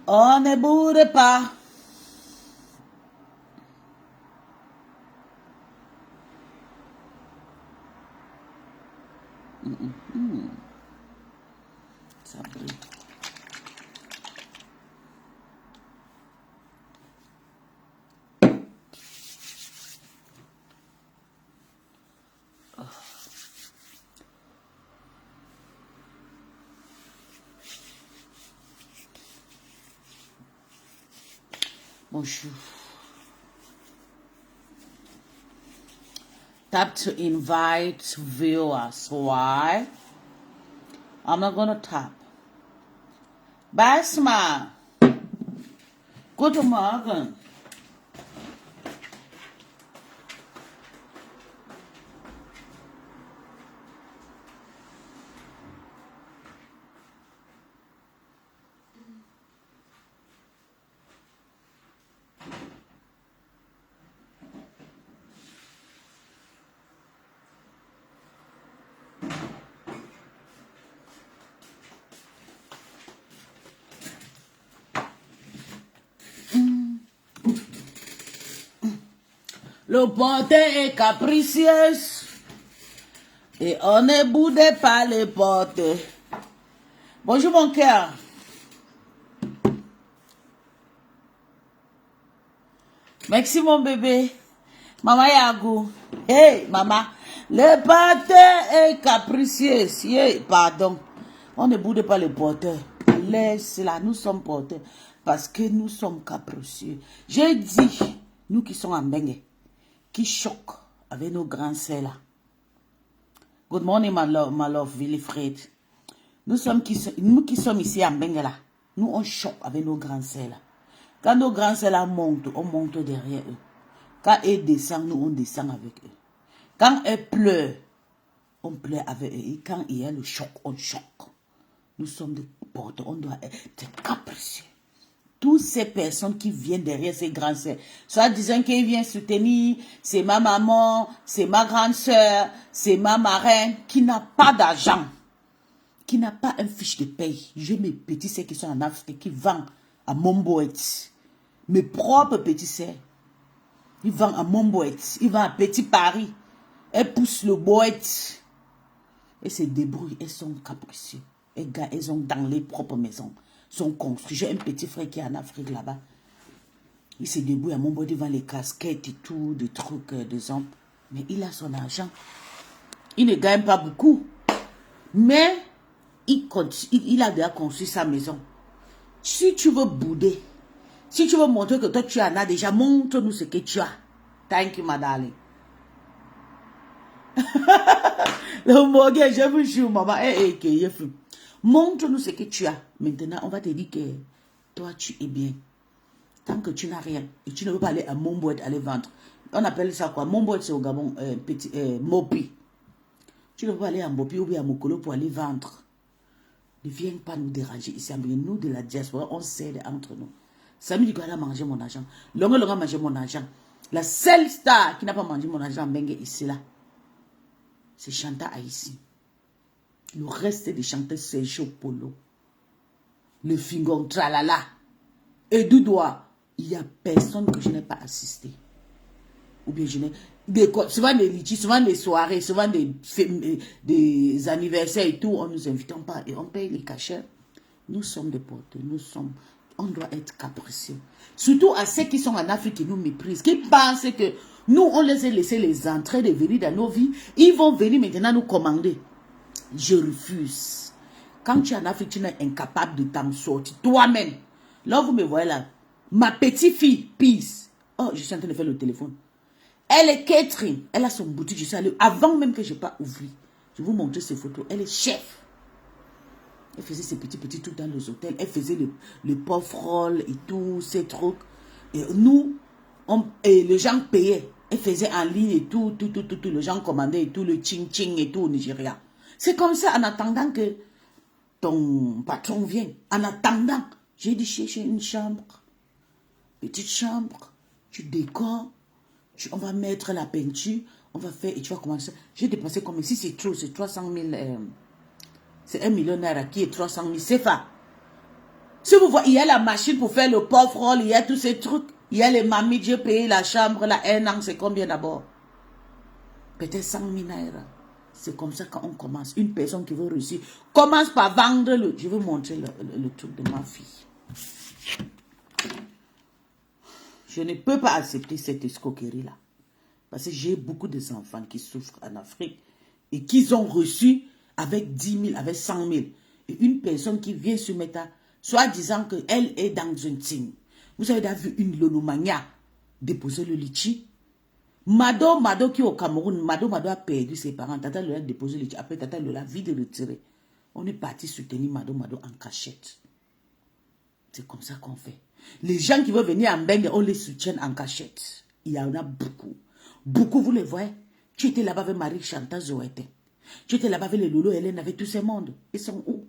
On ne boude pas. Ça brille. Bonjour. Tap to invite viewers. Why? I'm not gonna tap. Basma. Guten Morgen. Le porteur est capricieux et on ne boude pas les portes. Bonjour mon cœur. Merci mon bébé. Maman Yagou. Hey maman. Le porteur est capricieux. Yeah, pardon. On ne boude pas les porteurs. Laisse-la, nous sommes porteurs. Parce que nous sommes capricieux. J'ai dit, nous qui sommes en Bengue, qui choquent avec nos grands sœurs là. Good morning, my love, Wilfred. Nous qui sommes ici en Bengue là, nous on choque avec nos grands sœurs là. Quand nos grands sœurs là montent, on monte derrière eux. Quand elles descendent, nous on descend avec eux. Quand elles pleurent, on pleure avec eux. Et quand il y a le choc, on choque. Nous sommes des porteurs, on doit être capricieux. Toutes ces personnes qui viennent derrière ces grands sœurs, soit disant qu'ils viennent soutenir, c'est ma maman, c'est ma grande sœur, c'est ma marraine, qui n'a pas d'argent, qui n'a pas un fiche de paye. J'ai mes petits sœurs qui sont en Afrique, qui vendent à Momboet. Mes propres petits sœurs, ils vendent à Momboet, ils vendent à Petit Paris. Elles poussent le boët. Elles se débrouillent, elles sont capricieuses. Elles ont dans les propres maisons. Sont construits. J'ai un petit frère qui est en Afrique là-bas. Il se débrouille à Momboet devant les casquettes et tout, des trucs, des hommes. Mais il a son argent. Il ne gagne pas beaucoup. Mais il a déjà construit sa maison. Si tu veux bouder, si tu veux montrer que toi tu en as déjà, montre-nous ce que tu as. Thank you, ma darling. Le morgue, je vous jure, maman, montre-nous ce que tu as. Maintenant, on va te dire que toi, tu es bien. Tant que tu n'as rien, et tu ne veux pas aller à Momboet aller vendre. On appelle ça quoi? Momboet, c'est au Gabon, petit, Mopi. Tu ne veux pas aller à Mopi ou bien à Mokolo pour aller vendre. Ne viens pas nous déranger ici. Nous, de la diaspora, on s'aide entre nous. Samy Digo a mangé mon argent. Longue a mangé mon argent. La seule star qui n'a pas mangé mon argent, Bengue, ici, là, c'est Chanta Haïti. Le reste des chanteurs, c'est Chopolo. Le Fingon, Tralala. Et Doudoua. Il n'y a personne que je n'ai pas assisté. Ou bien je n'ai... Souvent des litchis, souvent des soirées, souvent des anniversaires et tout, on ne nous invite pas et on paye les cachets. Nous sommes des porteurs, on doit être capricieux. Surtout à ceux qui sont en Afrique qui nous méprisent, qui pensent que nous, on les a laissé les entrées de venir dans nos vies. Ils vont venir maintenant nous commander. Je refuse. Quand tu es en Afrique, tu es incapable de t'en sortir toi-même. Là, vous me voyez là. Ma petite fille, Peace. Oh, je suis en train de faire le téléphone. Elle est catering. Elle a son boutique. Je suis allée avant même que je n'ai pas ouvert. Je vais vous montrer ces photos. Elle est chef. Elle faisait ses petits trucs dans les hôtels. Elle faisait le puff roll et tout, ces trucs. Et nous, les gens payaient. Elle faisait en ligne et tout. Les gens commandaient et tout, le ching-ching et tout au Nigeria. C'est comme ça, en attendant que ton patron vienne. En attendant, j'ai dit chercher une chambre. Petite chambre. Tu décores. On va mettre la peinture. On va faire et tu vas commencer. J'ai dépensé comme si c'est trop, c'est 300 000. C'est 1 millionnaire qui est 300 000 CFA. Si vous voyez, il y a la machine pour faire le pauvre, il y a tous ces trucs. Il y a les mamies, j'ai payé la chambre, là, un an, c'est combien d'abord? Peut-être 100 000 naira. C'est comme ça qu'on commence. Une personne qui veut réussir commence par vendre le... Je vais montrer le truc de ma fille. Je ne peux pas accepter cette escroquerie-là. Parce que j'ai beaucoup d'enfants qui souffrent en Afrique et qui ont reçu avec 10 000, avec 100 000. Et une personne qui vient se mettre à, soit disant qu'elle est dans un team. Vous avez déjà vu une Lolomania déposer le litchi? Mado qui est au Cameroun, Mado a perdu ses parents. Tata lui a déposé le litchi. Après, Tata lui a vite retiré. On est parti soutenir Mado en cachette. C'est comme ça qu'on fait. Les gens qui veulent venir en Bengue, on les soutient en cachette. Il y en a beaucoup. Beaucoup, vous les voyez. Tu étais là-bas avec Marie Chantal Zoété. Tu étais là-bas avec les Lolo Hélène, avec tous ces mondes. Ils sont où?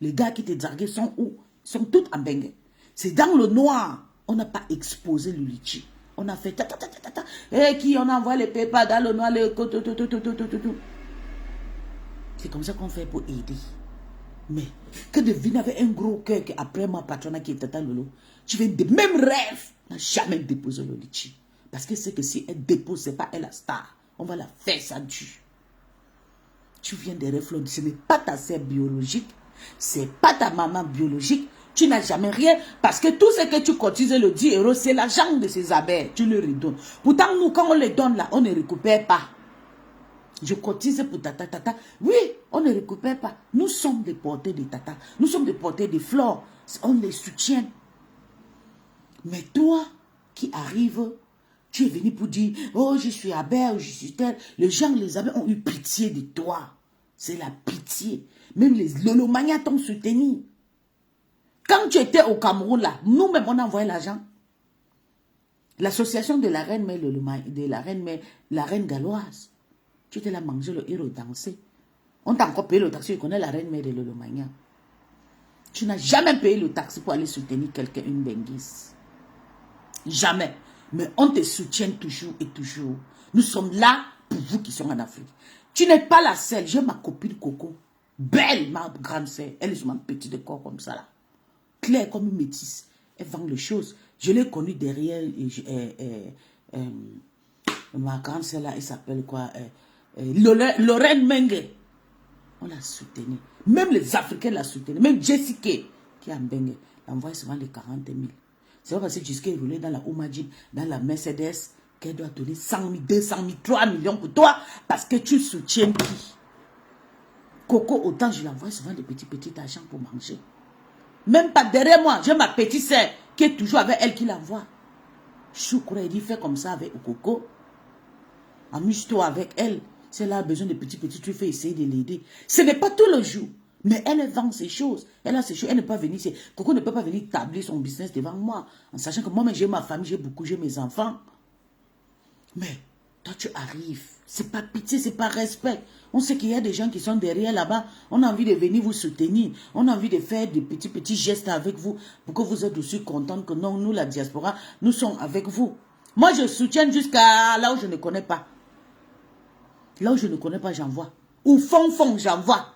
Les gars qui te draguaient sont où? Ils sont tous en Bengue. C'est dans le noir. On n'a pas exposé le litchi. On a fait ta ta ta ta ta. Et qui on envoie les pépas dans le noir, c'est comme ça qu'on fait pour aider. Mais que de venir avec un gros cœur après ma patronne qui est Tata Lolo, tu viens de même rêve, n'a jamais déposé le litchi. Parce que c'est que si elle dépose, c'est pas elle la star. On va la faire ça dû. Tu viens de rêver, ce n'est pas ta sœur biologique, c'est pas ta maman biologique. Tu n'as jamais rien parce que tout ce que tu cotises le 10 €, c'est l'argent de ces abeilles. Tu le redonnes. Pourtant, nous, quand on les donne là, on ne récupère pas. Je cotise pour tata. Oui, on ne récupère pas. Nous sommes des porteurs de tata. Nous sommes des porteurs de fleurs. On les soutient. Mais toi qui arrives, tu es venu pour dire, oh, je suis abeille, je suis tel. Les gens, les abeilles ont eu pitié de toi. C'est la pitié. Même les Lolomania t'ont soutenu. Quand tu étais au Cameroun, là, nous-mêmes, on a envoyé l'argent. L'association de la reine mère, la reine galloise. Tu étais là manger le héros danser. On t'a encore payé le taxi, tu connais la reine mère de Lolomania. Tu n'as jamais payé le taxi pour aller soutenir quelqu'un, une benguise. Jamais. Mais on te soutient toujours et toujours. Nous sommes là pour vous qui sont en Afrique. Tu n'es pas la seule. J'ai ma copine Coco. Belle, ma grande sœur. Elle est sur ma petite corps comme ça là. Claire comme une métisse. Elle vend les choses. Je l'ai connue derrière ma grande sœur là, elle s'appelle quoi? Lorraine Menge. On l'a soutenue. Même les Africains la soutenaient. Même Jessica, qui est en Bengue, l'envoie souvent les 40 000. C'est pas parce que Jessica est roulée dans la Oumajib, dans la Mercedes, qu'elle doit donner 100 000, 200 000, 3 millions pour toi, parce que tu soutiens qui? Coco, autant je l'envoie souvent des petits argent pour manger. Même pas derrière moi, j'ai ma petite sœur qui est toujours avec elle qui l'envoie. Choukra, il dit, fais comme ça avec Coco. Amuse-toi avec elle. Si elle a besoin de petits, tu fais essayer de l'aider. Ce n'est pas tout le jour. Mais elle vend ses choses. Elle a ses choses. Elle ne peut pas venir. Coco ne peut pas venir tabler son business devant moi. En sachant que moi, j'ai ma famille, j'ai mes enfants. Mais toi, tu arrives. C'est pas pitié, c'est pas respect. On sait qu'il y a des gens qui sont derrière là-bas. On a envie de venir vous soutenir. On a envie de faire des petits gestes avec vous pour que vous êtes aussi contents que non, nous, la diaspora, nous sommes avec vous. Moi, je soutiens jusqu'à là où je ne connais pas. Là où je ne connais pas, j'envoie. Au fond, j'envoie.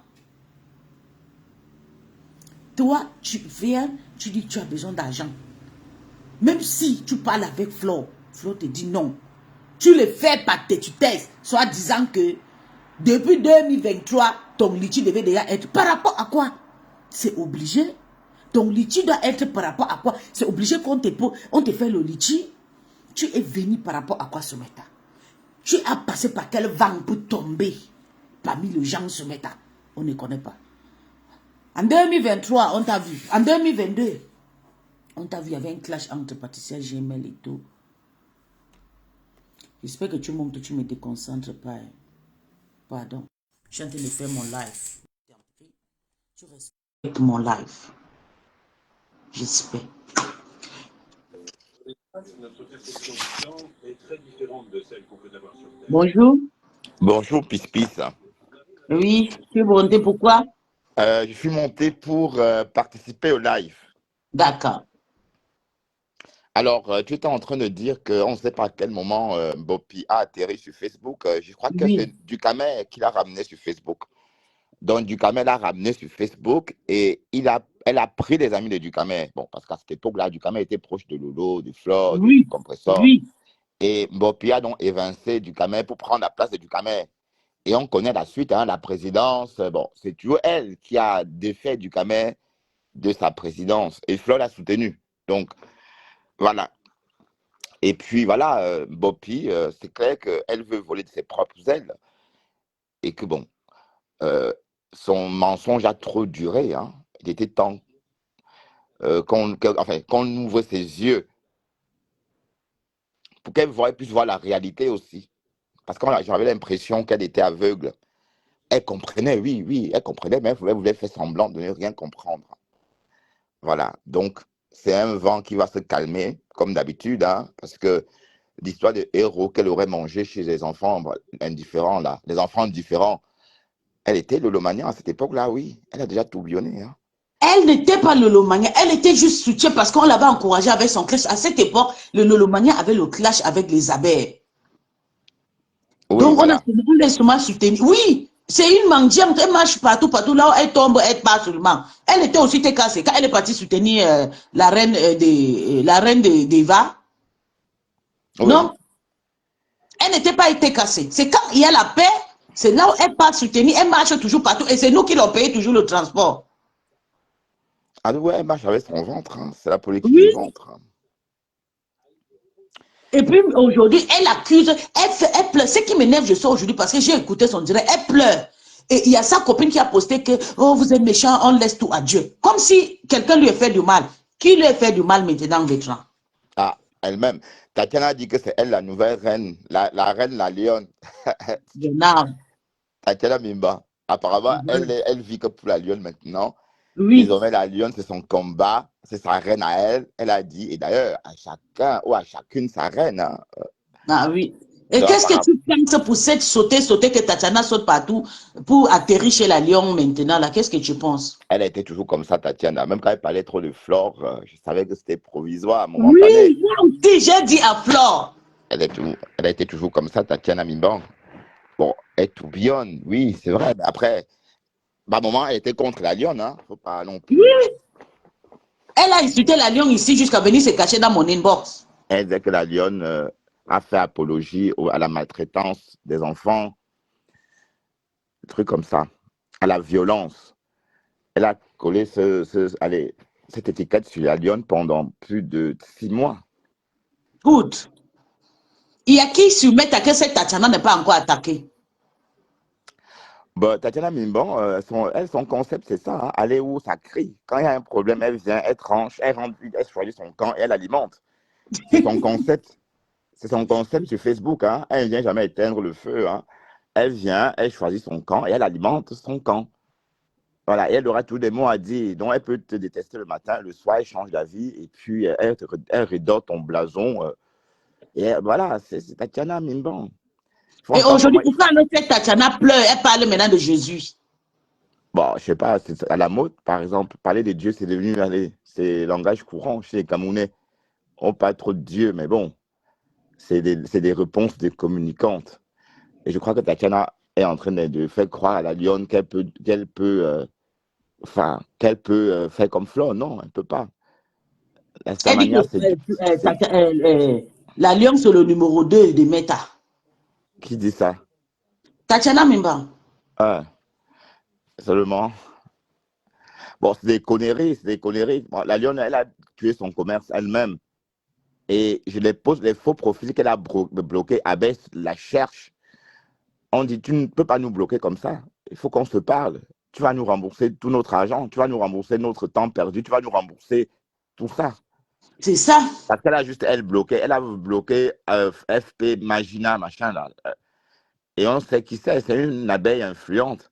Toi, tu viens, tu dis que tu as besoin d'argent. Même si tu parles avec Flo, Flo te dit non. Tu le fais par têtutesse, soit disant que depuis 2023, ton litchi devait déjà être par rapport à quoi? C'est obligé. Ton litchi doit être par rapport à quoi? C'est obligé qu'on te fait le litchi. Tu es venu par rapport à quoi ce matin? Tu as passé par quel vent pour tomber parmi les gens ce matin? On ne connaît pas. En 2023, on t'a vu. En 2022, on t'a vu, il y avait un clash entre Patricia Gemel et tout. J'espère que tu montes, tu ne me déconcentres pas. Pardon. Je suis en train de faire mon live. Tu respectes mon live. J'espère. Notre perception est très différente de celle qu'on peut avoir sur Terre. Bonjour. Bonjour, Pis. Oui, tu es monté pourquoi? Je suis monté pour participer au live. D'accord. Alors, tu étais en train de dire qu'on ne sait pas à quel moment Bopi a atterri sur Facebook. Je crois que Oui. c'est Ducamel qui l'a ramené sur Facebook. Donc, Ducamel l'a ramené sur Facebook et il a elle a pris des amis de Ducamel. Bon, parce qu'à cette époque-là, Ducamel était proche de Lolo, de Flore, de Oui, Compressor. oui. Et Mbopi a donc évincé Ducamel pour prendre la place de Ducamel. Et on connaît la suite, hein, la présidence. Bon, c'est toujours elle qui a défait Ducamel de sa présidence. Et Flore l'a soutenu. Donc, voilà. Et puis, voilà, Mbopi, c'est clair qu'elle veut voler de ses propres ailes. Et que, bon, euh, son mensonge a trop duré. Hein. Il était temps qu'on ouvre ses yeux pour qu'elle puisse voir la réalité aussi. Parce que j'avais l'impression qu'elle était aveugle. Elle comprenait, oui, oui, elle comprenait, mais elle voulait faire semblant de ne rien comprendre. Voilà, donc c'est un vent qui va se calmer, comme d'habitude, hein, parce que l'histoire de héros qu'elle aurait mangé chez les enfants indifférents, là, les enfants différents, elle était lolomania à cette époque-là, oui. Elle a déjà tourbillonné. Hein. Elle n'était pas le Lolomania, elle était juste soutien parce qu'on l'avait encouragé avec son clash. À cette époque, le Lolomania avait le clash avec les abeilles. Oui, Donc, on voilà. l'a seulement soutenu. Oui, c'est une mendiante, elle marche partout, partout. Là où elle tombe, elle part seulement. Elle était aussi cassée. Quand elle est partie soutenir la reine d'Eva, Oui. non, elle n'était pas été cassée. C'est quand il y a la paix, c'est là où elle part soutenir, elle marche toujours partout. Et c'est nous qui l'ont payé toujours le transport. Ah ouais, elle marche avec son ventre. Hein. C'est la politique du Oui. ventre. Hein. Et puis aujourd'hui, elle accuse, elle pleure. Ce qui m'énerve, je sors aujourd'hui parce que j'ai écouté son direct, elle pleure. Et il y a sa copine qui a posté que, oh, vous êtes méchant, on laisse tout à Dieu. Comme si quelqu'un lui a fait du mal. Qui lui a fait du mal maintenant, Vétran? Ah, elle-même. Tatiana a dit que c'est elle la nouvelle reine, la reine, la lionne. Vénard. Tatiana Mimba. Apparemment, elle vit que pour la lionne maintenant. Oui. Désormais, la lionne, c'est son combat, c'est sa reine à elle. Elle a dit, et d'ailleurs, à chacun ou à chacune sa reine. Hein. Ah oui. Et Donc, qu'est-ce que apparemment, tu penses pour cette sauter que Tatiana saute partout pour atterrir chez la lion maintenant là? Qu'est-ce que tu penses? elle a été toujours comme ça, Tatiana. Même quand elle parlait trop de Flore, je savais que c'était provisoire, momentané. Oui, moi aussi, j'ai dit à Flore. Elle a été toujours comme ça, Tatiana Mimban. Bon, elle tourbillonne, oui, c'est vrai. Mais après, à un moment, elle était contre la lionne. Hein. Faut pas non plus. Oui. Elle a insulté la lion ici jusqu'à venir se cacher dans mon inbox. Elle disait que la lionne a fait apologie à la maltraitance des enfants, des trucs comme ça, à la violence. Elle a collé cette étiquette sur la lionne pendant plus de 6 mois. Good. Il y a qui soumettent à que cette Tatiana n'est pas encore attaquée. Bon, Tatiana Mimban, son concept, c'est ça. Hein, aller où ça crie. Quand il y a un problème, elle vient, elle tranche, elle choisit son camp et elle alimente. C'est son concept. C'est son concept sur Facebook. Hein. Elle ne vient jamais éteindre le feu. Hein. Elle vient, elle choisit son camp et elle alimente son camp. Voilà, et elle aura tous des mots à dire. Donc, elle peut te détester le matin, le soir, elle change d'avis et puis elle redore ton blason. Voilà, c'est Tatiana Mimban. Il faut Et entendre aujourd'hui, comment. pourquoi cette Tatiana pleure? Elle parle maintenant de Jésus. Bon, je sais pas, c'est à la mode, par exemple. Parler de Dieu, c'est devenu, allez, c'est langage courant chez les Camerounais. On parle trop de Dieu, mais bon, c'est des réponses des communicantes. Et je crois que Tatiana est en train de faire croire à la lionne qu'elle peut faire comme Flore. Non, elle ne peut pas. Sa Elle dit que manière, l'Alliance c'est le numéro 2 de Meta. qui dit ça? Tatiana Mimba. Ah, seulement. Bon, c'est des conneries, c'est des conneries. Bon, la lionne, elle a tué son commerce elle-même. Et je les pose les faux profils qu'elle a bloqués. Abès la cherche. On dit, tu ne peux pas nous bloquer comme ça. Il faut qu'on se parle. Tu vas nous rembourser tout notre argent. Tu vas nous rembourser notre temps perdu. Tu vas nous rembourser tout ça. C'est ça. Parce qu'elle a juste, elle, bloqué. Elle a bloqué FP, Magina, machin, là. Et on sait qui c'est. C'est une abeille influente.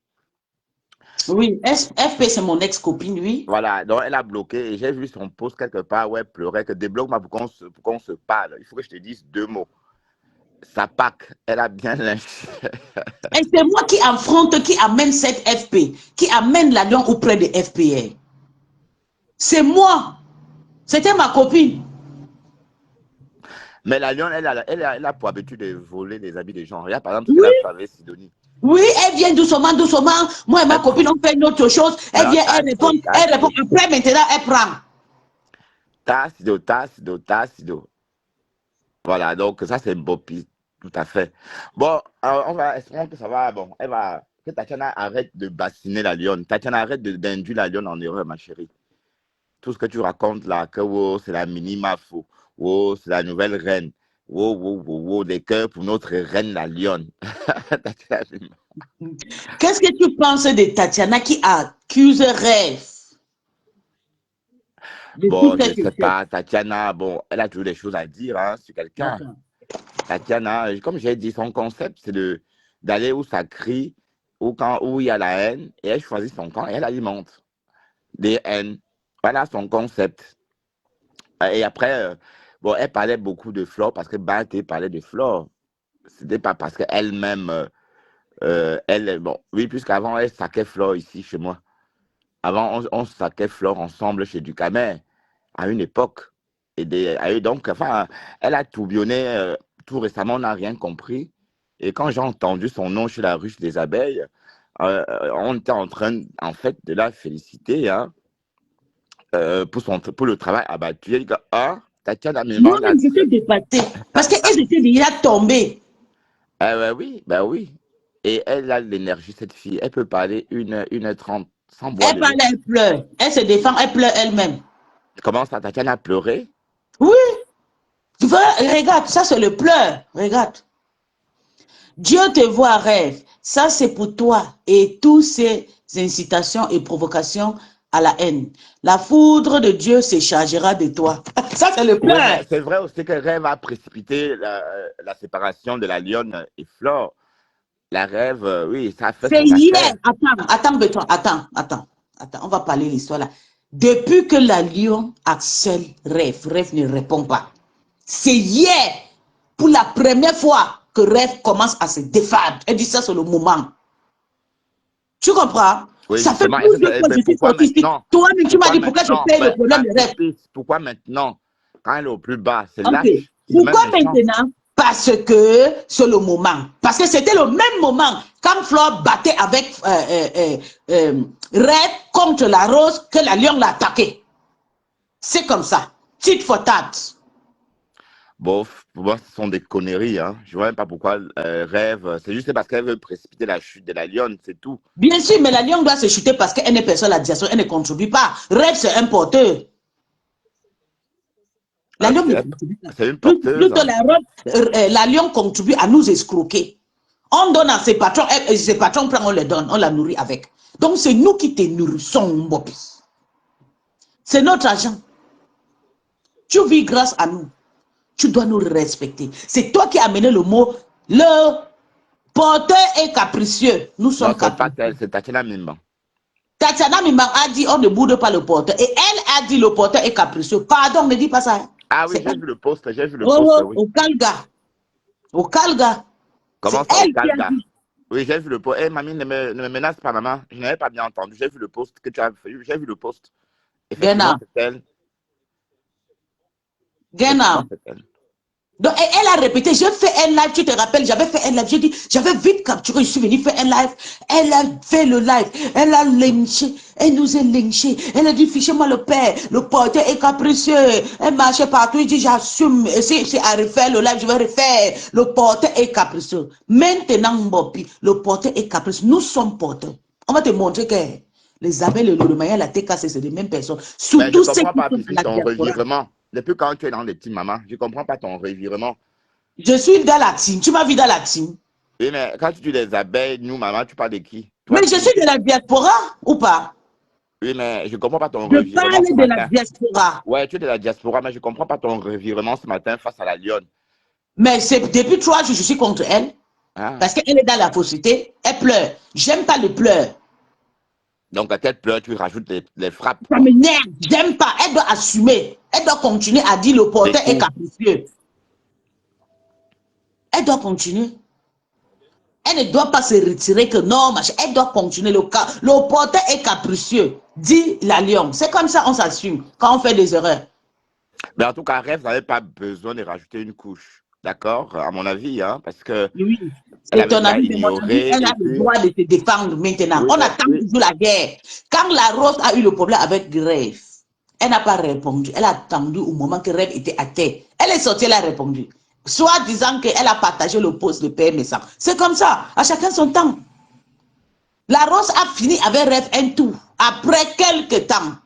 Oui, FP, c'est mon ex-copine, oui. Voilà. Donc, elle a bloqué. Et j'ai vu son post quelque part où elle pleurait que débloque-moi pour qu'on se parle. Il faut que je te dise 2 mots. Sa PAC, elle a bien lynché. Et c'est moi qui affronte, qui amène cette FP, qui amène l'Alliance auprès de FPR. C'est moi. C'était ma copine. Mais la lionne, elle a pour habitude de voler les habits des gens. Regarde, par exemple, ce qu'elle a Oui. fait avec Sidonie. Oui, elle vient doucement, doucement. Moi et ma copine, on fait une autre chose. Elle Alors, vient, elle répond. Après, maintenant, elle prend. Tassido, Tassido, Tassido. Voilà, donc ça c'est Bopi, tout à fait. Bon, on va, espérons que ça va, bon, que Tatiana arrête de bassiner la lionne. Tatiana arrête d'induire la lionne en erreur, ma chérie. Tout ce que tu racontes là, que oh, c'est la mini-mafo, oh, c'est la nouvelle reine, oh, oh, oh, oh, des cœurs pour notre reine, la lionne. Tatiana, Qu'est-ce que tu penses de Tatiana qui accuse Rêve de bon, tout je cet sais effet? pas, Tatiana, bon, elle a toujours des choses à dire hein, sur quelqu'un. D'accord. Tatiana, comme j'ai dit, son concept, c'est d'aller où ça crie, où il y a la haine, et elle choisit son camp et elle alimente des haines. Voilà son concept. Et après, bon, elle parlait beaucoup de Flore parce que Baté parlait de Flore. C'était pas parce qu'elle-même, elle, bon, oui, puisqu'avant, elle saquait Flore ici chez moi. Avant, on saquait Flore ensemble chez Ducamer à une époque. Donc, enfin, elle a tourbillonné tout récemment, on n'a rien compris. Et quand j'ai entendu son nom chez la ruche des abeilles, on était en train, en fait, de la féliciter hein, pour le travail abattu. Elle dit que, ah, Tatiana Mimran a Moi-même, j'étais très... dépassée parce qu'elle était déjà tombée. oui, ben oui. Et elle a l'énergie, cette fille. Elle peut parler 1h30 sans boire Elle de parle, l'eau. elle pleure. Elle se défend, elle pleure elle-même. Commence à Tatiana à pleurer. Oui, tu vois, regarde, ça c'est le pleur. Regarde. Dieu te voit rêve. Ça c'est pour toi et toutes ces incitations et provocations à la haine. La foudre de Dieu se chargera de toi. Ça c'est le Oui, pleur. mais c'est vrai aussi que Rêve a précipité la séparation de la lionne et Flore. La Rêve, oui, ça a fait C'est son hier. affaire. Attends, Béton, attends. On va parler l'histoire là. Depuis que la lion harcèle Rêve ne répond pas. C'est hier, pour la première fois, que Rêve commence à se défendre. Elle dit ça, c'est le moment. Tu comprends? Oui, Ça fait justement. plusieurs fois que Mais je suis pourquoi sortie ici. maintenant? Toi-même, tu m'as Pourquoi dit pourquoi je maintenant? paye le Ben, problème ma de Rêve. copine, pourquoi maintenant? Quand elle est au plus bas, c'est Ok. lâche, c'est même Pourquoi méchant. maintenant? Parce que c'est le moment. Parce que c'était le même moment quand Flore battait avec Rêve contre la rose que la lion l'a attaqué. C'est comme ça. Tit for tat. Bon, pour moi, ce sont des conneries. Hein. Je vois même pas pourquoi Rêve. C'est juste parce qu'elle veut précipiter la chute de la lionne, c'est tout. Bien sûr, mais la lion doit se chuter parce qu'elle n'est personne à la diaspora, elle ne contribue pas. Rêve, c'est un porteur. La lion ne contribue pas. C'est une porteuse. Plutôt, Hein. la lion contribue à nous escroquer. On donne à ses patrons, et ses patrons prennent, on les donne, on la nourrit avec. Donc, c'est nous qui te nourrissons, Mbopi. C'est notre argent. Tu vis grâce à nous. Tu dois nous respecter. C'est toi qui as amené le mot. Le porteur est capricieux. Nous Non, sommes c'est pas capricieux. elle, c'est Tatiana Mimban. Tatiana Mimban a dit on ne boude pas le porteur. Et elle a dit le porteur est capricieux. Pardon, ne dis pas ça. Ah oui, C'est elle. j'ai vu le Oh, post, oh, oui. au Calga. Au Calga. Comment C'est ça, au elle qui a Calga? dit. Oui, j'ai vu le post. Eh, mamie, ne me menace pas, maman. Je n'avais pas bien entendu. J'ai vu le post que tu as fait. J'ai vu le post. Effectivement, Gena. c'est elle. Effectivement, Gena. c'est elle. Donc, elle a répété, j'ai fait un live, tu te rappelles, j'avais fait un live, j'ai dit, j'avais vite capturé, je suis venu faire un live. Elle a fait le live, elle a lynché, elle nous a lynché, elle a dit, fichez-moi le père, le porteur est capricieux, elle marchait partout, il dit, j'assume, c'est à refaire le live, je vais refaire, le porteur est capricieux. Maintenant, Mbopi, le porteur est capricieux, nous sommes porteurs. On va te montrer que les abeilles, le Maya, la TKC, c'est les mêmes personnes, Mais je ne surtout ceux comprends qui pas, sont à Pipi, la ton diaspora. revirement. Depuis quand tu es dans les petits mamans, je ne comprends pas ton revirement. Je suis dans la team, tu m'as vu dans la team. Oui, mais quand tu dis les abeilles, nous, maman, tu parles de qui? Mais Toi je qui? suis de la diaspora ou pas? Oui, mais je ne comprends pas ton Je revirement ce parle de la matin. diaspora. Ouais, tu es de la diaspora, mais je ne comprends pas ton revirement ce matin face à la lionne. Mais c'est depuis 3 jours, je suis contre elle. Ah. Parce qu'elle est dans la fausseté. Elle pleure. J'aime pas le pleurs. Donc, à quelle pleure, tu rajoutes les frappes, Ça quoi. m'énerve. J'aime pas. Elle doit assumer. Elle doit continuer à dire le C'est porteur est tout. capricieux. Elle doit continuer. Elle ne doit pas se retirer que non, machin. Elle doit continuer. Le porteur est capricieux. Dit la lion. C'est comme ça on s'assume quand on fait des erreurs. Mais en tout cas, Rêve n'avait pas besoin de rajouter une couche. D'accord, à mon avis, hein, parce que Oui, elle c'est avait ton déjà ami, mais mon ami, ignoré elle a et le puis droit de se défendre maintenant. oui, On attend oui, toujours la guerre. Quand la Rose a eu le problème avec Grève, elle n'a pas répondu. Elle a attendu au moment que Rêve était à terre. Elle est sortie, elle a répondu. Soit disant qu'elle a partagé le poste de PMSA. C'est comme ça, à chacun son temps. La Rose a fini avec Rêve un tour. Après quelques temps,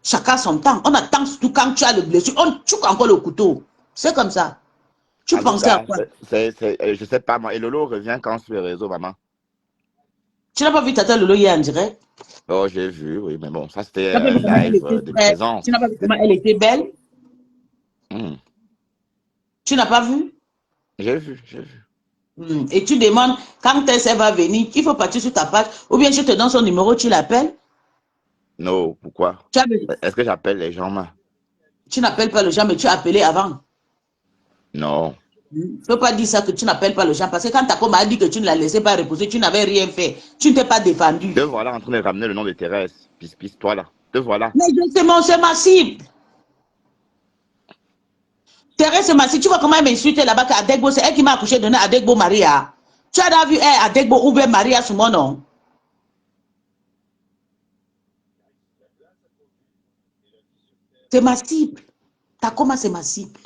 chacun son temps. On attend surtout quand tu as le blessure. On tue encore le couteau. C'est comme ça. Tu en tout pensais à cas, quoi? je sais pas moi. Et Lolo revient quand sur les réseaux, maman? Tu n'as pas vu Tata Lolo hier en direct? Oh, j'ai vu, oui, mais bon, ça c'était Tu n'as pas un vu comment elle live était de très... présence. Tu n'as pas vu comment elle était belle? Hmm. Tu n'as pas vu? J'ai vu, j'ai vu. Et tu demandes quand elle va venir, il faut partir sur ta page, ou bien je te donne son numéro, tu l'appelles. Non, pourquoi? Est-ce que j'appelle les gens, ma? Tu n'appelles pas le gens, mais tu as appelé avant. Non. Il ne faut pas dire ça que tu n'appelles pas le gens, parce que quand ta com a dit que tu ne la laissais pas reposer, tu n'avais rien fait. Tu ne t'es pas défendu. Te voilà en train de ramener le nom de Thérèse. Pisse, toi là. Te voilà. Mais c'est ma cible. Thérèse, c'est ma cible. Tu vois comment elle m'insulte là-bas qu'Adegbo, c'est elle qui m'a accouché donné Adegbo Maria. Tu as déjà vu elle, Adegbo ou bien Maria sur mon nom? C'est ma cible. Ta comment c'est ma cible?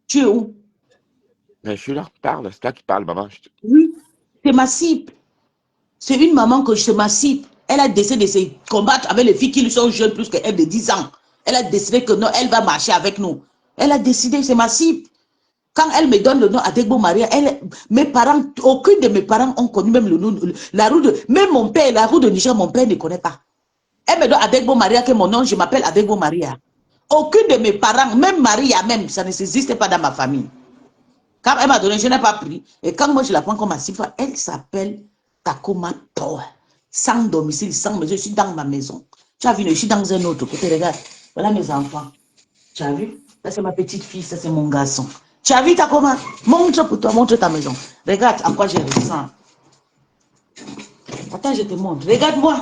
Tu es où? Mais je suis là, parle, c'est toi qui parles, maman. Oui, c'est ma cible. C'est une maman que je ma cible. Elle a décidé de se combattre avec les filles qui sont jeunes plus qu'elle de 10 ans. Elle a décidé que non, elle va marcher avec nous. Elle a décidé, c'est ma cible. Quand elle me donne le nom Adegbo Maria, mes parents, aucun de mes parents ont connu même le nom, la roue de, même mon père, la roue de Niger, mon père ne connaît pas. Elle me donne Adegbo Maria, que mon nom, je m'appelle Adegbo Maria. Aucun de mes parents, même Maria, même, ça ne s'existe pas dans ma famille. Quand elle m'a donné, je n'ai pas pris. Et quand moi je la prends comme ma cible, elle s'appelle Takoma Power. Sans domicile, sans maison, je suis dans ma maison. Tu as vu, je suis dans un autre côté, regarde. Voilà mes enfants. Tu as vu? Ça c'est ma petite fille, ça c'est mon garçon. Tu as vu Takoma? Montre pour toi, montre ta maison. Regarde à quoi je ressemble. Attends, je te montre. Regarde-moi.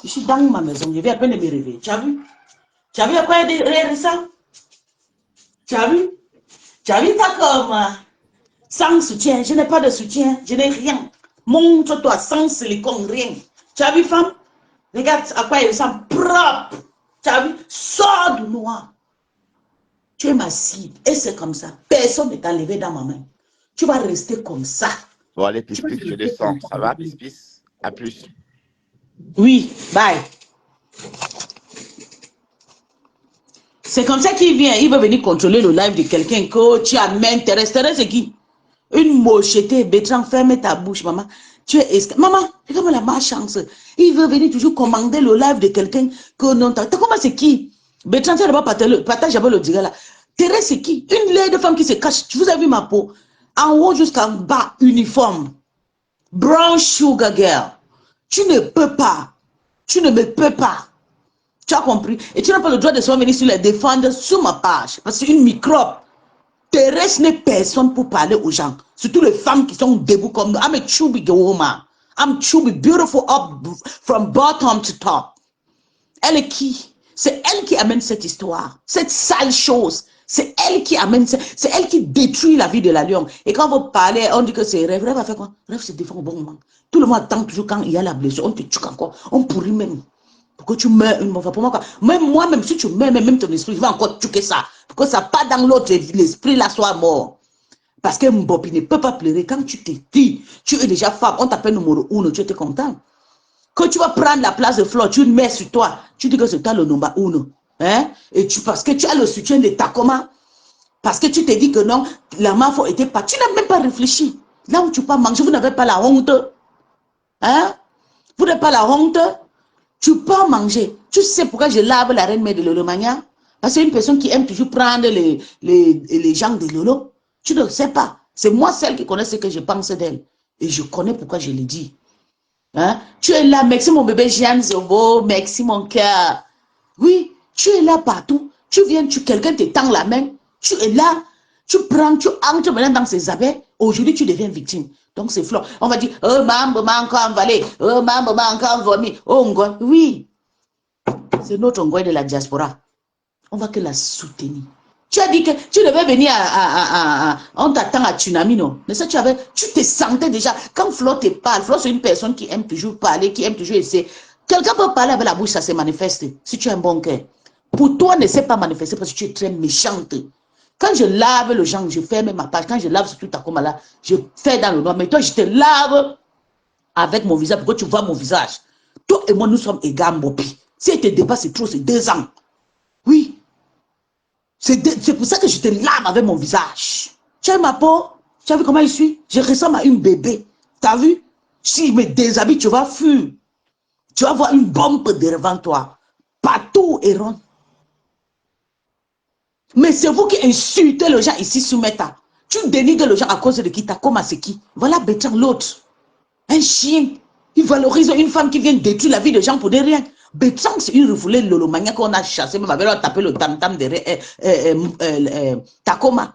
Je suis dans ma maison, je vais à peine de me réveiller. Tu as vu? Tu as vu à quoi elle ressemble? Tu as vu? Tu as vu Takoma? Sans soutien, je n'ai pas de soutien, je n'ai rien. Montre-toi sans silicone, rien. Tu as vu, femme? Regarde à quoi il ressemble propre. Tu as vu? Sors du noir. Tu es ma cible. Et c'est comme ça. Personne ne t'a levé dans ma main. Tu vas rester comme ça. Bon, allez, Tu vas je rester descends. comme ça. Ça va, à plus. Oui, bye. C'est comme ça qu'il vient. Il va venir contrôler le live de quelqu'un que tu amènes. Thérèse, c'est qui? Une mochetée, Bertrand, ferme ta bouche, maman. Tu es maman, regarde la malchance. Il veut venir toujours commander le live de quelqu'un que non. Comment c'est qui? Bertrand, tu n'as pas partagé le direct là. Thérèse, c'est qui? Une laide femme qui se cache. Tu vous avez vu ma peau? En haut jusqu'en bas, uniforme. Brown sugar girl. Tu ne peux pas. Tu ne me peux pas. Tu as compris? Et tu n'as pas le droit de se venir sur les défendre sur ma page. Parce que c'est une microbe. Thérèse n'est personne pour parler aux gens. Surtout les femmes qui sont debout comme nous. I'm a chubby woman. I'm chubby, beautiful up from bottom to top. Elle est qui? C'est elle qui amène cette histoire. Cette sale chose. C'est elle qui amène, c'est elle qui détruit la vie de la lion. Et quand vous parlez, on dit que c'est Rêve. Rêve a fait quoi? Rêve se défend au bon moment. Tout le monde attend toujours quand il y a la blessure. On te tue encore. On pourrit même. Pourquoi tu meurs une fois pour moi? Même moi-même, si tu meurs, même ton esprit, il va encore tuer ça. Pourquoi ça pas dans l'autre, l'esprit là soit mort. Parce que Mbopi ne peut pas pleurer. Quand tu te dis, tu es déjà femme, on t'appelle numéro 1, tu étais content. Quand tu vas prendre la place de Flore, tu mets sur toi, tu dis que c'est toi le numéro 1. Hein? Et parce que tu as le soutien de Takoma, parce que tu te dis que non, la mafia était pas. Tu n'as même pas réfléchi. Là où tu peux manger, vous n'avez pas la honte. Hein? Vous n'avez pas la honte. Tu peux manger. Tu sais pourquoi je lave la reine mère de Lolo Magna? Parce que c'est une personne qui aime toujours prendre les gens de Lolo. Tu ne sais pas. C'est moi celle qui connaît ce que je pense d'elle. Et je connais pourquoi je le dis. Hein? Tu es là, merci mon bébé Jeanne Zobo, merci mon cœur. Oui, tu es là partout. Tu viens, quelqu'un te tend la main. Tu es là. Tu prends, tu entres maintenant dans ses affaires. Aujourd'hui, tu deviens victime. Donc, c'est flot. On va dire, oh, maman m'a encore envalé. Oh, maman m'a encore vomi. Oh, ngoy. Oui, c'est notre ngoy de la diaspora. On va que la soutenir. Tu as dit que tu devais venir on t'attend à Tsunami, non? Mais ça, tu te sentais déjà. Quand Flo te parle, Flo, c'est une personne qui aime toujours parler, qui aime toujours essayer. Quelqu'un peut parler avec la bouche, ça se manifeste. Si tu as un bon cœur. Pour toi, ne sait pas manifester parce que tu es très méchante. Quand je lave le genre, je ferme ma page. Quand je lave sur tout ta coma là, je fais dans le noir. Mais toi, je te lave avec mon visage. Pourquoi tu vois mon visage? Toi et moi, nous sommes égaux, Mopi. Si elle te dépasse, c'est trop, c'est 2 ans. Oui. C'est pour ça que je te lave avec mon visage. Tu as ma peau? Tu as vu comment je suis? Je ressemble à une bébé. Tu as vu? Si je me déshabille, tu vas fuir. Tu vas voir une bombe devant toi. Partout et rond. Mais c'est vous qui insultez les gens ici sous Meta. Tu dénigres les gens à cause de qui? Takoma, c'est qui? Voilà Bétran, l'autre. Un chien. Il valorise une femme qui vient détruire la vie des gens pour des rien. Bétran, c'est une refoulée lolomania qu'on a chassé. Même avec tapé le tam-tam derrière Takoma.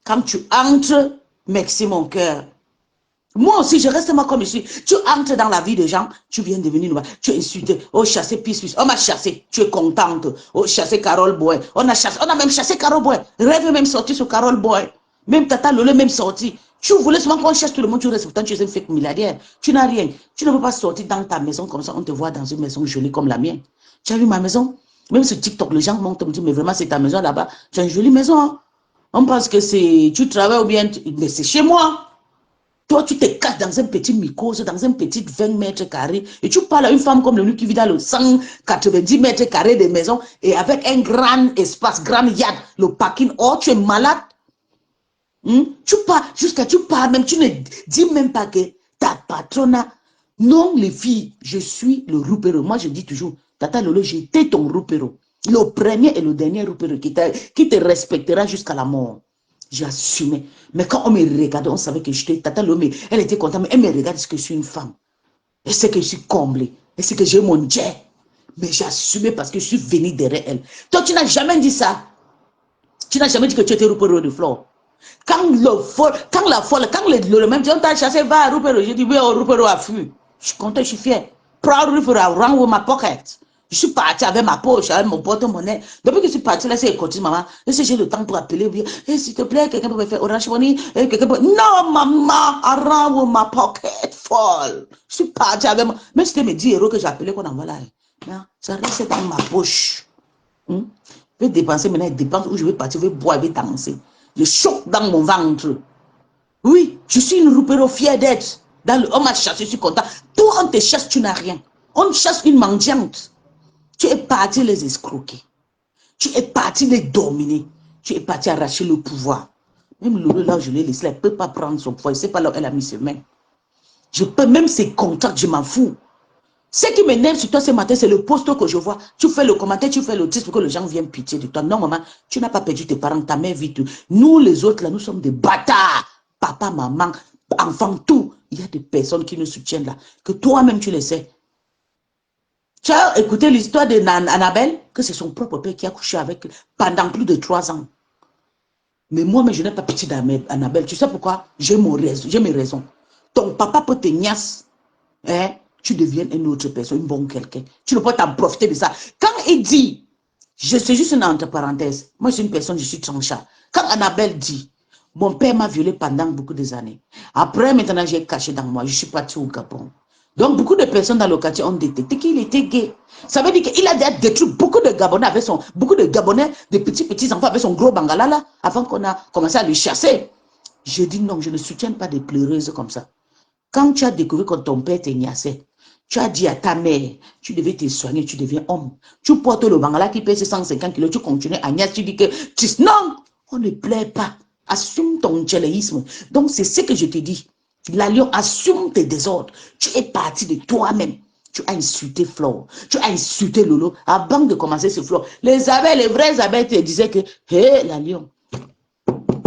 Quand tu entres, merci mon cœur. Moi aussi, je reste moi comme je suis. Tu entres dans la vie des gens, tu viens devenir nouvelle. Tu es insulté. Oh, chassé, pisse. On m'a chassé. Tu es contente. Oh, chassé Carole Boy. On a même chassé Carole Boy. Rêve même sorti sur Carole Boy. Même Tata Lolo même sorti. Tu voulais seulement qu'on chasse tout le monde. Tu restes pourtant, tu es un fake milliardaire. Tu n'as rien. Tu ne peux pas sortir dans ta maison comme ça. On te voit dans une maison jolie comme la mienne. Tu as vu ma maison? Même sur TikTok, les gens montent me disent, mais vraiment, c'est ta maison là-bas. Tu as une jolie maison. Hein? On pense que c'est, tu travailles ou bien, mais c'est chez moi. Toi, tu te caches dans un petit mycose, dans un petit 20 mètres carrés, et tu parles à une femme comme lui qui vit dans le 190 mètres carrés de maison, et avec un grand espace, grand yard, le parking. Oh, tu es malade. Tu parles, jusqu'à tu parles même, tu ne dis même pas que ta patronne. Non, les filles, je suis le roupero. Moi, je dis toujours, Tata Lolo, j'étais ton roupero. Le premier et le dernier roupero qui te respectera jusqu'à la mort. J'ai assumé. Mais quand on me regardait, on savait que j'étais Tata Lolo, elle était contente, mais elle me regarde parce que je suis une femme. Elle sait que je suis comblée. Elle sait que j'ai mon jet. Mais j'ai assumé parce que je suis venue derrière elle. Toi, tu n'as jamais dit ça. Tu n'as jamais dit que tu étais roupero de Flore. Quand le même Dieu t'a chassé, va à Rupero. Je dis, oui, Rupero a fui. Je suis content, je suis fier. Proud Rupero a run with my pocket. Je suis parti avec ma poche, avec mon porte-monnaie. Depuis que je suis parti, là, c'est continue, maman. Est-ce que j'ai le temps pour appeler? S'il te plaît, quelqu'un peut me faire Orange Money? Non, maman, I run with my pocket full. Je suis parti avec moi. Même si c'était mes 10 euros que j'ai appelé, qu'on envoie là. Ça reste dans ma poche. Je vais dépenser maintenant, je dépense où je vais partir, je vais boire, je vais danser. Je choque dans mon ventre. Oui, je suis une roupero fière d'être. On m'a chassé, je suis content. Toi, on te chasse, tu n'as rien. On chasse une mendiante. Tu es parti les escroquer. Tu es parti les dominer. Tu es parti arracher le pouvoir. Même Lolo, là où je l'ai laissé, elle ne peut pas prendre son pouvoir. Je ne sais pas là où elle a mis ses mains. Je peux même ses contacts, je m'en fous. Ce qui m'énerve sur toi ce matin, c'est le poste que je vois. Tu fais le commentaire, tu fais le titre pour que les gens viennent pitié de toi. Non, maman, tu n'as pas perdu tes parents, ta mère vit tout. Nous, les autres, là, nous sommes des bâtards. Papa, maman, enfant, tout. Il y a des personnes qui nous soutiennent là, que toi-même, tu le sais. Tu as écouté l'histoire d'Annabelle, que c'est son propre père qui a couché avec pendant plus de 3 ans. Mais moi, je n'ai pas pitié d'Annabelle. Tu sais pourquoi? J'ai mes raisons. Ton papa peut te niasse. Hein? Tu deviens une autre personne, une bonne quelqu'un. Tu ne peux pas t'en profiter de ça. Quand il dit, je suis juste une entre parenthèses, moi je suis une personne, je suis tranchant. Quand Annabelle dit, mon père m'a violé pendant beaucoup d'années. Après, maintenant, j'ai caché dans moi, je suis parti au Gabon. Donc, beaucoup de personnes dans le quartier ont détecté qu'il était gay. Ça veut dire qu'il a détruit beaucoup de Gabonais avec beaucoup de Gabonais, de petits enfants avec son gros bangala là, avant qu'on a commencé à le chasser. Je dis non, je ne soutiens pas des pleureuses comme ça. Quand tu as découvert que ton père t'ignaçait, tu as dit à ta mère, tu devais te soigner, tu deviens homme. Tu portes le bangala qui pèse 150 kilos, tu continues à niasse, tu dis que non, on ne plaît pas. Assume ton tchéléisme. Donc, c'est ce que je te dis. L'allion, assume tes désordres. Tu es parti de toi-même. Tu as insulté Flore. Tu as insulté Lolo. Avant de commencer ce Flore, les vraies abeilles te disaient que, hé, l'allion,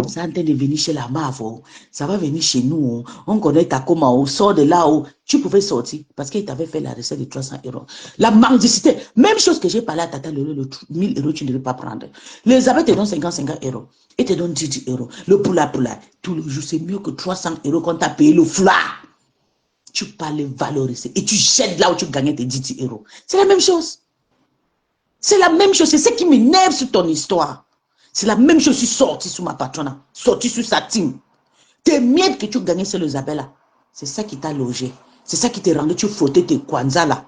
ça est en train de venir chez la MAV, ça va venir chez nous. On connaît Takoma, on sort de là où tu pouvais sortir parce qu'il t'avait fait la recette de 300 euros. La mendicité, même chose que j'ai parlé à Tata Lolo, le 1000 euros, tu ne devais pas prendre. Les abeilles te donnent 50 euros et te donnent 10 euros. Le poula, tout le jour, c'est mieux que 300 euros quand tu as payé le foulard. Tu parles valoriser et tu jettes là où tu gagnais tes 10 euros. C'est la même chose. C'est la même chose. C'est ce qui m'énerve sur ton histoire. C'est la même chose. Je suis sorti sous ma patronne. Sorti sous sa team. Tes miettes que tu gagnais sur le Zabel là. C'est ça qui t'a logé. C'est ça qui t'a rendu. Tu frottais tes kwanzas là.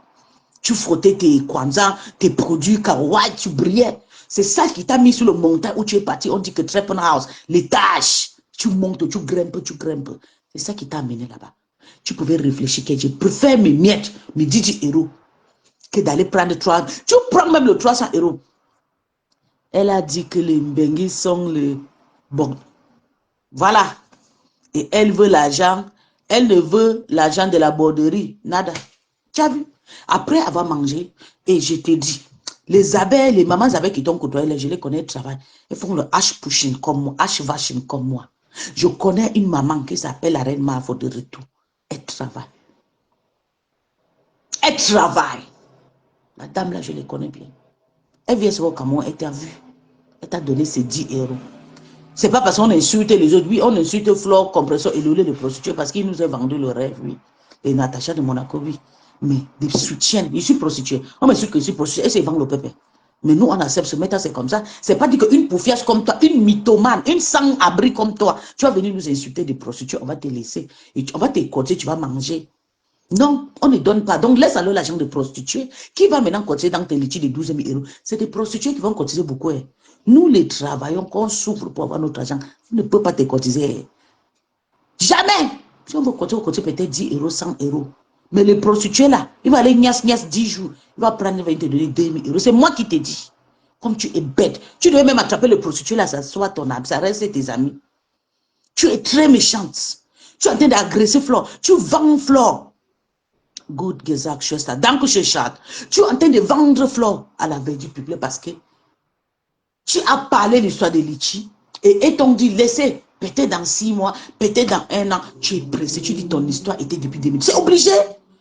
Tu frottais tes kwanzas, tes produits kawaii, tu brillais. C'est ça qui t'a mis sur le montant où tu es parti. On dit que Treppenhaus, les tâches. Tu montes, tu grimpes, tu grimpes. C'est ça qui t'a amené là-bas. Tu pouvais réfléchir que je préfère mes miettes, mes 10 euros, que d'aller prendre 3. Tu prends même le 300 euros. Elle a dit que les Mbenguis sont les... Bon, voilà. Et elle veut l'argent. Elle ne veut l'argent de la borderie. Nada. Tu as vu? Après avoir mangé, et je te dis, les abeilles, les mamans abeilles qui t'ont côtoyé, je les connais, elles travaillent. Elles font le H-pushing comme moi, H-vashing comme moi. Je connais une maman qui s'appelle la reine Mavo de retour. Elle travaille. Elle travaille. La dame là, je les connais bien. Elle vient sur le Cameroun, elle t'a vu. Elle t'a donné ses 10 euros. C'est pas parce qu'on insulte les autres. Oui, on insulte Flore, Compressor et le prostituée parce qu'il nous a vendu le rêve, oui. Et Natacha de Monaco, oui. Mais des soutiens, je suis prostituée. On m'insulte que je suis prostituée et c'est vendre le pépé. Mais nous, on accepte ce métal, c'est comme ça. C'est pas dit qu'une poufiasse comme toi, une mythomane, une sans-abri comme toi, tu vas venir nous insulter des prostituées, on va te laisser. Et on va t'écouter, tu vas manger. Non, on ne donne pas. Donc, laisse alors l'argent de prostituées. Qui va maintenant cotiser dans tes litiges de 12 000 euros? C'est des prostituées qui vont cotiser beaucoup. Hein. Nous, les travaillons, qu'on souffre pour avoir notre argent, on ne peut pas te cotiser. Jamais. Si on veut cotiser peut-être 10 euros, 100 euros. Mais les prostituées là, il va aller nias 10 jours. Il va prendre, il va te donner 2 000 euros. C'est moi qui te dis. Comme tu es bête. Tu devais même attraper le prostitué là, ça soit ton âme, ça reste tes amis. Tu es très méchante. Tu es en train d'agresser Flore. Tu vends Flore. Good gesagt, Schwester. Danke, Schwester. Tu es en train de vendre Flore à la veille du public parce que tu as parlé de l'histoire de Litchi et t'ont dit, laissez, peut-être dans 6 mois, peut-être dans 1 an, tu es pressé. Tu dis, ton histoire était depuis 2000. C'est obligé.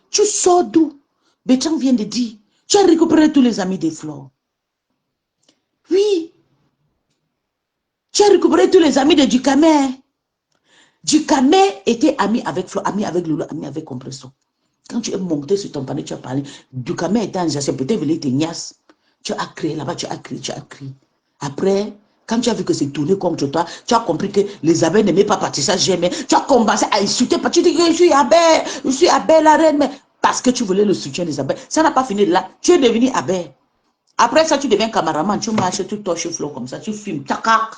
Tu sors d'où? Bétran vient de dire, tu as récupéré tous les amis de Flore. Oui. Tu as récupéré tous les amis de Ducamé. Ducamé était ami avec Flore, ami avec Lolo, ami avec Compresso. Quand tu es monté sur ton panier, tu as parlé. Ducamé était en gestion, peut-être voulait te niasse. Tu as créé là-bas, tu as crié, tu as crié. Après, quand tu as vu que c'est tourné contre toi, tu as compris que les abeilles n'aimaient pas partir ça, j'aimais. Tu as commencé à insulter, tu dis que je suis abeille, la reine, mais parce que tu voulais le soutien des abeilles. Ça n'a pas fini là, tu es devenu abeille. Après ça, tu deviens cameraman, tu marches, tu torches Flore comme ça, tu filmes, tacac.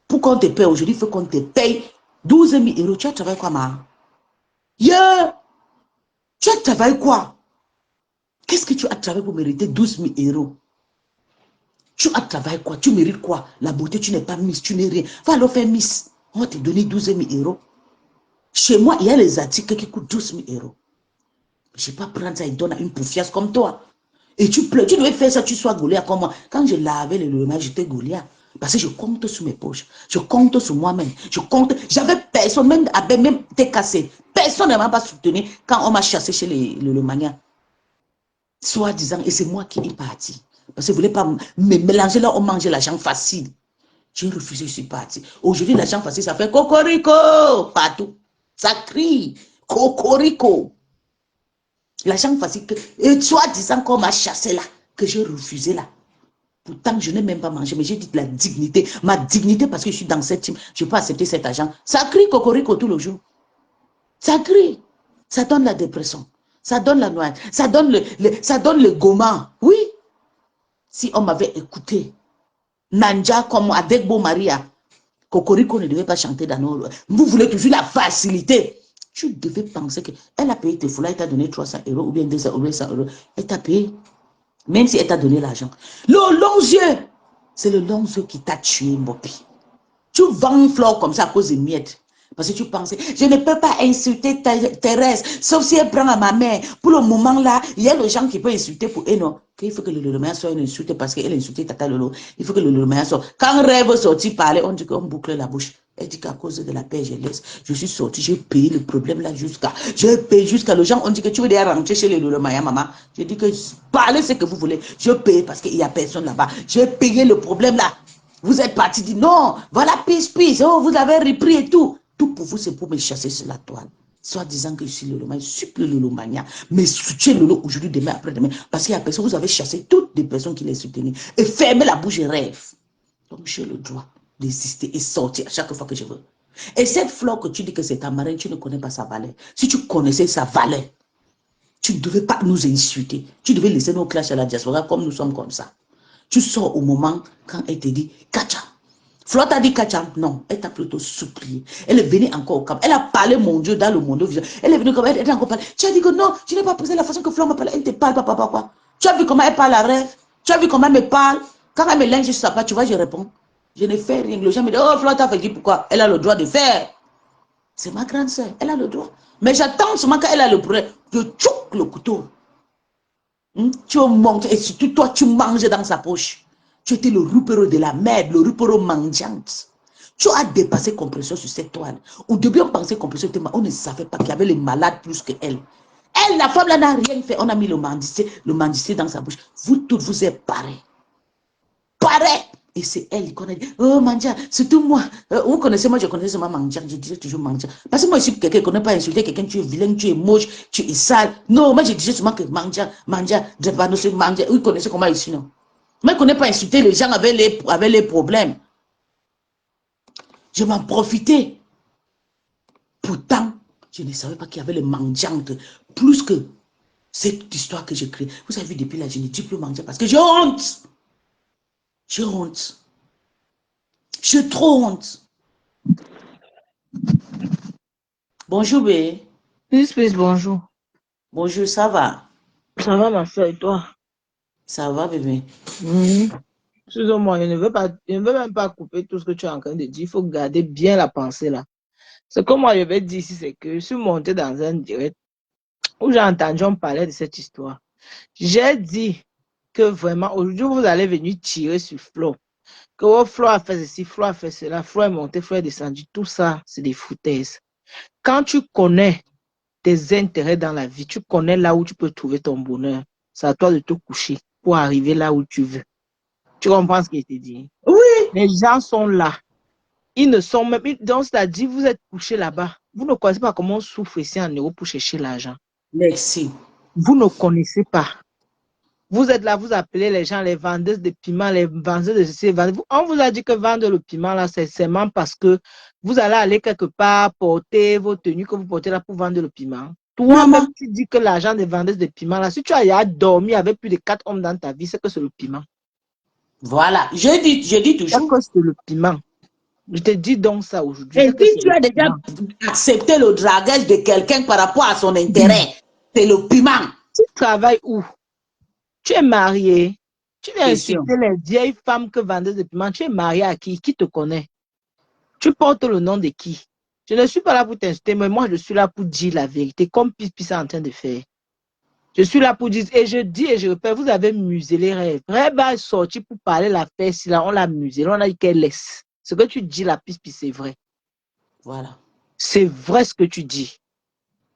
Pour qu'on te paye aujourd'hui, il faut qu'on te paye 12 000 euros. Tu as travaillé quoi, ma? Yeah. Tu as travaillé quoi? Qu'est-ce que tu as travaillé pour mériter 12 000 euros? Tu as travaillé quoi? Tu mérites quoi? La beauté, tu n'es pas Miss, tu n'es rien. Va alors faire Miss. On va te donner 12 000 euros. Chez moi, il y a les articles qui coûtent 12 000 euros. Je ne vais pas prendre ça et donner à une poufiasse comme toi. Et tu pleures. Tu devais faire ça, tu sois Goliath comme moi. Quand je lavais le lendemain, j'étais Goliath. Parce que je compte sur mes poches. Je compte sur moi-même. Je compte. J'avais personne, même t'es cassé. Personne ne m'a pas soutenu quand on m'a chassé chez le mania. Soit disant, et c'est moi qui est parti. Parce que je ne voulais pas me mélanger là, on mangeait l'argent facile. J'ai refusé, je suis parti. Aujourd'hui, l'argent facile, ça fait cocorico partout. Ça crie cocorico. L'argent facile, et soit disant qu'on m'a chassé là, que j'ai refusé là. Pourtant, je n'ai même pas mangé, mais j'ai dit la dignité. Ma dignité, parce que je suis dans cette team, je peux accepter cet argent. Ça crie cocorico tout le jour. Ça crie. Ça donne la dépression. Ça donne la noyade. Ça donne le goma. Oui. Si on m'avait écouté, Nanja comme Adegbo Maria, Cocorico ne devait pas chanter dans nos... Vous voulez toujours la facilité. Tu devais penser qu'elle a payé tes foulards, elle t'a donné 300 euros ou bien 200 ou bien 100 euros. Elle t'a payé. Même si elle t'a donné l'argent. Le long yeux, c'est le long yeux qui t'a tué, Mopi. Tu vends Flore comme ça à cause des miettes. Parce que tu pensais, je ne peux pas insulter Thérèse, sauf si elle prend à ma mère. Pour le moment là, il y a les gens qui peuvent insulter pour elle, non. Il faut que le Lolomaya soit une insulte parce qu'elle a insulté Tata Lolo. Il faut que le Lolomaya soit. Quand Rêve sorti parler, on dit qu'on boucle la bouche. Elle dit qu'à cause de la paix, je laisse. Je suis sorti, j'ai payé le problème là jusqu'à. J'ai payé jusqu'à les gens. On dit que tu veux déjà rentrer chez le Lolomaya, maman. Je dis que parlez ce que vous voulez. Je paye parce qu'il n'y a personne là-bas. J'ai payé le problème là. Vous êtes parti dire non, voilà, peace, oh, vous avez repris et tout. Tout pour vous, c'est pour me chasser sur la toile. Soit disant que je suis Lolo Mania, je suis plus Lolo Mania. Mais soutiens Lolo aujourd'hui, demain, après-demain. Parce qu'il y a personne, vous avez chassé toutes les personnes qui les soutenaient. Et fermez la bouche et rêve. Donc j'ai le droit d'exister et sortir à chaque fois que je veux. Et cette fleur que tu dis que c'est ta marraine, tu ne connais pas sa valeur. Si tu connaissais sa valeur, tu ne devais pas nous insulter. Tu devais laisser nos clashs à la diaspora comme nous sommes comme ça. Tu sors au moment quand elle te dit Kacha. Fleur t'a dit Kacha. Non, elle t'a plutôt supplié. Elle est venue encore au Cap. Elle a parlé, mon Dieu, dans le monde. Elle est venue comme elle a encore parlé. Tu as dit que non, tu n'es pas posé la façon que Fleur me parle. Elle ne te parle pas, papa, quoi. Tu as vu comment elle parle à rêve. Tu as vu comment elle me parle. Quand elle me linge sur sa part, tu vois, je réponds. Je ne fais rien. Les gens me disent, oh, Fleur t'a fait dire pourquoi. Elle a le droit de faire. C'est ma grande soeur. Elle a le droit. Mais j'attends seulement quand elle a le problème. Je choque le couteau. Tu montes et surtout toi, tu manges dans sa poche. Tu étais le rupero de la merde, le rupero mangeante. Tu as dépassé compression sur cette toile. Au début, on pensait compression, on ne savait pas qu'il y avait les malades plus qu'elle. Elle, la femme là, n'a rien fait. On a mis le mendicité dans sa bouche. Vous toutes, vous êtes pareils. Pareil. Et c'est elle qu'on a dit, oh Mandia, surtout moi. Vous connaissez, moi je connaissais seulement Mandia, je disais toujours Mandia. Parce que moi je suis quelqu'un qui ne connaît pas insulter quelqu'un, tu es vilain, tu es moche, tu es sale. Non, moi je disais seulement que Mandia, Drepanoche, Mandia, vous connaissez comment ici, non. Moi je ne connais pas insulter les gens avec les problèmes. Je m'en profitais. Pourtant, je ne savais pas qu'il y avait les mendiantes plus que cette histoire que j'ai créée. Vous avez vu, depuis là, je ne dis plus Mandia parce que j'ai honte. J'ai honte. J'ai trop honte. Bonjour, bé. Please, bonjour. Bonjour, ça va? Ça va, ma soeur, et toi? Ça va, bébé? Excuse-moi, je ne veux même pas couper tout ce que tu es en train de dire. Il faut garder bien la pensée là. Ce que moi je vais dire ici, c'est que je suis montée dans un direct où j'ai entendu on parler de cette histoire. J'ai dit que vraiment, aujourd'hui, vous allez venir tirer sur Flo. Que oh, Flo a fait ceci, Flo a fait cela, Flo est monté, Flo est descendu. Tout ça, c'est des foutaises. Quand tu connais tes intérêts dans la vie, tu connais là où tu peux trouver ton bonheur. C'est à toi de te coucher pour arriver là où tu veux. Tu comprends ce que je te dis? Oui. Les gens sont là. Ils ne sont même... Donc, c'est-à-dire, vous êtes couché là-bas. Vous ne connaissez pas comment on souffre ici en Europe pour chercher l'argent. Merci. Vous ne connaissez pas. Vous êtes là, vous appelez les gens les vendeuses de piment, les vendeuses de ceci. On vous a dit que vendre le piment, là, c'est seulement parce que vous allez aller quelque part porter vos tenues que vous portez là pour vendre le piment. Toi-même, tu dis que l'argent des vendeuses de piment, là, si tu as dormi avec plus de 4 hommes dans ta vie, c'est que c'est le piment. Voilà, je dis toujours. C'est que c'est le piment. Je te dis donc ça aujourd'hui. Et si tu as déjà accepté le dragage de quelqu'un par rapport à son intérêt, c'est le piment. Tu travailles où? Tu es marié. Tu viens insulter les vieilles femmes que vendeuses de piment. Tu es marié à qui? Qui te connaît? Tu portes le nom de qui? Je ne suis pas là pour t'insulter, mais moi, je suis là pour dire la vérité, comme Pipi est en train de faire. Je suis là pour dire, et je dis et je répète, vous avez muselé Rêve. Rêve est sorti pour parler la paix, si là, on l'a muselé, on a dit qu'elle laisse. Ce que tu dis, la Pipi, c'est vrai. Voilà. C'est vrai ce que tu dis.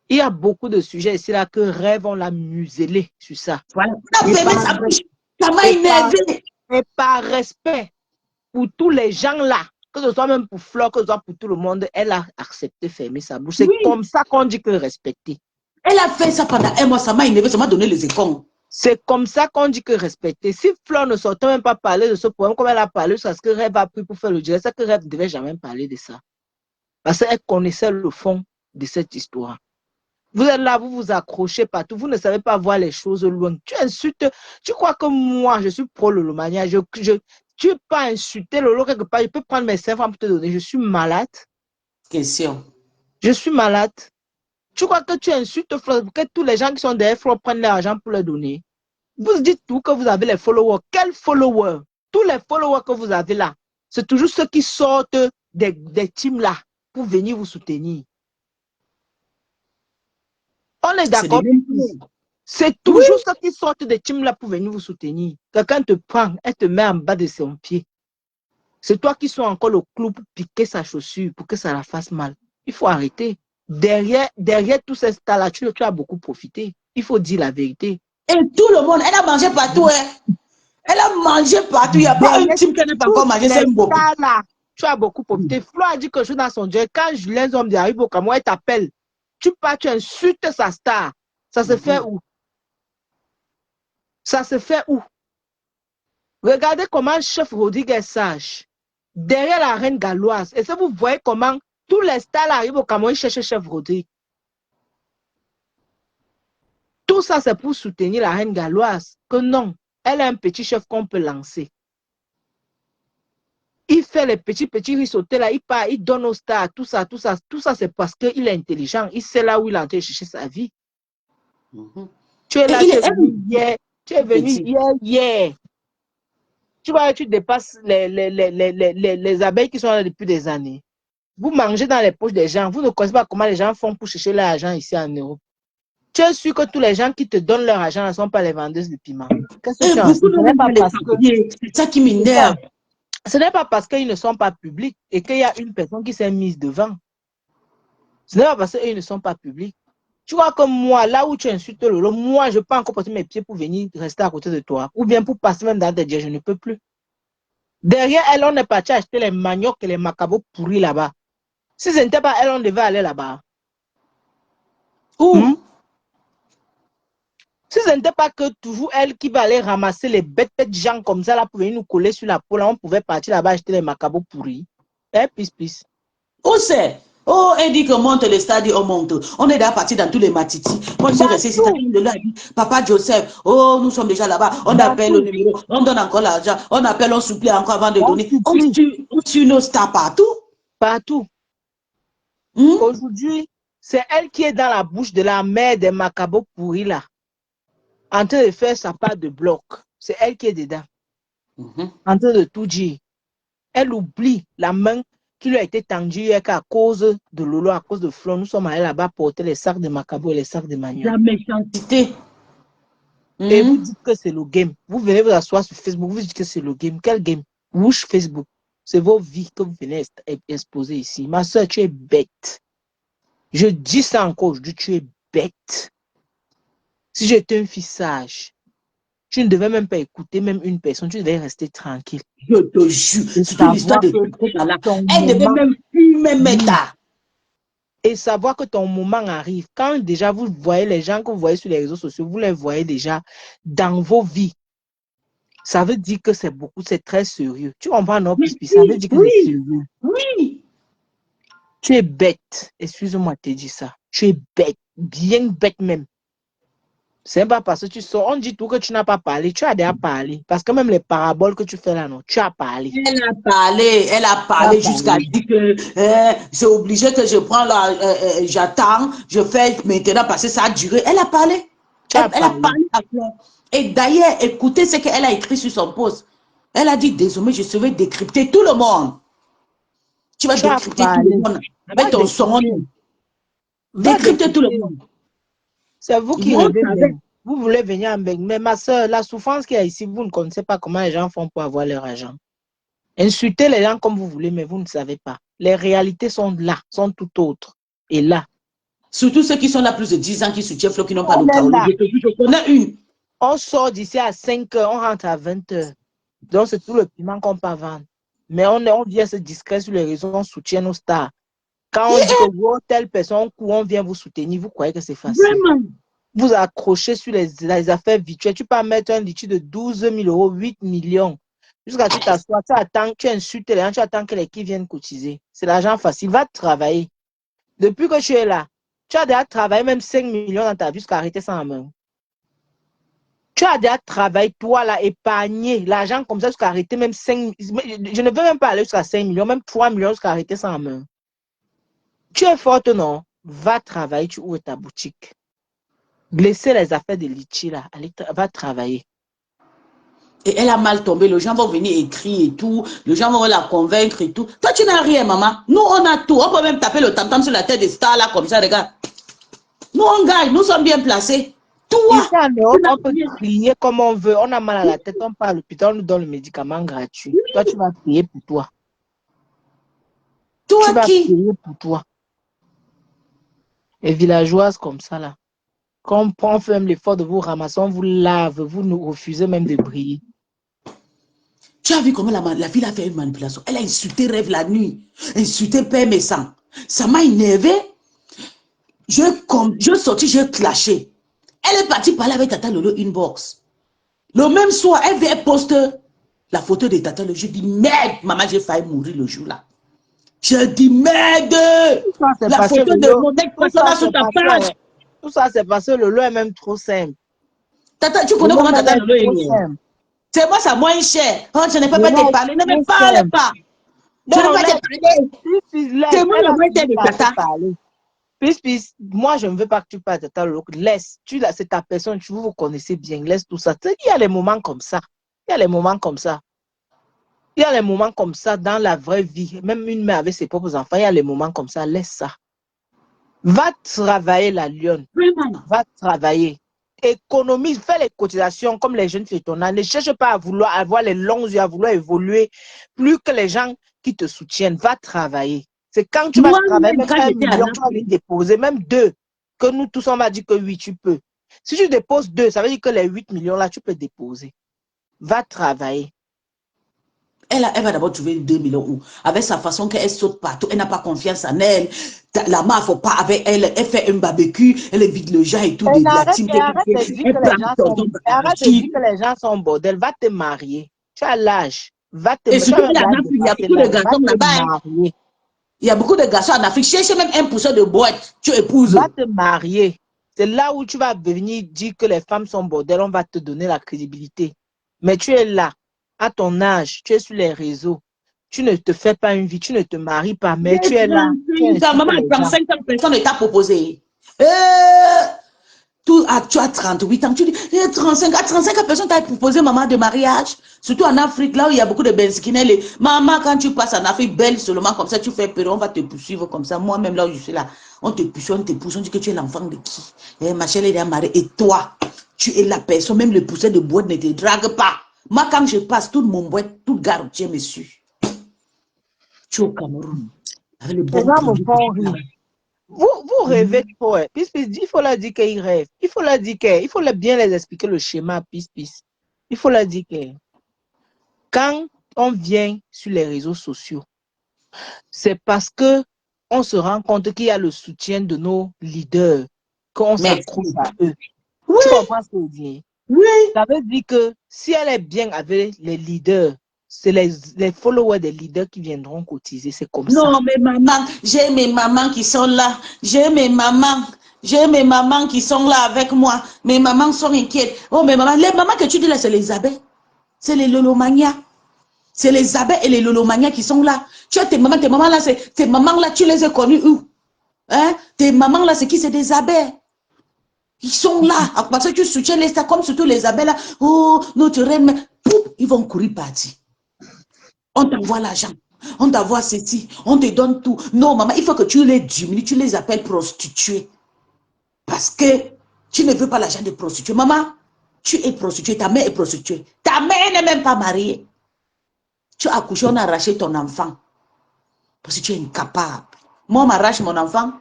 Il y a beaucoup de sujets ici là que Rêve, on l'a muselé sur ça. Voilà. Ça m'a énervé. Et par respect pour tous les gens là, que ce soit même pour Fleur, que ce soit pour tout le monde, elle a accepté fermer sa bouche. C'est comme ça qu'on dit que respecter. Elle a fait ça pendant un mois, ça m'a énervé, ça m'a donné les écons. C'est comme ça qu'on dit que respecter. Si Fleur ne sortait même pas parler de ce problème, comme elle a parlé, c'est ce que Rêve a pris pour faire le direct, c'est que Rêve ne devait jamais parler de ça. Parce qu'elle connaissait le fond de cette histoire. Vous êtes là, vous vous accrochez partout, vous ne savez pas voir les choses loin. Tu insultes, tu crois que moi, je suis pro Lolo Mania, tu ne peux pas insulter Lolo quelque part, je peux prendre mes 5 francs pour te donner, je suis malade. Question. Je suis malade. Tu crois que tu insultes Flo, que tous les gens qui sont derrière Flo prennent l'argent pour leur donner. Vous dites tout que vous avez les followers. Quels followers? Tous les followers que vous avez là, c'est toujours ceux qui sortent des teams là pour venir vous soutenir. On est d'accord. C'est toujours ceux qui sortent des teams là pour venir vous soutenir. Quelqu'un te prend, elle te met en bas de son pied. C'est toi qui sont encore le clou pour piquer sa chaussure, pour que ça la fasse mal. Il faut arrêter. Derrière tous ces stars-là, tu as beaucoup profité. Il faut dire la vérité. Et tout le monde, elle a mangé partout. Hein. Elle a mangé partout. Il n'y a pas un team qui n'a pas encore mangé. C'est beau. Tu as beaucoup profité. Flo a dit que je suis dans son dieu. Quand les hommes arrivent au Cameroun, elle t'appelle. tu pars, tu insultes sa star. Ça se fait où? Ça se fait où? Regardez comment Chef Rodriguez sage. Derrière la reine galloise. Et ça, vous voyez comment tous les stars arrivent au Cameroun chercher Chef Rodriguez. Tout ça, c'est pour soutenir la reine galloise. Que non, elle a un petit chef qu'on peut lancer. Il fait les petits risottés là, il part, il donne aux stars, tout ça, c'est parce qu'il est intelligent. Il sait là où il est en train de chercher sa vie. Tu es là, tu es venu hier. Tu vois, tu dépasses les abeilles qui sont là depuis des années. Vous mangez dans les poches des gens. Vous ne connaissez pas comment les gens font pour chercher leur argent ici en Europe. Tu es sûr que tous les gens qui te donnent leur argent ne sont pas les vendeuses de piment. Qu'est-ce que tu en sais? C'est ça qui m'énerve. Ce n'est pas parce qu'ils ne sont pas publics et qu'il y a une personne qui s'est mise devant. Ce n'est pas parce qu'ils ne sont pas publics. Tu vois que moi, là où tu insultes Lolo, moi, je peux encore porter mes pieds pour venir rester à côté de toi. Ou bien pour passer même dans tes dieux, je ne peux plus. Derrière elle, on est parti acheter les maniocs et les macabots pourris là-bas. Si ce n'était pas elle, on devait aller là-bas. Où? Si ce n'était pas que toujours elle qui va aller ramasser les bêtes gens comme ça là pour venir nous coller sur la peau, là, on pouvait partir là-bas acheter les macabots pourris. Eh, peace. Où c'est? Oh, elle dit que monte le stade, on monte. On est déjà parti dans tous les matitis. Moi, je suis resté ici. Papa Joseph, oh, nous sommes déjà là-bas. On appelle le numéro, on donne encore l'argent. On appelle, on supplie encore avant de donner. On suit nos stars partout. Partout. Aujourd'hui, c'est elle qui est dans la bouche de la mère des macabots pourris là. En train de faire sa part de bloc. C'est elle qui est dedans. En train de tout dire. Elle oublie la main qui lui a été tendue hier qu'à cause de Lolo, à cause de Flo. Nous sommes allés là-bas porter les sacs de macabots et les sacs de manioc. La méchanceté. Et vous dites que c'est le game. Vous venez vous asseoir sur Facebook, vous dites que c'est le game. Quel game? Rouge Facebook. C'est vos vies que vous venez exposer ici. Ma soeur, tu es bête. Je dis ça encore aujourd'hui, tu es bête. Si j'étais un fils sage, tu ne devais même pas écouter même une personne, tu devais rester tranquille. Je te jure, c'est l'histoire de là. Elle devait même fumer méta. Et savoir que ton moment arrive. Quand déjà vous voyez les gens que vous voyez sur les réseaux sociaux, vous les voyez déjà dans vos vies. Ça veut dire que c'est beaucoup, c'est très sérieux. Tu comprends, non? Ça veut dire que c'est sérieux. Oui. Tu es bête. Excuse-moi de te dire ça. Tu es bête. Bien bête même. C'est pas parce que tu sors, on dit tout que tu n'as pas parlé, tu as déjà parlé. Parce que même les paraboles que tu fais là, non, tu as parlé. Elle a parlé jusqu'à dire que c'est obligé que je prends là, j'attends, je fais maintenant parce que ça a duré. Elle a parlé. Elle a parlé. Et d'ailleurs, écoutez ce qu'elle a écrit sur son post. Elle a dit, désormais, je vais décrypter tout le monde. Tu vas décrypter tout le monde avec ton son. Décrypter tout le monde. C'est vous qui rêvez. Vous voulez venir en Beng. Mais ma soeur, la souffrance qu'il y a ici, vous ne connaissez pas comment les gens font pour avoir leur argent. Insultez les gens comme vous voulez, mais vous ne savez pas. Les réalités sont là, sont tout autres. Et là. Surtout ceux qui sont là plus de 10 ans, qui soutiennent Flo, qui n'ont pas le Kaolo. Je connais une. On sort d'ici à 5 h, on rentre à 20 h. Donc, c'est tout le piment qu'on peut vendre. Mais on vient se discret sur les réseaux, on soutient nos stars. Quand on dit que telle personne, on vient vous soutenir, vous croyez que c'est facile. Vraiment. Vous accrochez sur les affaires virtuelles. Tu peux mettre un litige de 12 000 €, 8 millions. Jusqu'à tu t'assois, tu attends, tu insultes les gens, tu attends que les qui viennent cotiser. C'est l'argent facile. Va travailler. Depuis que tu es là, tu as déjà travaillé même 5 millions dans ta vie jusqu'à arrêter ça en main. Tu as déjà travaillé, toi, là, épargné l'argent comme ça jusqu'à arrêter même 5. Je ne veux même pas aller jusqu'à 5 millions, même 3 millions jusqu'à arrêter ça en main. Tu es forte, non? Va travailler, tu ouvres ta boutique. Laissez les affaires de Litchi là. Allez, va travailler. Et elle a mal tombé. Les gens vont venir écrire et tout. Les gens vont la convaincre et tout. Toi, tu n'as rien, maman. Nous, on a tout. On peut même taper le tam-tam sur la tête des stars là, comme ça, regarde. Nous, on gagne. Nous sommes bien placés. Toi, ici en Europe, on peut crier comme on veut. On a mal à la tête, on part à l'hôpital, on nous donne le médicament gratuit. Toi, tu vas payer pour toi. Toi tu vas qui payer pour toi. Les villageoises comme ça là. Quand on fait même l'effort de vous ramasser, on vous lave, vous nous refusez même de briller. Tu as vu comment la fille a fait une manipulation. Elle a insulté Rêve la nuit, insulté Père Messant. Ça m'a énervé. Je sortis, j'ai clashé. Elle est partie parler avec Tata Lolo inbox. Le même soir, elle poste la photo de Tata Lolo. Je dis, merde, maman, j'ai failli mourir le jour-là. Je dis, merde, la photo de mon ex-patron là sur ta page. Tout ça, c'est parce que Lolo est même trop simple. Tata, tu connais comment Tata Lolo est? C'est moi, ça moins cher. Oh, je ne peux pas te parler. Ne me parle pas. Je ne peux pas te parler. C'est moi le moins cher de Tata. Puis, moi, je ne veux pas que tu parles de Tata Lolo. Laisse. C'est ta personne. Vous vous connaissez bien. Laisse tout ça. Il y a les moments comme ça. Il y a les moments comme ça. Il y a les moments comme ça dans la vraie vie. Même une mère avec ses propres enfants, il y a les moments comme ça. Laisse ça. Va travailler la lionne. Va travailler. Économise, fais les cotisations comme les jeunes filles de ton âge. Ne cherche pas à vouloir avoir les longs yeux, à vouloir évoluer plus que les gens qui te soutiennent. Va travailler. C'est quand tu vas travailler, même 1 million, tu vas les déposer, même 2, que nous tous on va dire que oui, tu peux. Si tu déposes 2, ça veut dire que les 8 millions là, tu peux déposer. Va travailler. Elle va d'abord trouver 2 millions où, avec sa façon qu'elle saute partout, elle n'a pas confiance en elle. La main, il ne faut pas avec elle. Elle fait un barbecue, elle évite le gens et tout. Arrête de dire que les gens sont bordel. Va te marier. Tu as l'âge. Va te marier. Il y a beaucoup de garçons là-bas. Il y a beaucoup de garçons en Afrique. Cherche même 1% de boîte. Tu épouses. Va te marier. C'est là où tu vas venir dire que les femmes sont bordel. On va te donner la crédibilité. Mais tu es là. À ton âge, tu es sur les réseaux, tu ne te fais pas une vie, tu ne te maries pas, mais tu es là. Ta maman a 35 ans, personne ne t'a proposé. Tu as 38 ans, tu dis, 35 ans, personne t'a proposé maman de mariage. Surtout en Afrique, là où il y a beaucoup de benskines. Maman, quand tu passes en Afrique, belle seulement comme ça, tu fais peur, on va te poursuivre comme ça. Moi-même, là où je suis là, on te poursuit, on te pousse, on dit que tu es l'enfant de qui? Ma chérie, elle est mariée. Et toi, tu es la personne, même le pousset de boîte ne te drague pas. Moi, quand je passe, tout mon boîte, tout garoutier me suit. Tu es au Cameroun. Avec le bon vous rêvez trop. Pis, il faut leur dire qu'ils rêvent. Il faut leur dire qu'il faut bien les expliquer le schéma. Pis. Il faut leur dire que quand on vient sur les réseaux sociaux, c'est parce que on se rend compte qu'il y a le soutien de nos leaders, qu'on s'accroche à eux. Oui. Tu comprends ce que je dis? Oui. Ça veut dire que si elle est bien avec les leaders, c'est les followers des leaders qui viendront cotiser. C'est comme ça. Non, mais maman, j'ai mes mamans qui sont là. J'ai mes mamans qui sont là avec moi. Mes mamans sont inquiètes. Oh, mes mamans, les mamans que tu dis là, c'est les abeilles. C'est les lolomanias. C'est les abeilles et les lolomanias qui sont là. Tu as tes mamans là, tes mamans là, tu les as connues où? Hein? Tes mamans là, c'est qui? C'est des abeilles. Ils sont là. Parce que tu soutiens les stars, comme surtout les abeilles là. Oh, notre reine, ils vont courir partir. On t'envoie l'argent. On t'envoie ceci. On te donne tout. Non, maman, il faut que tu les diminues. Tu les appelles prostituées. Parce que tu ne veux pas l'argent des prostituées. Maman, tu es prostituée. Ta mère est prostituée. Ta mère n'est même pas mariée. Tu as accouché, on a arraché ton enfant. Parce que tu es incapable. Moi, on m'arrache mon enfant.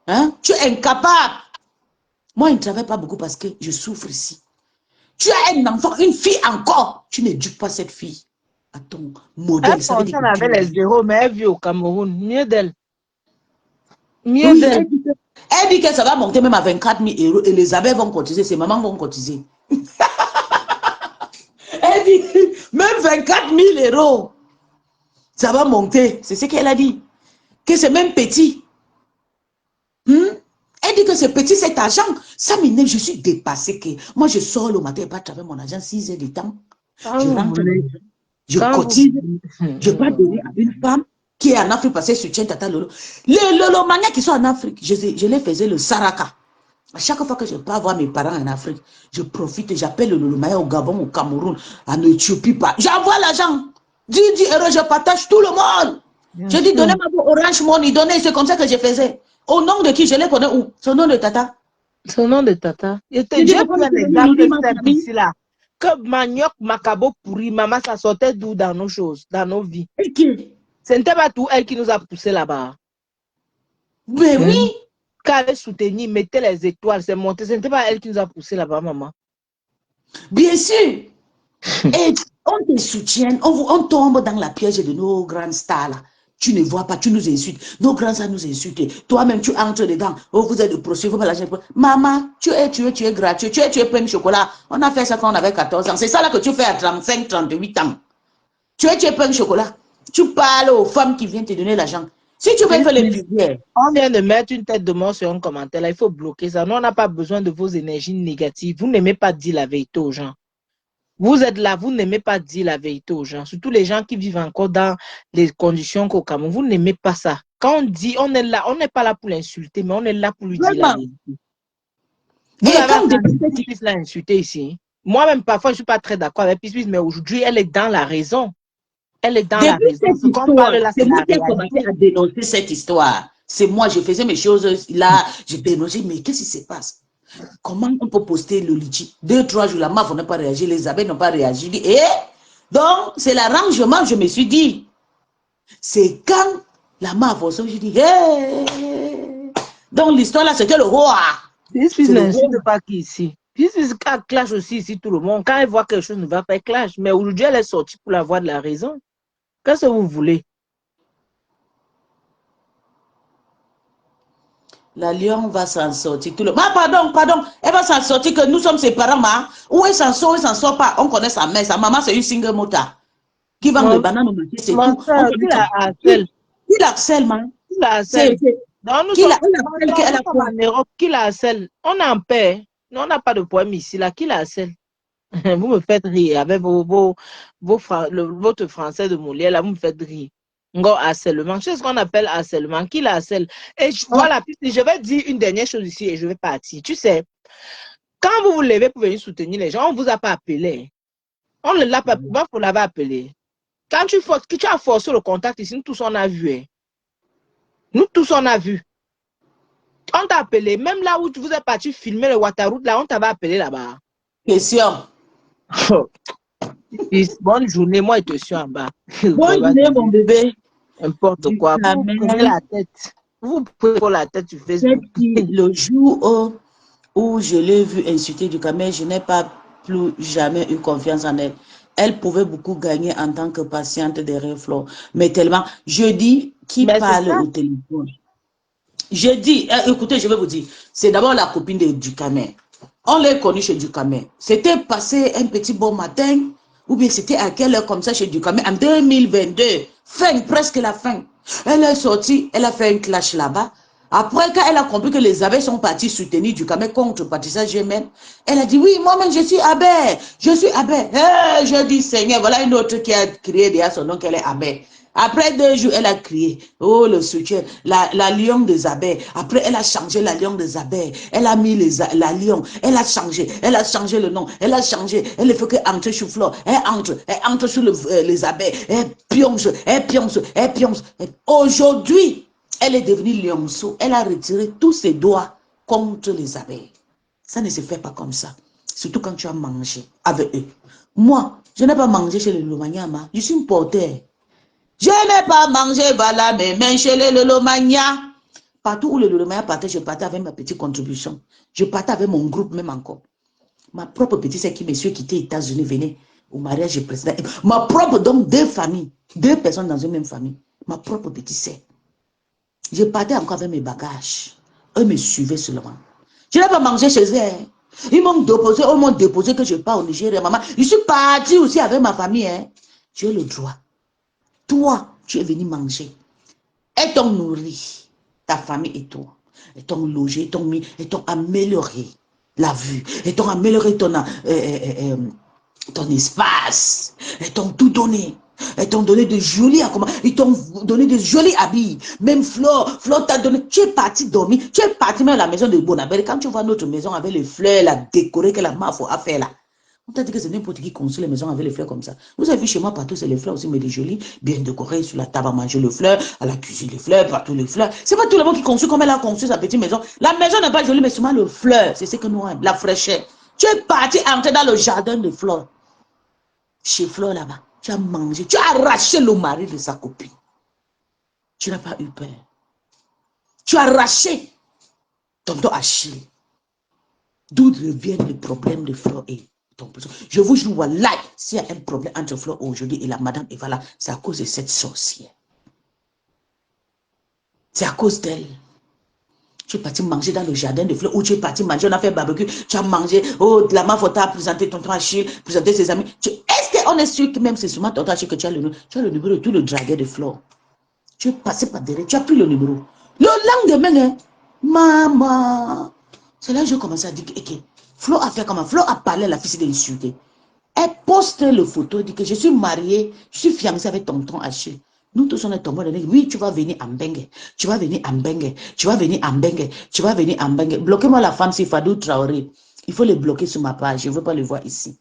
Hein? Tu es incapable. Moi, je ne travaille pas beaucoup parce que je souffre ici. Tu as un enfant, une fille encore. Tu n'éduques pas cette fille à ton modèle. Elle fonctionne avec les zéros, mais elle vit au Cameroun. Mieux d'elle. Mieux oui, d'elle. Elle dit que ça va monter même à 24 000 € et les abeilles vont cotiser, ses mamans vont cotiser. Elle dit même 24 000 €, ça va monter. C'est ce qu'elle a dit. Que c'est même petit. Elle dit que c'est petit cet argent. Ça m'énerve, je suis dépassée. Que moi, je sors le matin et pas travailler mon argent 6 heures de temps. Je rentre, je cotise, je vais donner à une femme qui est en Afrique parce qu'elle soutient Tata Lolo. Les Lolomaniens qui sont en Afrique, je les faisais le Saraka. À chaque fois que je peux voir mes parents en Afrique, je profite, j'appelle le Lolomania au Gabon, au Cameroun, en Éthiopie. J'envoie l'argent. 10 €, je partage tout le monde. Je dis, donnez-moi vos Orange Money, donnez, c'est comme ça que je faisais. Au nom de qui? Je les connais où? Son nom de Tata. Son nom de Tata. J'ai pris un exemple simple ici là. Que manioc, macabo pourri, maman, ça sortait d'où dans nos choses, dans nos vies? Ce n'était pas tout elle qui nous a poussé là-bas. Mais oui. Quand elle soutenait, mettait les étoiles, c'est monté. Ce n'était pas elle qui nous a poussé là-bas, maman. Bien sûr. Et on te soutient, on tombe dans la piège de nos grandes stars là. Tu ne vois pas, tu nous insultes. Nos grands ça nous insultent. Toi-même, tu entres dedans. Oh, vous êtes de procès, vous me lâchez. Maman, tu es gratuit. Tu es pain de chocolat. On a fait ça quand on avait 14 ans. C'est ça là que tu fais à 35, 38 ans. Tu es pain de chocolat. Tu parles aux femmes qui viennent te donner l'argent. Si tu veux faire les lumières. On vient de mettre une tête de mort sur un commentaire. Là, il faut bloquer ça. Nous, on n'a pas besoin de vos énergies négatives. Vous n'aimez pas dire la vérité aux gens. Vous êtes là, vous n'aimez pas dire la vérité aux gens. Surtout les gens qui vivent encore dans les conditions qu'au Cameroun. Vous n'aimez pas ça. Quand on dit, on est là, on n'est pas là pour l'insulter, mais on est là pour lui dire la vérité. Vous avez entendu Peace l'insulter ici. Moi-même, parfois, je ne suis pas très d'accord avec Peace, mais aujourd'hui, elle est dans la raison. Elle est dans la raison. C'est moi qui ai commencé à dénoncer cette histoire. C'est moi, je faisais mes choses là, je dénonçais, mais qu'est-ce qui se passe? Comment on peut poster le litchi? 2-3 jours, la MAF n'a pas réagi, les abeilles n'ont pas réagi. Et donc, c'est l'arrangement, je me suis dit. C'est quand la MAF a sorti, je dis, hey! Donc, l'histoire là, c'était le roi. Peace n'insulte pas qui ici. Peace clash aussi ici, tout le monde. Quand elle voit quelque chose ne va pas, elle clash. Mais aujourd'hui, elle est sortie pour la voix de la raison. Qu'est-ce que vous voulez? La lion va s'en sortir. Tout le... Ah, pardon. Elle va s'en sortir que nous sommes ses parents. Où elle s'en sort, elle s'en sort pas. On connaît sa mère. Sa maman, c'est une single motard. Qui vend des bananes au marché, c'est tout. Qui la harcèle? Qui la harcèle, man? Qui la harcèle? Qui la harcèle? On est en paix. On n'a pas de poème ici. Là. Qui la harcèle? Vous me faites rire avec votre français de Molière. Là, vous me faites rire. Harcèlement. C'est ce qu'on appelle harcèlement. Qui la harcèle? Et voilà, je vais dire une dernière chose ici et je vais partir. Tu sais, quand vous vous levez pour venir soutenir les gens, on ne vous a pas appelé. On ne l'a pas, vous l'avez appelé. Quand tu as forcé le contact ici, nous tous on a vu. Hein. Nous tous on a vu. On t'a appelé. Même là où vous êtes parti filmer le Waterroute, là, on t'avait appelé là-bas. Question. Bonne journée, moi, je te suis en bas. Bonne journée, mon bébé. N'importe quoi. Vous prenez la tête. Vous prenez la tête sur Facebook. Le jour où je l'ai vu insulter du Cameroun, je n'ai pas plus jamais eu confiance en elle. Elle pouvait beaucoup gagner en tant que patiente derrière Flore. Mais tellement, je dis, qui parle au téléphone? Je dis, écoutez, je vais vous dire, c'est d'abord la copine de Ducamel. On l'a connue chez Ducamel. C'était passé un petit bon matin, ou bien c'était à quelle heure comme ça chez Ducamel, en 2022, presque la fin. Elle est sortie, elle a fait un clash là-bas. Après, quand elle a compris que les abeilles sont partis soutenir Ducamel contre Patricia Gémen, elle a dit, oui, moi-même, je suis abeille. Je dis, Seigneur, voilà une autre qui a crié derrière son nom qu'elle est abeille. Après 2 jours, elle a crié, oh le soutien, la lion des abeilles. Après, elle a changé la lion des abeilles. Elle a mis la lion, elle a changé le nom, elle a changé. Elle ne fait que entrer sur Flore. Elle entre sur les abeilles. Elle pionce. Aujourd'hui, elle est devenue lionceau. Elle a retiré tous ses doigts contre les abeilles. Ça ne se fait pas comme ça. Surtout quand tu as mangé avec eux. Moi, je n'ai pas mangé chez les Lomanyama. Je suis une porteur. Je n'ai pas mangé, voilà, mes mains chez les Lomagna. Partout où le Lomagna partait, je partais avec ma petite contribution. Je partais avec mon groupe même encore. Ma propre petite sœur qui me suis quittée aux États-Unis venait au mariage précédent. Ma propre, donc 2 familles, 2 personnes dans une même famille. Ma propre petite sœur. Je partais encore avec mes bagages. Eux me suivaient seulement. Je n'ai pas mangé chez eux. Ils m'ont déposé que je pars au Nigeria. Maman, je suis partie aussi avec ma famille. Hein. J'ai le droit. Toi, tu es venu manger. Et t'ont nourri, ta famille et toi. Et t'ont logé, et t'ont amélioré la vue. Et t'ont amélioré ton espace. Et t'ont tout donné. Et t'ont donné de jolis ils t'ont donné de jolis habits. Même Flore t'a donné. Tu es parti dormir. Tu es parti même à la maison de Bonabel. Quand tu vois notre maison avec les fleurs, la décorée que la MAF a fait là. On t'a dit que c'est n'importe qui construit les maisons avec les fleurs comme ça. Vous avez vu chez moi partout, c'est les fleurs aussi, mais les jolies, bien décorées, sur la table à manger les fleurs, à la cuisine les fleurs, partout les fleurs. C'est pas tout le monde qui construit comme elle a construit sa petite maison. La maison n'est pas jolie, mais seulement les fleurs, c'est ce que nous aimons, la fraîcheur. Tu es parti entrer dans le jardin de Flore. Chez Flore là-bas, tu as mangé, tu as arraché le mari de sa copine. Tu n'as pas eu peur. Tu as arraché tonton Achille. D'où reviennent les problèmes de Flore et je vous jure, s'il y a un problème entre Flore aujourd'hui et la madame Eva là, c'est à cause de cette sorcière. C'est à cause d'elle. Tu es parti manger dans le jardin de fleurs, ou tu es parti manger, on a fait barbecue, tu as mangé, oh, la Mafota a présenté tonton Achille, présenté ses amis. Est-ce qu'on est sûr que même c'est sûrement tonton Achille que tu as le numéro de tout le dragueur de Flore? Tu es passé par derrière, tu as pris le numéro. Le lendemain, hein, maman, c'est là que j'ai commencé à dire que Flore a fait comment? Flore a parlé à la fille d'insulter. Elle poste le photo, dit que je suis mariée, je suis fiancée avec tonton Achille. Nous tous on est tombés, oui, tu vas venir en Bengue, tu vas venir en Bengue, tu vas venir en Bengue, tu vas venir en Bengue. Bloquez-moi la femme, c'est Fadou Traoré. Il faut les bloquer sur ma page, je ne veux pas le voir ici.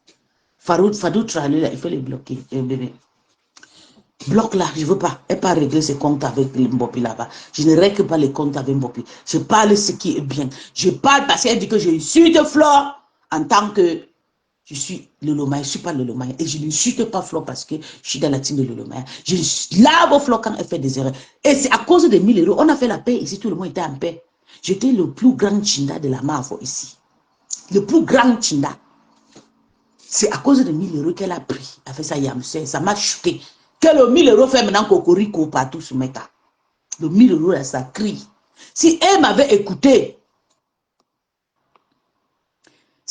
Fadou Traoré, là, il faut les bloquer. Bébé. Bloque là, je ne veux pas. Elle pas régler ses comptes avec Mbopi là-bas. Je ne règle pas les comptes avec Mbopi. Je parle ce qui est bien. Je parle parce qu'elle dit que je suis de Flore en tant que je suis Lolomaya, je ne suis pas Lolomaya. Et je n'insulte pas Flore parce que je suis dans la team de Lolomaya. Je lave Flore quand elle fait des erreurs. Et c'est à cause de 1000 euros. On a fait la paix ici, tout le monde était en paix. J'étais le plus grand Chinda de la Mavo ici. Le plus grand Chinda. C'est à cause de 1000 euros qu'elle a pris. Elle a fait ça, ça m'a chuté. Que le 1000 euros fait maintenant cocorico partout sur mes cas. Le 1000 euros, là, ça crie. Si elle m'avait écouté,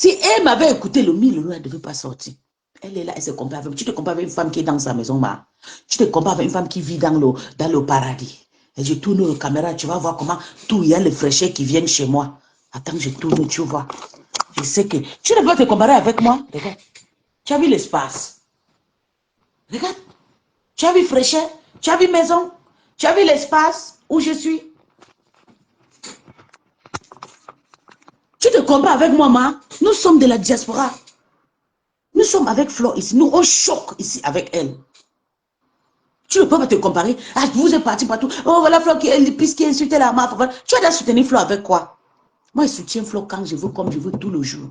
le 1000 euros, elle ne devait pas sortir. Elle est là, elle se compare avec. Tu te compares avec une femme qui est dans sa maison, ma. Tu te compares avec une femme qui vit dans le paradis. Et je tourne la caméra, tu vas voir comment tout, il y a les fraîcheurs qui viennent chez moi. Attends, je tourne, tu vois. Je sais que. Tu ne peux pas te comparer avec moi. Regarde. Tu as vu l'espace. Regarde. Tu as vu fraîcheur. Tu as vu maison. Tu as vu l'espace où je suis. Tu te compares avec moi, ma. Nous sommes de la diaspora. Nous sommes avec Flore ici. Nous, on choque ici avec elle. Tu ne peux pas te comparer. Ah, vous êtes parti partout. Oh, voilà Flore qui insultait la marque. Tu as déjà soutenu Flore avec quoi? Moi, je soutiens Flore quand je veux, comme je veux tout le jour.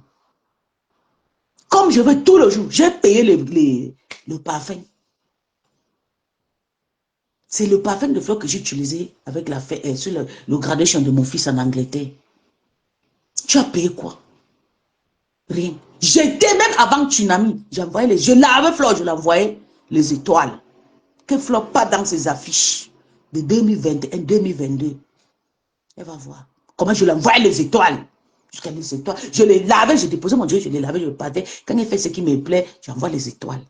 Comme je veux tout le jour. J'ai payé le parfum. C'est le parfum de Flore que j'ai utilisé avec la fête, sur le graduation de mon fils en Angleterre. Tu as payé quoi? Rien. J'étais même avant Tsunami. J'envoyais je lavais Flore, je l'envoyais les étoiles. Que Flore pas dans ses affiches de 2021, 2022. Elle va voir. Comment je l'envoyais les étoiles. Jusqu'à les étoiles. Je les lavais, je déposais mon Dieu, je les lavais, je partais. Quand il fait ce qui me plaît, j'envoie les étoiles.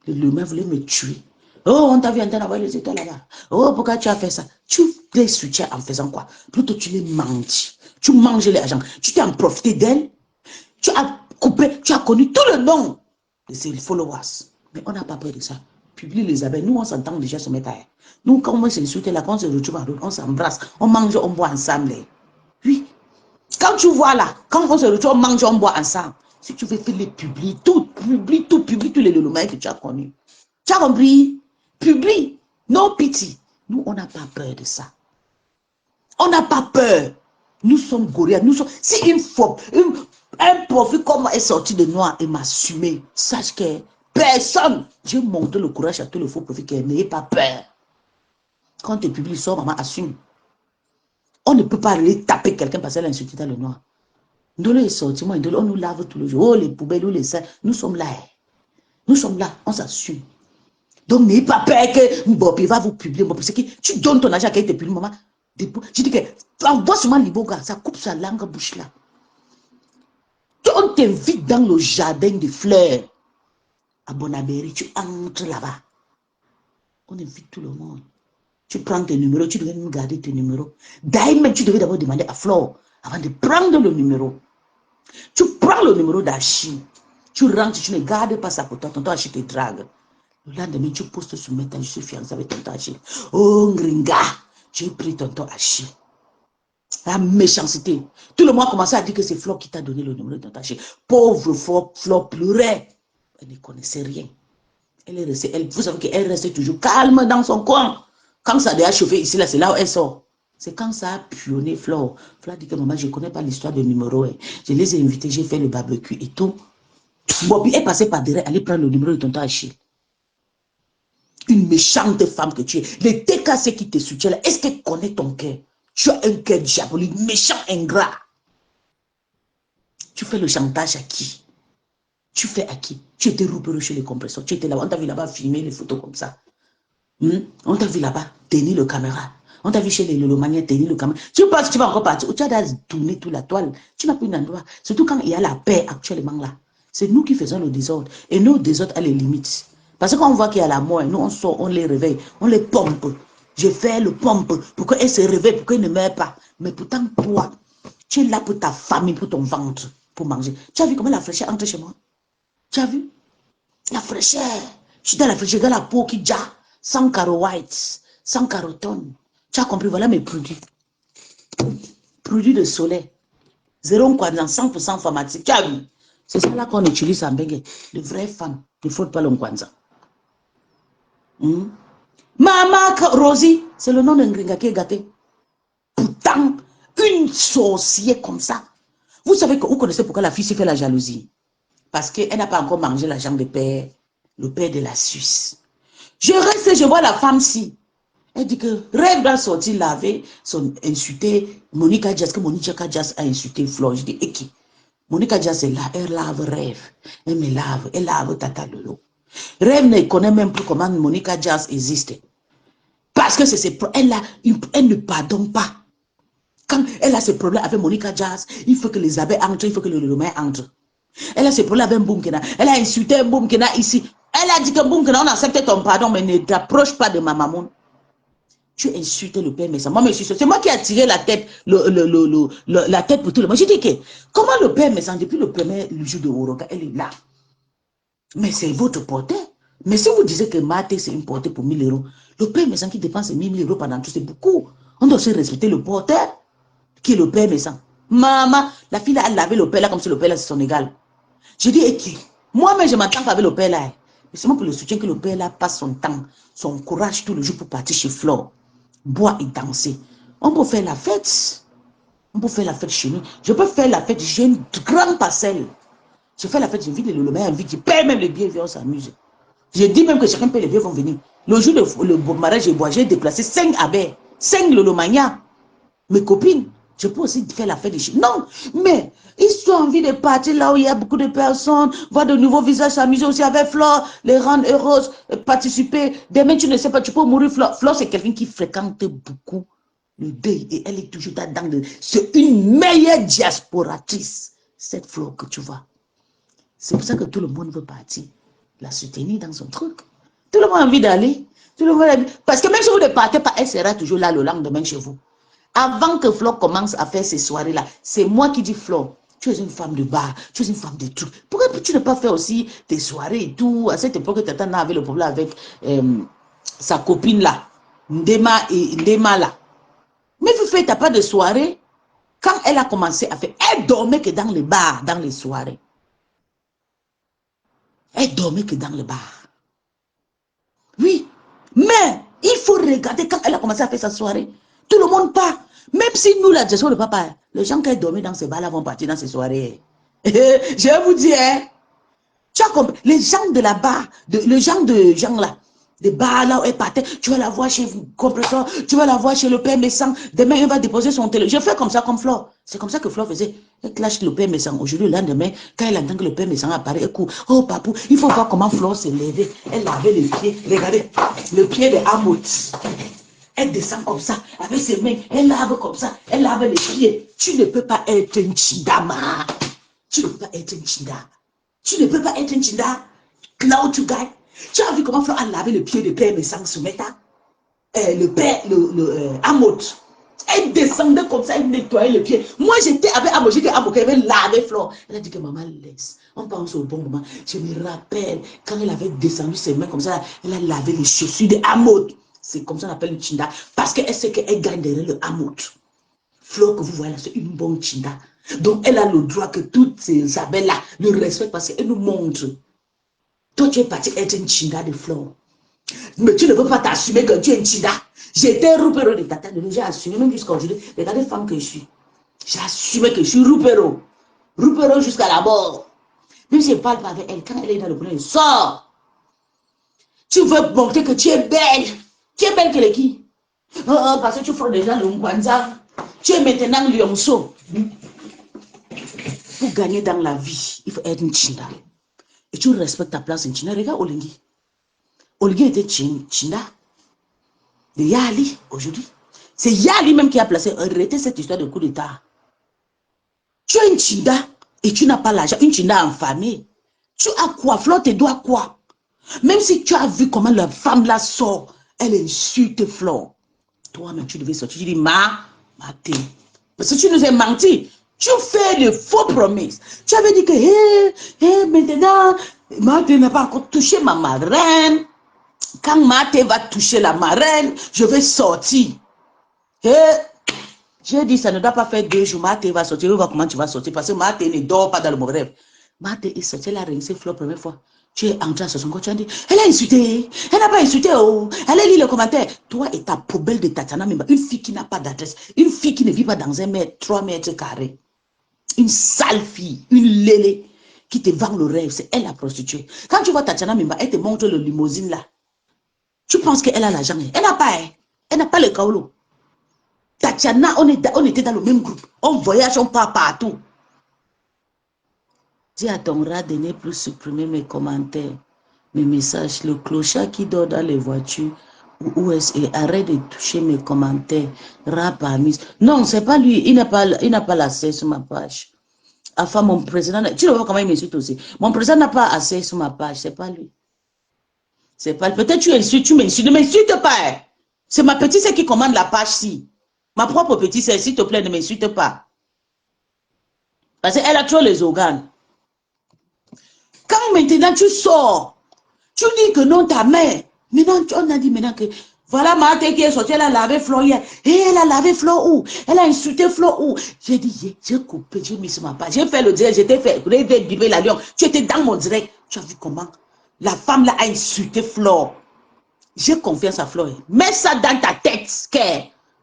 Le main voulait me tuer. Oh, on t'a vu en train d'envoyer les étoiles là-bas. Oh, pourquoi tu as fait ça? Tu les soutiens en faisant quoi? Plutôt tu les manges. Tu manges les agents. Tu t'es en profité d'elle. Tu as coupé, tu as connu tout le nom de ses followers. Mais on n'a pas peur de ça. Publie les abeilles. Nous, on s'entend déjà se mettre à elle. Nous, quand on s'insulte là, quand on se retrouve en route, on s'embrasse, on mange, on boit ensemble. Oui. Quand tu vois là, quand on se retrouve, on mange, on boit ensemble. Si tu veux faire les publier, tout, publie tous les lolomaïs que tu as connus. Tu as compris? Publie. No pity. Nous, on n'a pas peur de ça. On n'a pas peur. Nous sommes Gorias. Nous sommes. Si un profil comme moi est sorti de noir et m'a assumé, sache que personne, j'ai montré le courage à tous les faux profils qui n'ayez pas peur. Quand tu publies, sors, maman, assume. On ne peut pas aller taper quelqu'un parce qu'elle a insulté dans le noir. Ndolo est sorti, moi, on nous lave tous les jours. Oh, les poubelles, ou les sacs. Nous sommes là. Nous sommes là, on s'assume. Donc, n'ayez pas peur que Mbopi va vous publier. Parce que tu donnes ton argent à quelqu'un te publie, maman. Je dis que, envoie seulement Liboga, ça coupe sa langue bouche là. On t'invite dans le jardin de fleurs à Bonabéry, tu entres là-bas. On invite tout le monde. Tu prends tes numéros, tu devais même garder tes numéros. D'ailleurs, tu devais d'abord demander à Flore avant de prendre le numéro. Tu prends le numéro d'Achille. Tu rentres, tu ne gardes pas ça pour toi. Tonton Achille te drague. Le lendemain, tu postes sur Meta, je suis fiancé avec tonton Achille. Oh, Ngringa, j'ai pris tonton Achille. La méchanceté. Tout le monde a commencé à dire que c'est Flore qui t'a donné le numéro de tonton Achille. Pauvre Flore pleurait. Elle ne connaissait rien. Elle est restée, vous savez qu'elle reste toujours calme dans son coin. Quand ça a déjà chauffé ici, là, c'est là où elle sort. C'est quand ça a pionné Flore. Flore dit que maman, je ne connais pas l'histoire de numéro. Je les ai invités, j'ai fait le barbecue et tout. Bobby est passée par derrière, aller prendre le numéro de tonton Achille. Une méchante femme que tu es. Les TKC qui te soutiennent là, est-ce qu'elle connaît ton cœur? Tu as un cœur diabolique, méchant, ingrat. Tu fais le chantage à qui? Tu fais à qui? Tu étais roupé chez les compresseurs. Tu étais là, on t'a vu là-bas filmer les photos comme ça. On t'a vu là-bas tenir le caméra. On t'a vu chez les Lolomaniens tenir le caméra. Tu penses que tu vas encore partir. Tu as tourné toute la toile. Tu n'as plus d'endroit. Surtout quand il y a la paix actuellement là. C'est nous qui faisons le désordre. Et nos désordres a les limites. Parce que quand on voit qu'il y a la mort, nous on sort, on les réveille, on les pompe. Je fais le pompe pour qu'elle se réveille, pour qu'elle ne meure pas. Mais pourtant, toi, tu es là pour ta famille, pour ton ventre, pour manger. Tu as vu comment la fraîcheur entre chez moi? Tu as vu? La fraîcheur. Je suis dans la fraîcheur, dans la peau qui déjà, sans carreau white, sans carotone. Tu as compris? Voilà mes produits. Produits de soleil. 0 kwanza, 100% pharmaceutique. Tu as vu? C'est ça là qu'on utilise en Bengue. Les vraies femmes ne faut pas le kwanza. Maman Rosie, c'est le nom d'un gringa qui est gâté. Pourtant, une sorcière comme ça. Vous savez que vous connaissez pourquoi la fille s'est fait la jalousie? Parce qu'elle n'a pas encore mangé la jambe de père, le père de la Suisse. Je reste et je vois la femme-ci. Elle dit que Rêve doit sortir laver, insulter Monica Jazz, que Monica Jazz a insulté Flo. Je dis, et qui? Monica Jazz est là, elle lave Rêve. Elle me lave, elle lave Tata Lolo. Rêve ne connaît même plus comment Monica Jazz existe. Parce que elle ne pardonne pas. Quand elle a ses problèmes avec Monica Jazz, il faut que les abeilles entrent, il faut que le lomé entre. Elle a ses problèmes avec Mboumkena. Elle a insulté Mboumkena ici. Elle a dit que Mboumkena, on accepte ton pardon, mais ne t'approche pas de ma maman. Tu insultes le père Messan. Moi, c'est moi qui ai tiré la tête, la tête pour tout le monde. J'ai dit que, comment le père Messan, depuis le premier jour de Oroka, elle est là. Mais c'est votre porteur. Mais si vous disiez que Maté, c'est une portée pour 1000 euros, le père Messan qui dépense 1000 euros pendant tout, c'est beaucoup. On doit aussi respecter le porteur, qui est le père Messan. Maman, la fille a lavé le père là comme si le père là c'est son égal. Je dis, et qui? Moi-même, je m'entends pas avec le père là. Mais c'est moi pour le soutien que le père là passe son temps, son courage tout le jour pour partir chez Flore, boire et danser. On peut faire la fête. On peut faire la fête chez nous. Je peux faire la fête, j'ai une grande parcelle. Je fais la fête, j'invite le maire, je paye même les billets, on s'amuse. Je dis même que chacun paye les billets, vont venir. Le jour le mariage, j'ai déplacé 5 abeilles, 5 Lolomania, mes copines. Je peux aussi faire la fête de chez. Non, mais ils ont envie de partir là où il y a beaucoup de personnes, voir de nouveaux visages, s'amuser aussi avec Flore, les rendre heureuses, participer. Demain, tu ne sais pas, tu peux mourir. Flore, c'est quelqu'un qui fréquente beaucoup le deuil et elle est toujours dans le. C'est une meilleure diasporatrice, cette Flore que tu vois. C'est pour ça que tout le monde veut partir, la soutenir dans son truc. Tout le monde a envie d'aller. Tout le monde a envie. Parce que même si vous ne partez pas, elle sera toujours là le lendemain chez vous. Avant que Flo commence à faire ces soirées-là, c'est moi qui dis, Flo, tu es une femme de bar, tu es une femme de trucs. Pourquoi tu ne pas faire aussi des soirées et tout? À cette époque, Tata avait le problème avec sa copine là, Ndema là. Mais vous faites, tu n'as pas de soirée. Quand elle a commencé à faire, elle dormait que dans les bars, dans les soirées. Elle dormait que dans le bar. Oui, mais il faut regarder quand elle a commencé à faire sa soirée. Tout le monde part. Même si nous, la gestion de papa, les gens qui dorment dans ces bars-là vont partir dans ces soirées. Je vais vous dire, tu as compris, les gens de là-bas, les gens de gens là, des bars là où elle partait, tu vas la voir chez vous, compresseur, tu vas la voir chez le père Messan. Demain, il va déposer son téléphone. Je fais comme ça comme Flore. C'est comme ça que Flore faisait. Elle clash le père Messan. Aujourd'hui, le lendemain, quand elle entend que le père Messan apparaît, elle court. Oh, papou, il faut voir comment Flore s'est levée. Elle lavait les pieds. Regardez, le pied de Hamout. Elle descend comme ça, avec ses mains. Elle lave comme ça. Elle lave les pieds. Tu ne peux pas être une chindama. Tu ne peux pas être une chinda. Tu ne peux pas être une chinda. Là où tu gagnes. Tu as vu comment Flore a lavé le pied de père Messan Soumeta? Le père, Hamout. Elle descendait comme ça, elle nettoyait le pied. Moi, j'étais avec Amo, j'étais Amo qui avait lavé Flore. Elle a dit que maman laisse. On pense au bon moment. Je me rappelle quand elle avait descendu ses mains comme ça, elle a lavé les chaussures de Hamout. C'est comme ça qu'on appelle une chinda. Parce qu'elle sait qu'elle gagne derrière le Hamout. Flore que vous voyez là, c'est une bonne chinda. Donc, elle a le droit que toutes ces abeilles-là le respectent parce qu'elle nous montre. Toi, tu es parti être une chinda de Flore. Mais tu ne peux pas t'assumer que tu es une chinda. J'étais roupero de Tata Lolo, j'ai assumé même jusqu'à aujourd'hui. Regardez les femmes que je suis. J'ai assumé que je suis roupero. Roupero jusqu'à la mort. Même si je ne parle pas avec elle, quand elle est dans le problème, sors. Tu veux montrer que tu es belle. Tu es belle que les qui? Parce que tu feras déjà le Mkwanza. Tu es maintenant Lyonso. Pour gagner dans la vie, il faut être une chinda. Et tu respectes ta place en chinda. Regarde Olingi. Olingi était chinda. De Yali, aujourd'hui. C'est Ya lui-même qui a placé, arrêtez cette histoire de coup d'État. Tu es une Chinda et tu n'as pas l'argent, une Chinda enfamée. Tu as quoi? Flo te doit quoi? Même si tu as vu comment la femme là sort, elle insulte Flo. Toi-même, tu devais sortir. Tu dis, Maté. Parce que tu nous as menti. Tu fais de faux promesses. Tu avais dit que, maintenant, Maté n'a pas encore touché ma marraine. Quand Maté va toucher la marraine, je vais sortir. J'ai dit, ça ne doit pas faire 2 jours. Maté va sortir. On va voir comment tu vas sortir. Parce que Maté ne dort pas dans le mon rêve. Maté est sorti, elle a rincé Flo la première fois. Tu es entré sur son corps, tu as dit, elle a insulté. Elle n'a pas insulté. Oh. Elle a lu les commentaires. Toi et ta poubelle de Tatiana Mimba, une fille qui n'a pas d'adresse, une fille qui ne vit pas dans 3 mètres carrés. Une sale fille, une lélé qui te vend le rêve. C'est elle la prostituée. Quand tu vois Tatiana Mimba, elle te montre le limousine là. Tu penses qu'elle a l'argent. Elle n'a pas. Elle n'a pas le kaolo. Tatiana, on était dans le même groupe. On voyage, on part partout. Dis à ton rat de ne plus supprimer mes commentaires, mes messages. Le clochard qui dort dans les voitures, où est-ce, arrête de toucher mes commentaires. Rat parmi. Non, c'est pas lui. Il n'a pas l'accès sur ma page. Enfin, mon président, tu vois comment il m'insulte aussi. Mon président n'a pas accès sur ma page. C'est pas lui. C'est pas lui. Peut-être tu insultes, tu m'insultes. Ne m'insulte pas. C'est ma petite sœur qui commande la page-ci. Ma propre petite sœur, s'il te plaît, ne m'insulte pas. Parce qu'elle a trop les organes. Quand maintenant tu sors, tu dis que non, ta mère. Maintenant, on a dit maintenant que voilà Maté qui est sortie, elle a lavé Flo hier. Et elle a lavé Flo où? Elle a insulté Flo où? J'ai dit, j'ai coupé, j'ai mis sur ma page. J'ai fait le direct, j'étais fait, biber la lion. Tu étais dans mon direct. Tu as vu comment la femme là a insulté Flo. J'ai confiance à Flo. Mets ça dans ta tête, que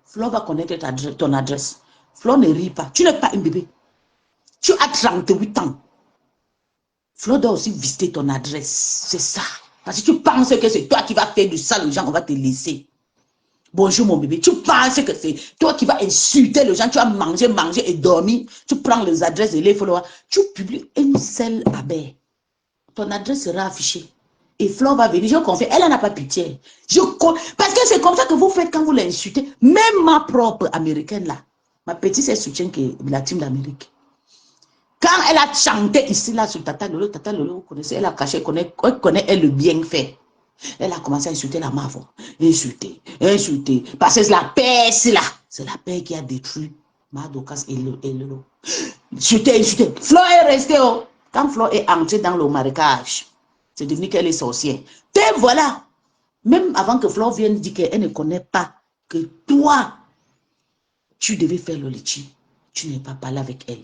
Flo va connaître ton adresse. Flo ne rit pas. Tu n'es pas une bébé. Tu as 38 ans. Flo doit aussi visiter ton adresse. C'est ça. Parce que tu penses que c'est toi qui vas faire du sale aux gens, on va te laisser. Bonjour mon bébé. Tu penses que c'est toi qui vas insulter les gens, tu vas manger et dormir. Tu prends les adresses et les followers. Tu publies une seule abeille. Ton adresse sera affichée. Et Flo va venir. Je confie. Elle n'a pas pitié. Parce que c'est comme ça que vous faites quand vous l'insultez. Même ma propre américaine là. Ma petite sœur soutient que la team d'Amérique. Quand elle a chanté ici, là, sur Tata Lolo, vous connaissez, elle a caché, elle connaît elle, le bienfait. Elle a commencé à insulter la Mavo. Insulter. Parce que c'est la paix, c'est là. C'est la paix qui a détruit Madokas et Lolo. Insulter. Flo est restée, oh. Quand Flo est entrée dans le marécage, c'est devenu qu'elle est sorcière. Et voilà. Même avant que Flo vienne dire qu'elle ne connaît pas, que toi, tu devais faire le litchi. Tu n'es pas parlé avec elle.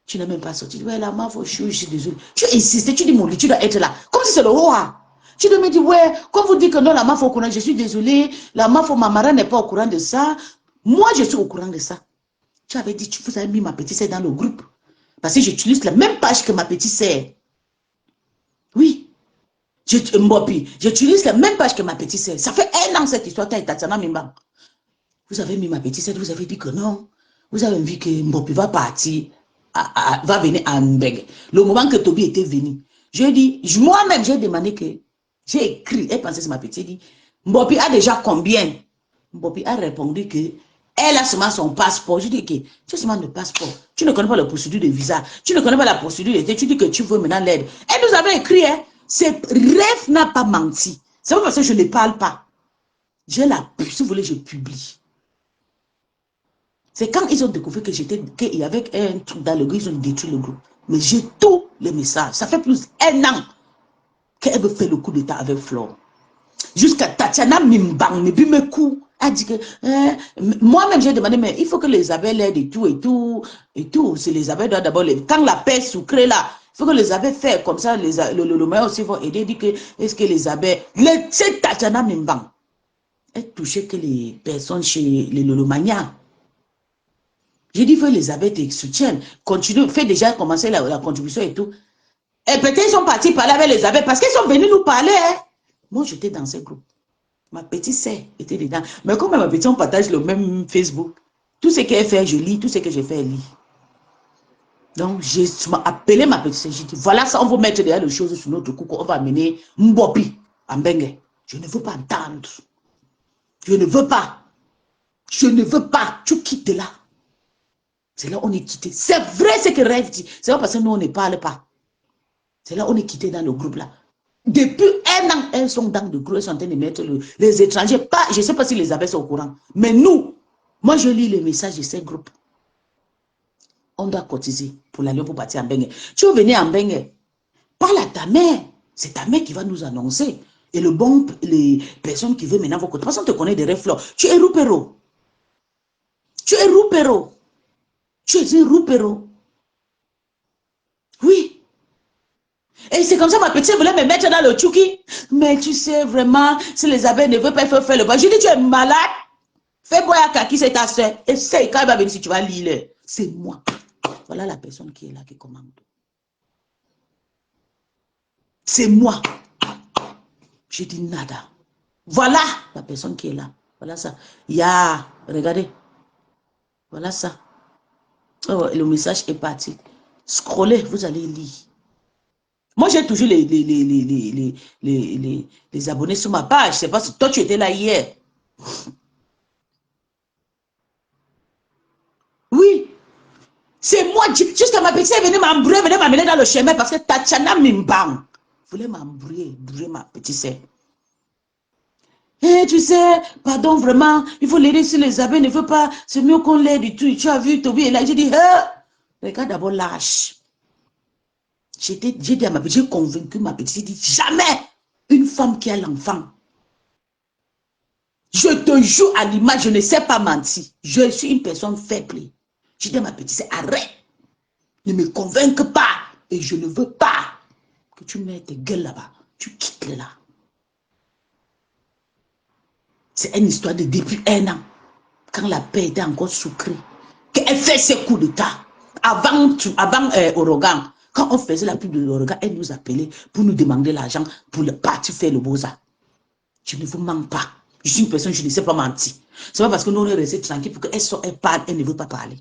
Tu n'as même pas sorti. Tu dis, ouais, la Mavo, je suis désolé. Tu insistes, tu dis, mon lit, tu dois être là. Comme si c'est le roi. Tu dois me dire, ouais, quand vous dites que non, la Mavo au courant, je suis désolé. La Mavo, ma marraine n'est pas au courant de ça. Moi, je suis au courant de ça. Tu avais dit, vous avez mis ma petite sœur dans le groupe. Parce que j'utilise la même page que ma petite sœur. Oui. J'utilise la même page que ma petite sœur. Ça fait 1 an cette histoire, Tatiana Mimba. Vous avez mis ma petite sœur, vous avez dit que non. Vous avez vu que Mbopi va partir. Va venir à Mbeg. Le moment que Toby était venu, j'ai dit, moi-même, j'ai demandé que, j'ai écrit, elle pensait que c'est ma petite, dit, Mbopi a déjà combien? Mbopi a répondu que, elle a seulement son passeport. Je dis que, tu as seulement le passeport. Tu ne connais pas la procédure de visa. Tu ne connais pas la procédure de, tu dis que tu veux maintenant l'aide. Elle nous avait écrit, hein, c'est Rêve n'a pas menti. C'est pas parce que je ne parle pas. Si vous voulez, je publie. C'est quand ils ont découvert que qu'il y avait un truc dans le groupe, ils ont détruit le groupe. Mais j'ai tous les messages. Ça fait plus d'1 an qu'elle veut faire le coup d'état avec Flo. Jusqu'à Tatiana Mimbang, Mibimekou, a dit que moi-même j'ai demandé, mais il faut que les abeilles l'aident et tout. C'est les abeilles doivent d'abord quand la paix sucrée là, il faut que les abeilles fassent comme ça, le maire aussi vont aider, dit que est-ce que les abeilles, c'est Tatiana Mimbang, elle touchait que les personnes chez les Lolomania. J'ai dit, il faut que les abeilles te soutiennent. Continue, fais déjà commencer la contribution et tout. Et peut-être ils sont partis parler avec les abeilles parce qu'ils sont venus nous parler. Hein. Moi, j'étais dans ce groupe. Ma petite sœur était dedans. Mais comme ma petite, on partage le même Facebook. Tout ce qu'elle fait, je lis. Tout ce que je fais, elle lit. Donc, j'ai appelé ma petite sœur. J'ai dit, voilà ça, on va mettre derrière les choses sur notre cou. On va amener Mbopi en Bengue. Je ne veux pas entendre. Je ne veux pas. Je ne veux pas, tu quittes là. C'est là on est quitté. C'est vrai ce que Rêve dit. C'est pas parce que nous, on ne parle pas. C'est là on est quitté dans le groupe là. Depuis 1 an, elles sont dans le groupe, elles sont en train de mettre les étrangers. Pas, je ne sais pas si les abeilles sont au courant. Mais nous, moi je lis les messages de ces groupes. On doit cotiser pour l'aller pour partir en Bengue. Tu veux venir en Bengue, parle à ta mère. C'est ta mère qui va nous annoncer. Et le bon, les personnes qui veulent maintenant vos côtés. Parce qu'on te connaît des reflets. Tu es roupero. Tu es roupero. Tu es un roupero. Oui. Et c'est comme ça, ma petite voulait me mettre dans le tchouki. Mais tu sais vraiment, si les abeilles ne veulent pas faire le bas. Je dis, tu es malade. Fais boire à Kaki, c'est ta soeur. Essaye, quand elle va venir, si tu vas lire. C'est moi. Voilà la personne qui est là, qui commande. C'est moi. J'ai dit nada. Voilà la personne qui est là. Voilà ça. Ya, regardez. Voilà ça. Oh, le message est parti. Scrollez, vous allez lire. Moi, j'ai toujours les abonnés sur ma page. Je ne sais pas si toi, tu étais là hier. Oui. C'est moi. Jusqu'à ma petite, elle venait m'embrouiller, venait m'amener dans le chemin parce que Tatiana Mimbang voulait m'embrouiller, brûler ma petite sœur. Eh, tu sais, pardon, vraiment, il faut l'aider si les abeilles ne veulent pas. C'est mieux qu'on l'aide du tout. Tu as vu, Toby est là. J'ai dit, regarde d'abord lâche. J'ai dit à ma petite, j'ai convaincu ma petite, j'ai dit, jamais une femme qui a l'enfant. Je te joue à l'image, je ne sais pas mentir. Je suis une personne faible. J'ai dit à ma petite, arrête. Ne me convainque pas. Et je ne veux pas que tu mettes tes gueules là-bas. Tu quittes là. C'est une histoire de depuis 1 an. Quand la paix était encore sucrée. Qu'elle fait ses coups d'état. Avant Orogan. Quand on faisait la pub de l'Orogan, elle nous appelait pour nous demander l'argent pour partir faire le Beaux-Arts. Je ne vous mens pas. Je suis une personne, je ne sais pas mentir. C'est pas parce que nous on est restés tranquilles pour qu'elle parle, elle ne veut pas parler.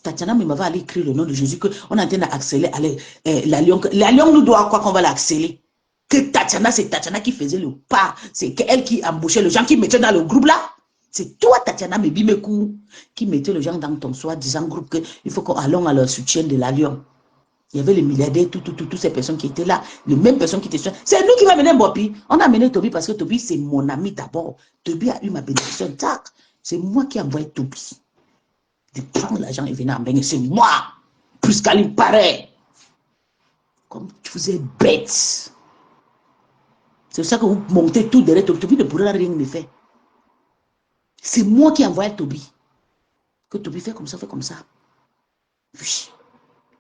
Tatiana m'avait allé écrire le nom de Jésus qu'on est en train d'accélérer la Lyon. La Lyon nous doit quoi qu'on va l'accélérer? Que Tatiana, c'est Tatiana qui faisait le pas. C'est elle qui embauchait les gens qui mettaient dans le groupe là. C'est toi, Tatiana Mebimekou, qui mettait les gens dans ton soi-disant groupe qu'il faut qu'on allons à leur soutien de la Lyon. Il y avait les milliardaires, toutes ces personnes qui étaient là, les mêmes personnes qui étaient là. C'est nous qui va mener Bopi. On a mené Toby parce que Toby, c'est mon ami d'abord. Toby a eu ma bénédiction. C'est moi qui ai envoyé Toby. De prendre l'argent et venir en baigner. C'est moi. Plus qu'elle paraît. Comme vous êtes bêtes. C'est ça que vous montez tout derrière Toby. Toby ne pourra rien me faire. C'est moi qui ai envoyé Toby. Que Toby fait comme ça, fait comme ça. Oui.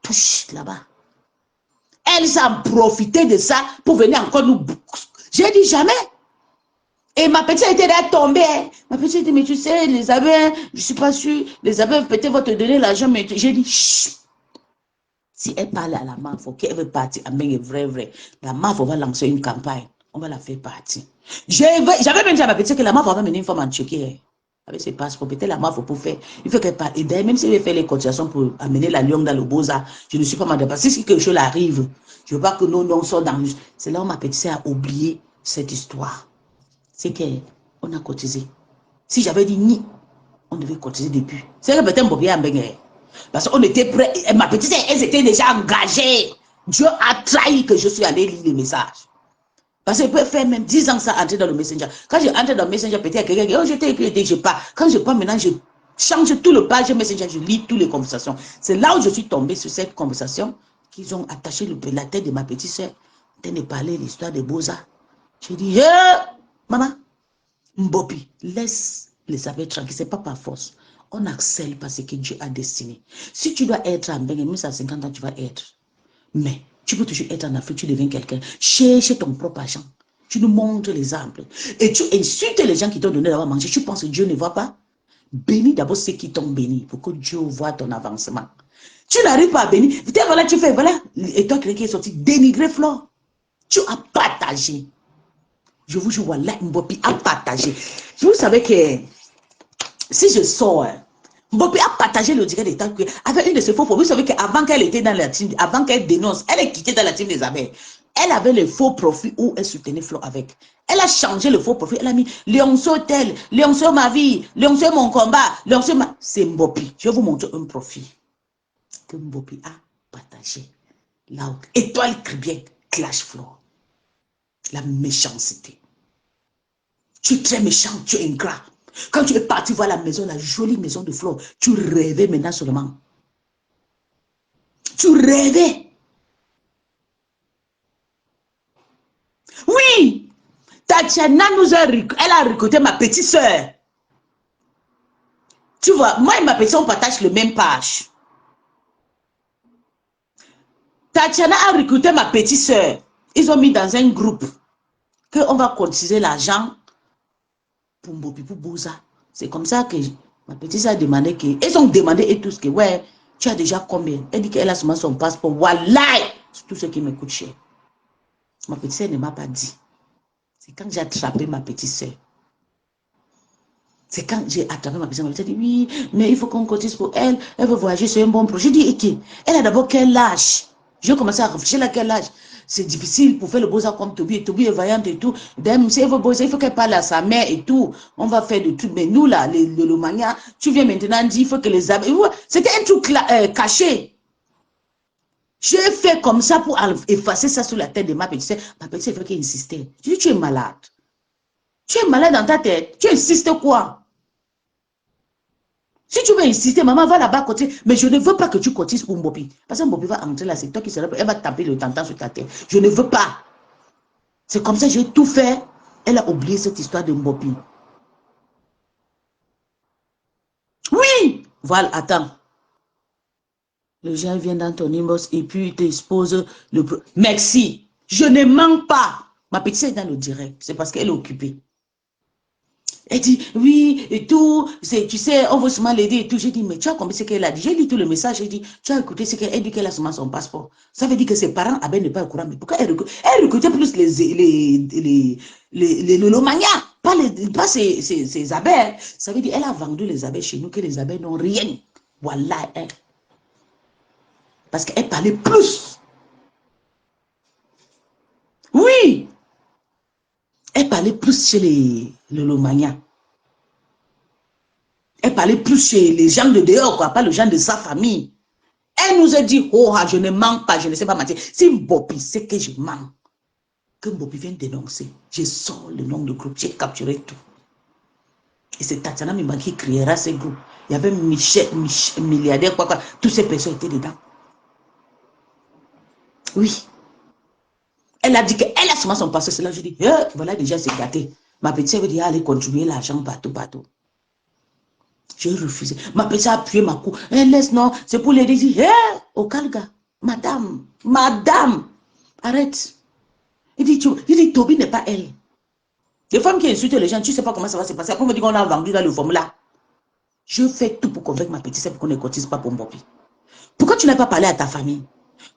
Touche là-bas. Elle s'en profitait de ça pour venir encore nous... J'ai dit jamais. Et ma petite était là tombée. Ma petite dit, mais tu sais, les abeilles, je ne suis pas sûre, les abeilles peut-être vont te donner l'argent, mais j'ai dit, chut. Si elle parle à la MAFO, qu'elle veut partir, vrai, la MAFO va lancer une campagne. On va la faire partir. J'avais même dit à ma petite que la MAFO va mener une femme en Tchéquie. Avec ses passeports, peut-être la MAFO pour faire. Il faut qu'elle parle. Et d'ailleurs, même si elle fait les cotisations pour amener la Lyon dans le Beaux-Arts, je ne suis pas mal parce que si quelque chose arrive, je ne veux pas que nous sommes dans... C'est là où ma petite a oublié cette histoire. C'est qu'on a cotisé. Si j'avais dit ni, on devait cotiser depuis. C'est que peut-être Bobi a mbengé. Parce qu'on était prêts. Ma petite, elles étaient déjà engagées. Dieu a trahi que je suis allé lire les messages. Parce qu'elle peut faire même 10 ans ça entrer dans le Messenger. Quand je entre dans le Messenger, peut-être quelqu'un qui dit, oh, je t'ai écrit, je pars. Quand je pars maintenant, je change tout le page Messenger, je lis toutes les conversations. C'est là où je suis tombée sur cette conversation qu'ils ont attaché la tête de ma petite soeur. De ne parler de l'histoire des Beaux-Arts. J'ai dit, maman, Mbopi, laisse les abeilles tranquilles, ce n'est pas par force. On accèle parce que Dieu a destiné. Si tu dois être en Bengue, même à 50 ans, tu vas être. Mais tu peux toujours être en Afrique, tu deviens quelqu'un. Cherche ton propre argent. Tu nous montres l'exemple. Et tu insultes les gens qui t'ont donné d'avoir manger. Tu penses que Dieu ne voit pas? Bénis d'abord ceux qui t'ont béni pour que Dieu voit ton avancement. Tu n'arrives pas à bénir. Voilà, tu fais, voilà. Et toi, quelqu'un qui est sorti, dénigrer Flore. Tu as partagé. Je vous jure, voilà, Mbopi a partagé. Vous savez que si je sors, Mbopi a partagé le direct d'État avec une de ses faux. Vous savez qu'avant qu'elle était dans la team, avant qu'elle dénonce, elle est quittée dans la team des abeilles. Elle avait le faux profil où elle soutenait Flo avec. Elle a changé le faux profil. Elle a mis Léonceau tel, Léonceau ma vie, Léonceau mon combat, Léonceau ma... C'est Mbopi. Je vais vous montrer un profil que Mbopi a partagé. Là où Étoile Caribbean clash Flo. La méchanceté. Tu es très méchant, tu es ingrat. Quand tu es parti voir la maison, la jolie maison de Flo, tu rêvais maintenant seulement. Tu rêvais. Oui, Tatiana elle a recruté ma petite soeur. Tu vois, moi et ma petite soeur, on partage le même page. Tatiana a recruté ma petite soeur. Ils ont mis dans un groupe qu'on va cotiser l'argent pour Mbopi, pour Bouza. C'est comme ça que ma petite soeur a demandé que... Ils ont demandé et tous que, ouais, tu as déjà combien? Elle dit qu'elle a seulement son passeport. Wallahi, c'est tout ce qui me coûte cher. Ma petite soeur ne m'a pas dit. C'est quand j'ai attrapé ma petite soeur. C'est quand j'ai attrapé ma petite soeur. Elle m'a dit, oui, mais il faut qu'on cotise pour elle. Elle veut voyager sur un bon projet. J'ai dit, ok, elle a d'abord quel âge? J'ai commencé à réfléchir à quel âge. C'est difficile pour faire le beau-arts comme Toby. Et Toby est vaillante et tout. Si elle veut bosser, il faut qu'elle parle à sa mère et tout. On va faire de tout. Mais nous, là, le Lomania, tu viens maintenant dire, il faut que les abeilles... C'était un truc caché. J'ai fait comme ça pour effacer ça sur la tête de ma petite soeur. Ma petite soeur, il faut qu'elle insistait. Je dis, tu es malade. Tu es malade dans ta tête. Tu insistes quoi? Si tu veux insister, maman va là-bas côté. Mais je ne veux pas que tu cotises pour Mbopi. Parce que Mbopi va entrer là, c'est toi qui seras. Elle va taper le tantan sur ta tête. Je ne veux pas. C'est comme ça que j'ai tout fait. Elle a oublié cette histoire de Mbopi. Oui! Voilà, attends. Le gens vient dans ton inbox et puis il t'expose le... Merci. Je ne mens pas. Ma petite est dans le direct. C'est parce qu'elle est occupée. Elle dit, oui, et tout, tu sais, on veut seulement l'aider et tout. J'ai dit, mais tu as compris ce qu'elle a dit. J'ai lu tout le message, j'ai dit, tu as écouté ce qu'elle dit qu'elle a seulement son passeport. Ça veut dire que ses parents avaient ne pas au courant. Mais pourquoi elle recrutait plus les Lomania, pas ses abeilles. Ça veut dire qu'elle a vendu les abeilles chez nous, que les abeilles n'ont rien. Voilà, elle. Parce qu'elle parlait plus. Oui. Elle parlait plus chez les Lomania. Elle parlait plus chez les gens de dehors, quoi, pas les gens de sa famille. Elle nous a dit, oh, je ne mens pas, je ne sais pas mentir. Si Mbopi sait que je mens, que Mbopi vient dénoncer, je sors le nom du groupe, j'ai capturé tout. Et c'est Tatiana Mimba qui créera ce groupe. Il y avait Michel, milliardaire, quoi, toutes ces personnes étaient dedans. Oui. Elle a dit qu'elle a seulement son passé. C'est là je dis, voilà, déjà c'est gâté. Ma petite veut dire, allez contribuer l'argent partout, partout. J'ai refusé. Ma petite a appuyé ma cou. Laisse, non, c'est pour les dire, au Calga, madame, arrête. Il dit, Toby n'est pas elle. Les femmes qui insultent les gens, tu ne sais pas comment ça va se passer. Après, on me dit qu'on a vendu dans le formulaire. Je fais tout pour convaincre ma petite sœur pour qu'on ne cotise pas pour Mbopi. Pourquoi tu n'as pas parlé à ta famille?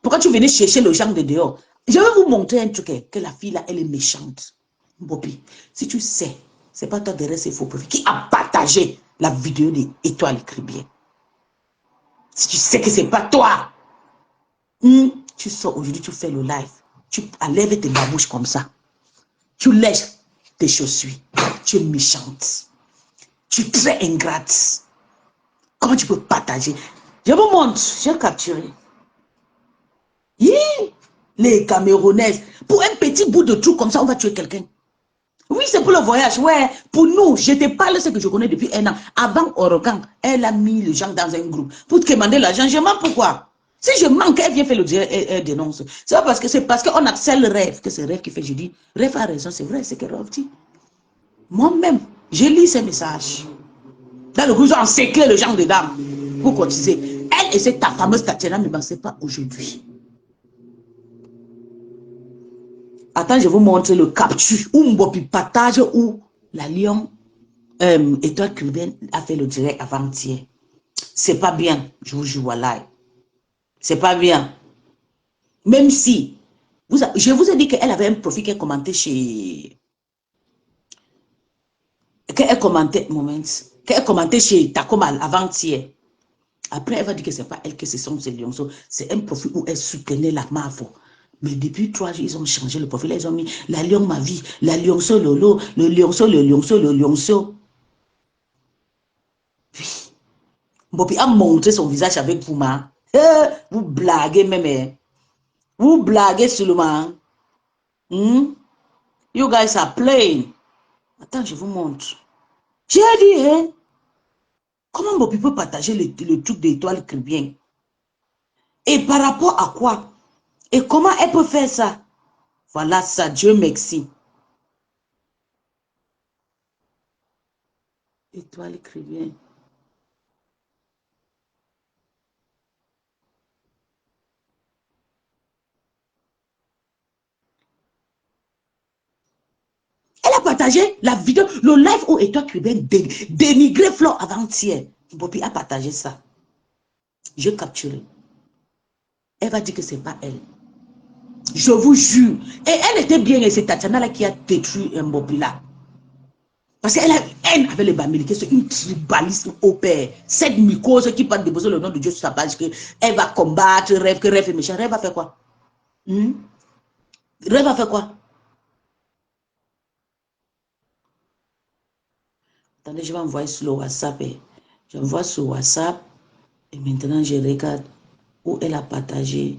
Pourquoi tu venais chercher le gens de dehors? Je vais vous montrer un truc, que la fille là, elle est méchante. Mbopi, si tu sais, c'est pas toi derrière ces faux profils qui a partagé la vidéo des Étoiles Caribbean. Si tu sais que c'est pas toi, tu sors aujourd'hui, tu fais le live, tu enlèves tes babouches comme ça, tu lèches tes chaussures, tu es méchante, tu es très ingrate. Comment tu peux partager? Je vous montre, j'ai capturé. Les Camerounaises, pour un petit bout de truc comme ça, on va tuer quelqu'un. Oui, c'est pour le voyage, ouais. Pour nous, je te parle de ce que je connais depuis 1 an. Avant Orogan, elle a mis les gens dans un groupe pour te demander l'argent. Je mens pourquoi? Si je manque, elle vient faire le direct, elle dénonce. C'est parce qu'on a le rêve, que c'est le rêve qui fait. Je dis, rêve a raison, c'est vrai, c'est que rêve dit. Moi-même, j'ai lu ces messages. Dans le groupe, on séclé les gens dedans pour cotiser. Elle et c'est ta fameuse Tatiana, mais ce n'est pas aujourd'hui. Attends, je vais vous montrer le capture où Mbopi partage où la Lion Étoile Caribbean a fait le direct avant-hier. C'est pas bien, je vous jure, voilà. C'est pas bien. Même si, je vous ai dit qu'elle avait un profil qu'elle commentait chez... Qu'elle commentait chez Takomal avant-hier. Après, elle va dire que ce n'est pas elle, que ce sont ses lions. C'est un profil où elle soutenait la MAFO. Mais depuis 3 jours, ils ont changé le profil. Ils ont mis la lion ma vie, la lionceau lolo, le lionceau, le lionceau, le lionceau. Oui. Mbopi a montré son visage avec Pouma. Vous blaguez même. Hein. Vous blaguez seulement. Hmm? You guys are playing. Attends, je vous montre. J'ai dit, hein? Comment Mbopi peut partager le truc d'étoile chrétien? Et par rapport à quoi? Et comment elle peut faire ça? Voilà ça, Dieu merci. Étoile chrétien. Elle a partagé la vidéo, le live où Étoile chrétien dénigré Flore avant-hier. Mbopi a partagé ça. Je capturé. Elle va dire que ce n'est pas elle. Je vous jure. Et elle était bien, et c'est Tatiana là qui a détruit Mbopi là. Parce qu'elle a haine avec les Bamileke, c'est une tribalisme au père. Cette mycose qui parle de déposer le nom de Dieu sur sa page, qu'elle va combattre, rêve, que rêve est méchant. Rêve va faire quoi? Rêve va faire quoi? Attendez, je vais envoyer sur le WhatsApp. J'envoie sur WhatsApp. Et maintenant, je regarde où elle a partagé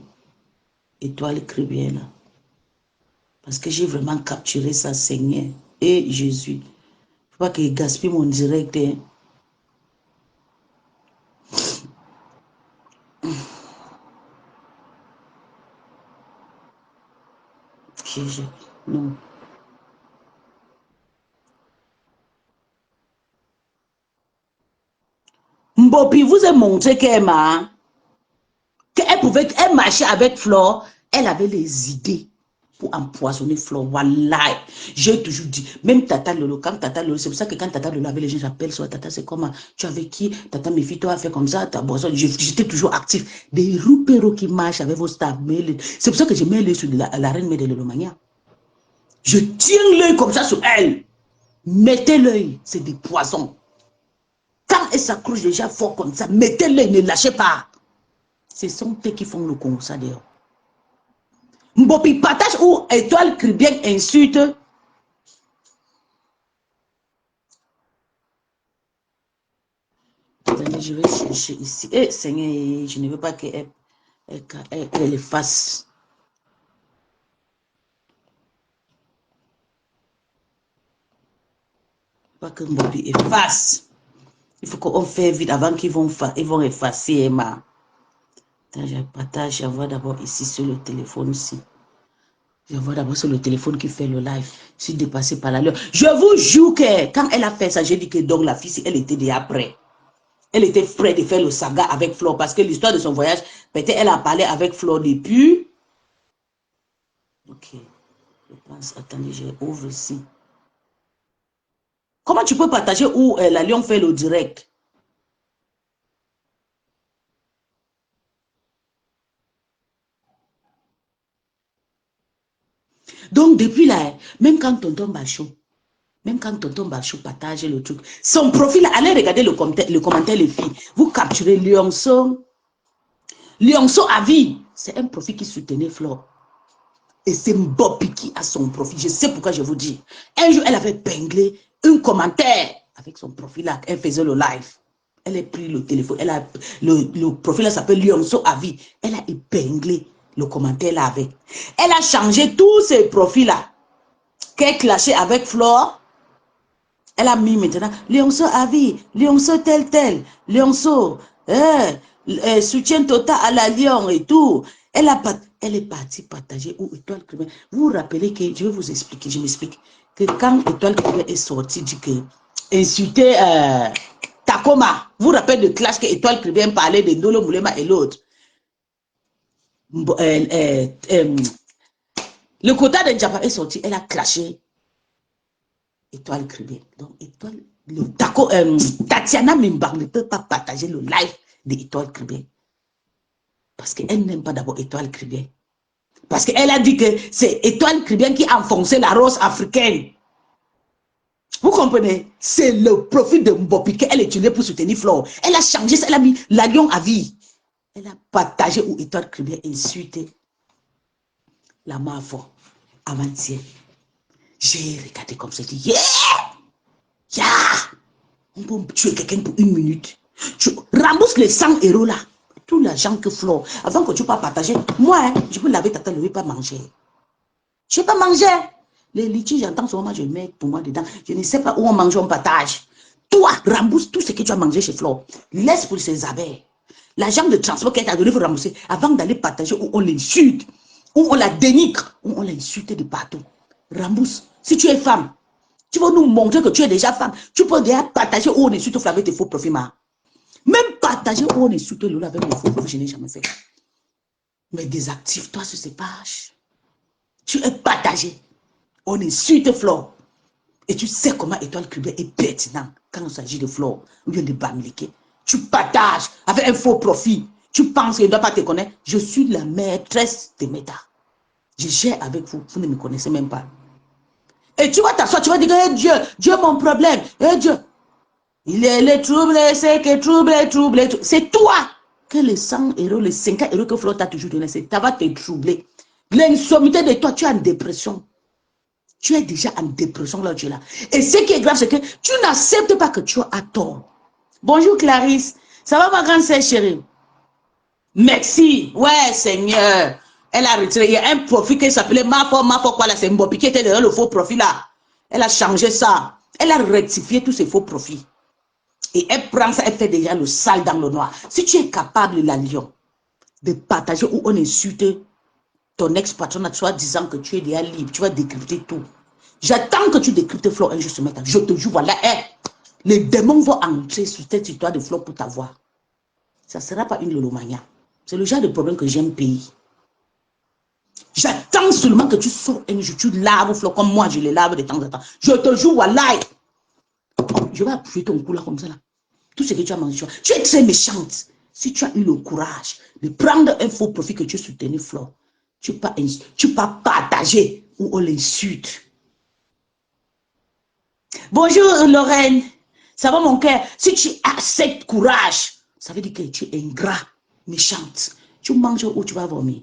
Étoile chrétienne là. Parce que j'ai vraiment capturé ça, Seigneur. Et Jésus. Il ne faut pas qu'il gaspille mon direct. Hein. Non. Mbopi vous a montré qu'elle pouvait, elle marchait avec Flore, elle avait les idées pour empoisonner Flore. Voilà, j'ai toujours dit, même Tata Lolo, quand Tata Lolo, c'est pour ça que quand Tata Lolo avait les gens, j'appelle soit Tata, c'est comment, tu avais qui, Tata, méfie-toi, a fait comme ça, ta boisson, j'étais toujours actif. Des roupéros qui marchent avec vos stars, c'est pour ça que je mets l'œil sur la reine de Lolomania. Je tiens l'œil comme ça sur elle. Mettez l'œil, c'est des poisons. Quand elle s'accroche déjà fort comme ça, mettez l'œil, ne lâchez pas. Ce sont eux qui font le constat d'ailleurs. Mbopi partage ou Étoile chrétienne insulte. Attendez, je vais chercher ici. Eh, Seigneur, je ne veux pas qu'elle efface. Pas que Mbopi efface. Il faut qu'on fasse vite avant qu'ils vont effacer Emma. Attends, je partage, j'envoie d'abord ici sur le téléphone ici. J'envoie d'abord sur le téléphone qui fait le live. Je suis dépassé par la l'heure. Je vous jure que quand elle a fait ça, j'ai dit que donc la fille, elle était déjà prête. Elle était prête de faire le saga avec Flore parce que l'histoire de son voyage, peut-être elle a parlé avec Flore depuis. Ok. Je pense, attendez, je ouvre ici. Comment tu peux partager où la Lion fait le direct? Donc, depuis là, même quand Tonton Bachou partage le truc, son profil, allez regarder le commentaire, les filles. Vous capturez Lionceau à vie. C'est un profil qui soutenait Flore. Et c'est Mbopi qui a son profil. Je sais pourquoi je vous dis. Un jour, elle avait pinglé un commentaire avec son profil là. Elle faisait le live. Elle a pris le téléphone. Le profil là s'appelle Lionceau à vie. Elle a épinglé le commentaire là avec. Elle a changé tous ces profils là. Qu'elle clashait avec Flore. Elle a mis maintenant Lionceau à vie, Lionceau tel, Lionceau, soutien total à la Lion et tout. Elle est partie partager où Étoile chrétienne. Vous vous rappelez que, je vais vous expliquer, je m'explique, que quand Étoile chrétienne est sortie, dit que insulter Takoma, vous vous rappelez de clash que Étoile chrétienne parlait de Ndolo Moulema et l'autre. Le quota de Japa est sorti, elle a clashé Étoile chrétienne. Donc, Étoile, Tatiana Mimbar ne peut pas partager le live d'Étoile chrétienne. Parce qu'elle n'aime pas d'abord Étoile chrétienne. Parce qu'elle a dit que c'est Étoile chrétienne qui a enfoncé la rose africaine. Vous comprenez? C'est le profil de Mbopi qu'elle utilisait pour soutenir Flore. Elle a changé ça, elle a mis la Lion à vie. Elle a partagé où Étoile chrétienne insulté La mafo, avant-hier, j'ai regardé comme ça, j'ai dit, yeah, on peut tuer quelqu'un pour 1 minute. Tu rembourses les 100 € là, tout l'argent que Flo, avant que tu ne pas partager, moi, hein, je peux laver ta tête, je ne vais pas manger. Je ne vais pas manger. Les litiges, j'entends souvent, je mets pour moi dedans. Je ne sais pas où on mange, on partage. Toi, rembourse tout ce que tu as mangé chez Flo. Laisse pour ses abeilles. L'argent de transport qu'elle t'a donné, il faut rembourser avant d'aller partager où on l'insulte, où on la dénigre, où on l'insulte de partout. Rembourse. Si tu es femme, tu vas nous montrer que tu es déjà femme. Tu peux déjà partager où on insulte avec tes faux profits. Même partager où on insulte Lola avec mes faux profits, je n'ai jamais fait. Mais désactive-toi sur ces pages. Tu es partagé. On insulte Flore. Et tu sais comment Étoile Cubaine est pertinent quand il s'agit de Flore ou bien de Bamileke. Tu partages avec un faux profit. Tu penses qu'il ne doit pas te connaître. Je suis la maîtresse de Meta. Je gère avec vous. Vous ne me connaissez même pas. Et tu vas t'asseoir, tu vas dire, hey, Dieu est mon problème. Hey, Dieu. Il est le trouble, c'est que trouble. C'est toi que les 100 €, les 50 € que Flore t'a toujours donné, ça va te troubler. L'insommité de toi, tu es en dépression. Tu es déjà en dépression là où tu es là. Et ce qui est grave, c'est que tu n'acceptes pas que tu as tort. Bonjour Clarisse. Ça va ma grande sœur chérie? Merci. Ouais, Seigneur. Elle a retiré. Il y a un profil qui s'appelait Mafo quoi là. C'est Mbopi qui était derrière le faux profil là. Elle a changé ça. Elle a rectifié tous ces faux profils. Et elle prend ça, elle fait déjà le sale dans le noir. Si tu es capable, la lion, de partager où on insulte ton ex-patron, toi disant que tu es déjà libre, tu vas décrypter tout. J'attends que tu décryptes Flore injustement. Je te jure, voilà, les démons vont entrer sur cette histoire de Flore pour t'avoir. Ça ne sera pas une lolomania. C'est le genre de problème que j'aime payer. J'attends seulement que tu sors un jour, tu laves Flore comme moi, je les lave de temps en temps. Je te jure, voilà. Je vais appuyer ton cou là comme ça. Là. Tout ce que tu as mangé, tu es très méchante. Si tu as eu le courage de prendre un faux profit que tu soutenais Flore, tu ne pas partager ou on l'insulte. Bonjour Lorraine, ça va mon cœur? Si tu as cette courage, ça veut dire que tu es ingrat, méchante. Tu manges où tu vas vomir.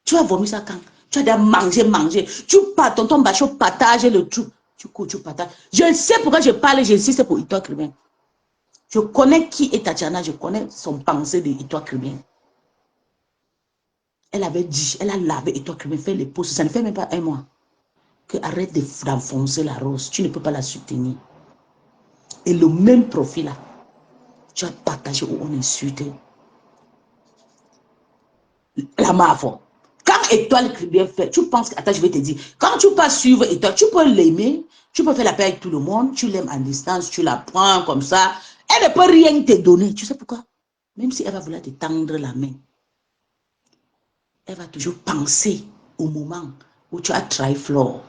Tu vas vomir ça quand? Tu as déjà mangé. Tu pars, tonton Bachot partage le truc. Tu cours, tu partages. Je sais pourquoi je parle, j'insiste pour Ito Kribien. Je connais qui est Tatiana, je connais son pensée de Ito Kribien. Elle avait dit, elle a lavé Ito Kribien, fait les pauses, ça ne fait même pas 1 mois. Que arrête d'enfoncer la rose, tu ne peux pas la soutenir. Et le même profil là, tu as partagé où on insulte la mafia. Quand Étoile Kribien fait, tu penses que, attends, je vais te dire, quand tu peux suivre Étoile, tu peux l'aimer, tu peux faire la paix avec tout le monde, tu l'aimes en distance, tu la prends comme ça, elle ne peut rien te donner. Tu sais pourquoi? Même si elle va vouloir te tendre la main, elle va toujours penser au moment où tu as trahi Flore.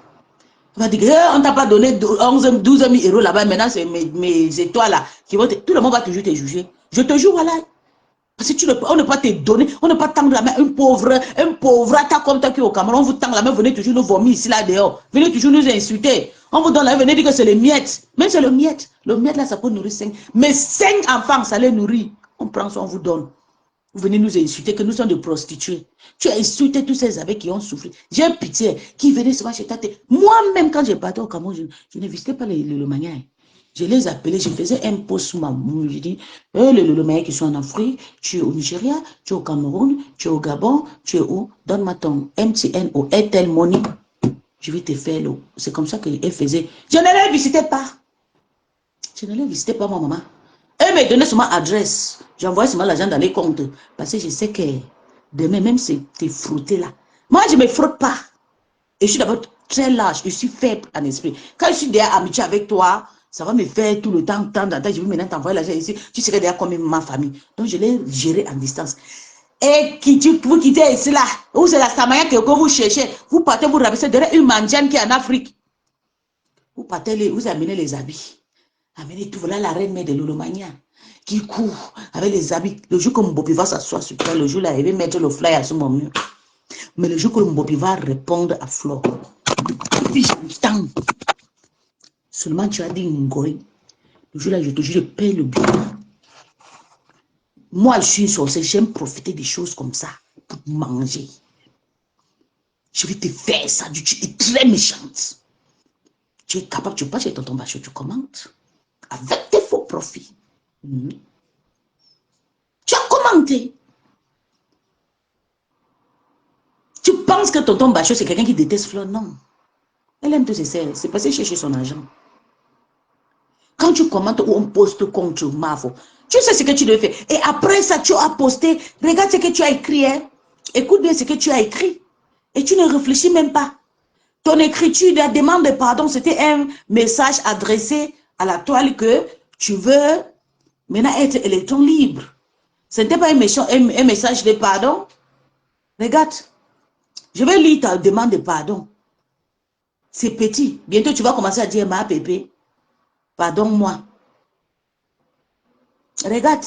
On va dire, on ne t'a pas donné 11 12 000 € là-bas, maintenant c'est mes étoiles là. Qui vont tout le monde va toujours te juger. Je te jure, voilà. Parce que on ne peut pas te donner, on ne peut pas tendre la main. Un pauvre atta comme toi qui est au Cameroun, on vous tend la main, venez toujours nous vomir ici, là, dehors. Venez toujours nous insulter. On vous donne la main, venez dire que c'est les miettes. Même c'est le miette. Le miette là, ça peut nourrir 5. Mais 5 enfants, ça les nourrit. On prend ça, on vous donne. Vous venez nous insulter que nous sommes des prostituées. Tu as insulté tous ces abeilles qui ont souffert. J'ai pitié, qui venaient souvent chez toi. Moi-même, quand j'ai parti au Cameroun, je ne visitais pas le manière. Je les appelais, je faisais un post sur ma mouche. Je dis, le manière qui sont en Afrique, tu es au Nigeria, tu es au Cameroun, tu es au Gabon, tu es où? Donne-moi ton MTN ou Airtel Money. Je vais te faire l'eau. C'est comme ça qu'elle faisait. Je ne les visitais pas. Je ne les visitais pas, ma maman. Elle me donnait seulement adresse. J'envoyais seulement l'argent dans les comptes. Parce que je sais que demain, même si tu es frotté là. Moi, je ne me frotte pas. Et je suis d'abord très large. Je suis faible en esprit. Quand je suis déjà amitié avec toi, ça va me faire tout le temps. Je vais maintenant t'envoyer l'argent ici. Tu serais déjà comme ma famille. Donc, je l'ai géré en distance. Et vous quittez ici là. Où c'est la Samaya que vous cherchez. Vous partez, vous rabaissez derrière une mandiane qui est en Afrique. Vous partez, vous amenez les habits. Amenez tout, voilà la reine mère de Lolomania qui court avec les habits. Le jour que Mbopi va s'asseoir sur toi, le jour là, il va mettre le flyer sur mon mur. Mais le jour que Mbopi va répondre à Flore, j'entends. Seulement tu as dit Ngoï. Le jour là, je te jure, je paye le billet. Moi, je suis une sorcière, j'aime profiter des choses comme ça pour manger. Je vais te faire ça. Tu es très méchante. Tu es capable, tu passes chez tonton Bachot, tu commentes. Avec tes faux profits. Tu as commenté. Tu penses que tonton Bachot, c'est quelqu'un qui déteste Flo? Non. Elle aime tous ses serres. C'est passé chercher son argent. Quand tu commentes ou on poste contre Mafo, tu sais ce que tu devais faire. Et après ça, tu as posté. Regarde ce que tu as écrit. Hein. Écoute bien ce que tu as écrit. Et tu ne réfléchis même pas. Ton écriture, la demande de pardon, c'était un message adressé à la toile que tu veux maintenant être électron libre. Ce n'était pas un message de pardon. Regarde, je vais lire ta demande de pardon. C'est petit. Bientôt, tu vas commencer à dire, ma pépé, pardonne-moi. Regarde.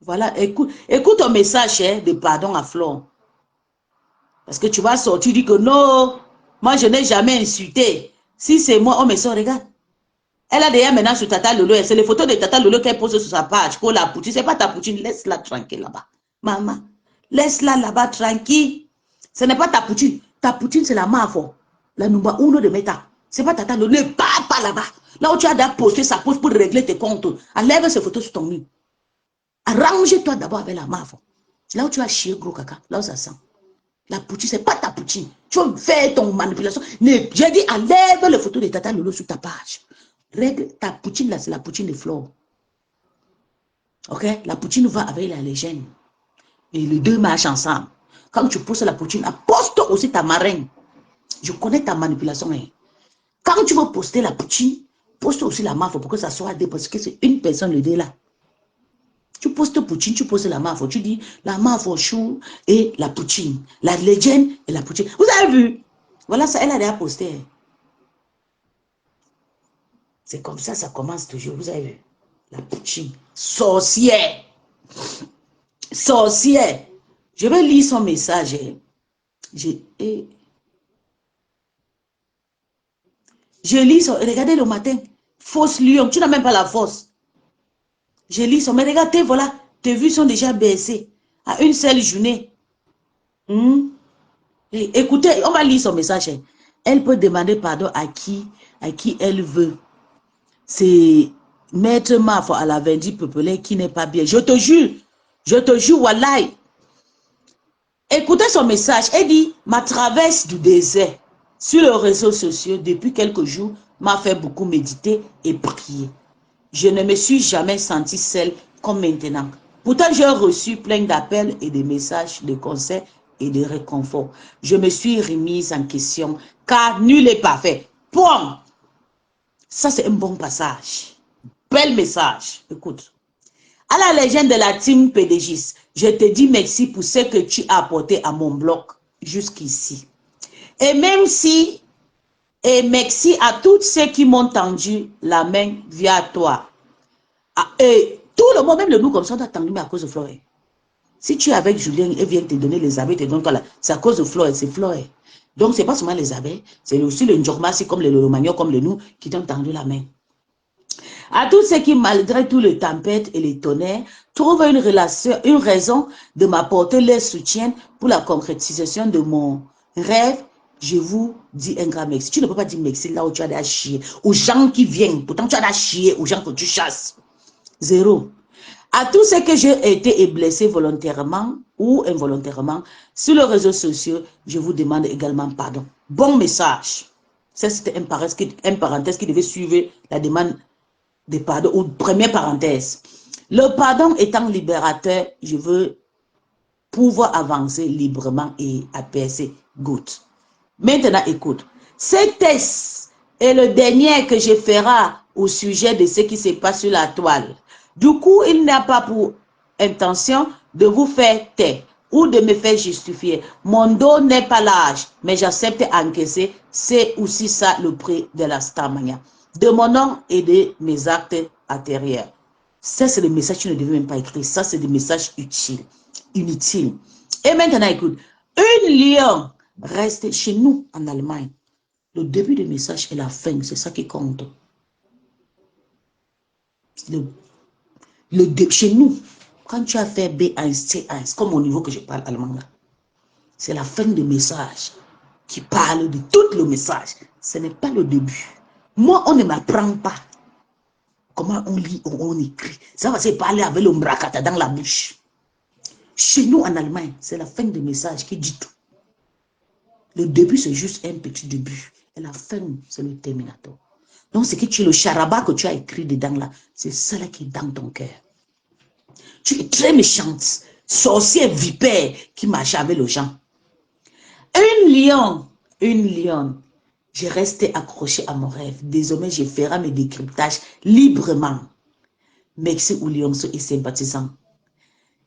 Voilà, écoute ton message hein, de pardon à Flore. Parce que tu vas sortir, tu dis que non, moi je n'ai jamais insulté. Si c'est moi, on me sort, regarde. Elle a déjà maintenant sur Tata Lolo, c'est les photos de Tata Lolo qu'elle pose sur sa page. Pour la poutine, c'est pas ta poutine, laisse-la tranquille là-bas. Maman, laisse-la là-bas tranquille. Ce n'est pas ta poutine. Ta poutine, c'est la mafo. La numba uno de Meta. C'est pas Tata Lolo, ne pars pas là-bas. Là où tu as déjà posté sa pose pour régler tes comptes. Enlève ces photos sur ton mur. Arrange-toi d'abord avec la mafo. Là où tu as chié gros caca, là où ça sent. La poutine, c'est pas ta poutine. Tu vas faire ton manipulation. J'ai dit, enlève les photos de Tata Lolo sur ta page. Règle, ta poutine là, c'est la poutine de Flore. Ok? La poutine va avec la légende. Et les deux marchent ensemble. Quand tu poses la poutine, poste aussi ta marraine. Je connais ta manipulation. Hein. Quand tu veux poster la poutine, poste aussi la mafia pour que ça soit parce que c'est une personne le dé là. Tu postes poutine, tu postes la mafia. Tu dis la mafia chou et la poutine. La légende et la poutine. Vous avez vu? Voilà ça, elle a déjà posté. C'est comme ça commence toujours. Vous avez vu? La poutine. Sorcière. Sorcière. Je vais lire son message. Je lis son... Regardez le matin. Fausse lion. Tu n'as même pas la force. Je lis son... Mais regardez, voilà. Tes vues sont déjà baissées. À une seule journée. Et écoutez, on va lire son message. Elle peut demander pardon à qui elle veut. C'est Maître Mafo à la Vendi Peuplée qui n'est pas bien. Je te jure, wallahi. Écoutez son message. Elle dit, ma traverse du désert sur les réseaux sociaux depuis quelques jours m'a fait beaucoup méditer et prier. Je ne me suis jamais sentie seule comme maintenant. Pourtant, j'ai reçu plein d'appels et de messages, de conseils et de réconfort. Je me suis remise en question car nul n'est parfait. Point. Ça, c'est un bon passage. Bel message. Écoute. À la légende de la team PDGIS, je te dis merci pour ce que tu as apporté à mon blog jusqu'ici. Et même si, et merci à tous ceux qui m'ont tendu la main via toi. Et tout le monde, même le nous comme ça, on t'a tendu mais à cause de Flore. Si tu es avec Julien, elle vient te donner les abeilles, te donne quoi, c'est à cause de Flore, c'est Flore. Donc, c'est pas seulement les abeilles, c'est aussi le Njorma, c'est comme les Lolomagnon, comme le nous, qui t'ont tendu la main. À tous ceux qui, malgré tous les tempêtes et les tonnerres, trouvent une raison de m'apporter leur soutien pour la concrétisation de mon rêve, je vous dis un grand merci. Tu ne peux pas dire merci là où tu as à chier. Aux gens qui viennent, pourtant tu as à chier, aux gens que tu chasses. Zéro. À tous ceux que j'ai été blessé volontairement ou involontairement sur les réseaux sociaux, je vous demande également pardon. Bon message. Ça, c'était un parenthèse qui devait suivre la demande de pardon, ou première parenthèse. Le pardon étant libérateur, je veux pouvoir avancer librement et apaiser. Good. Maintenant, écoute. Ce test est le dernier que je ferai au sujet de ce qui se passe sur la toile. Du coup, il n'a pas pour intention de vous faire taire ou de me faire justifier. Mon dos n'est pas large, mais j'accepte encaisser. C'est aussi ça le prix de la Starmania. De mon nom et de mes actes intérieurs. Ça, c'est le message que tu ne devais même pas écrire. Ça, c'est des messages utiles. Inutiles. Et maintenant, écoute. Une lion reste chez nous en Allemagne. Le début du message et la fin, c'est ça qui compte. Chez nous, quand tu as fait B1, C1, comme au niveau que je parle allemand là, c'est la fin du message. qui parle de tout le message. Ce n'est pas le début. Moi, on ne m'apprend pas comment on lit ou on écrit. Ça va se parler avec le mbrakata dans la bouche. Chez nous, en Allemagne, c'est la fin du message qui dit tout. Le début, c'est juste un petit début. Et la fin, c'est le terminator. Donc, ce que tu es, le charaba que tu as écrit dedans là, c'est ça là qui est dans ton cœur. Tu es très méchante, sorcière vipère qui marche avec les gens. Une lionne. J'ai resté accroché à mon rêve. Désormais, je ferai mes décryptages librement. Merci aux lionceaux et sympathisants.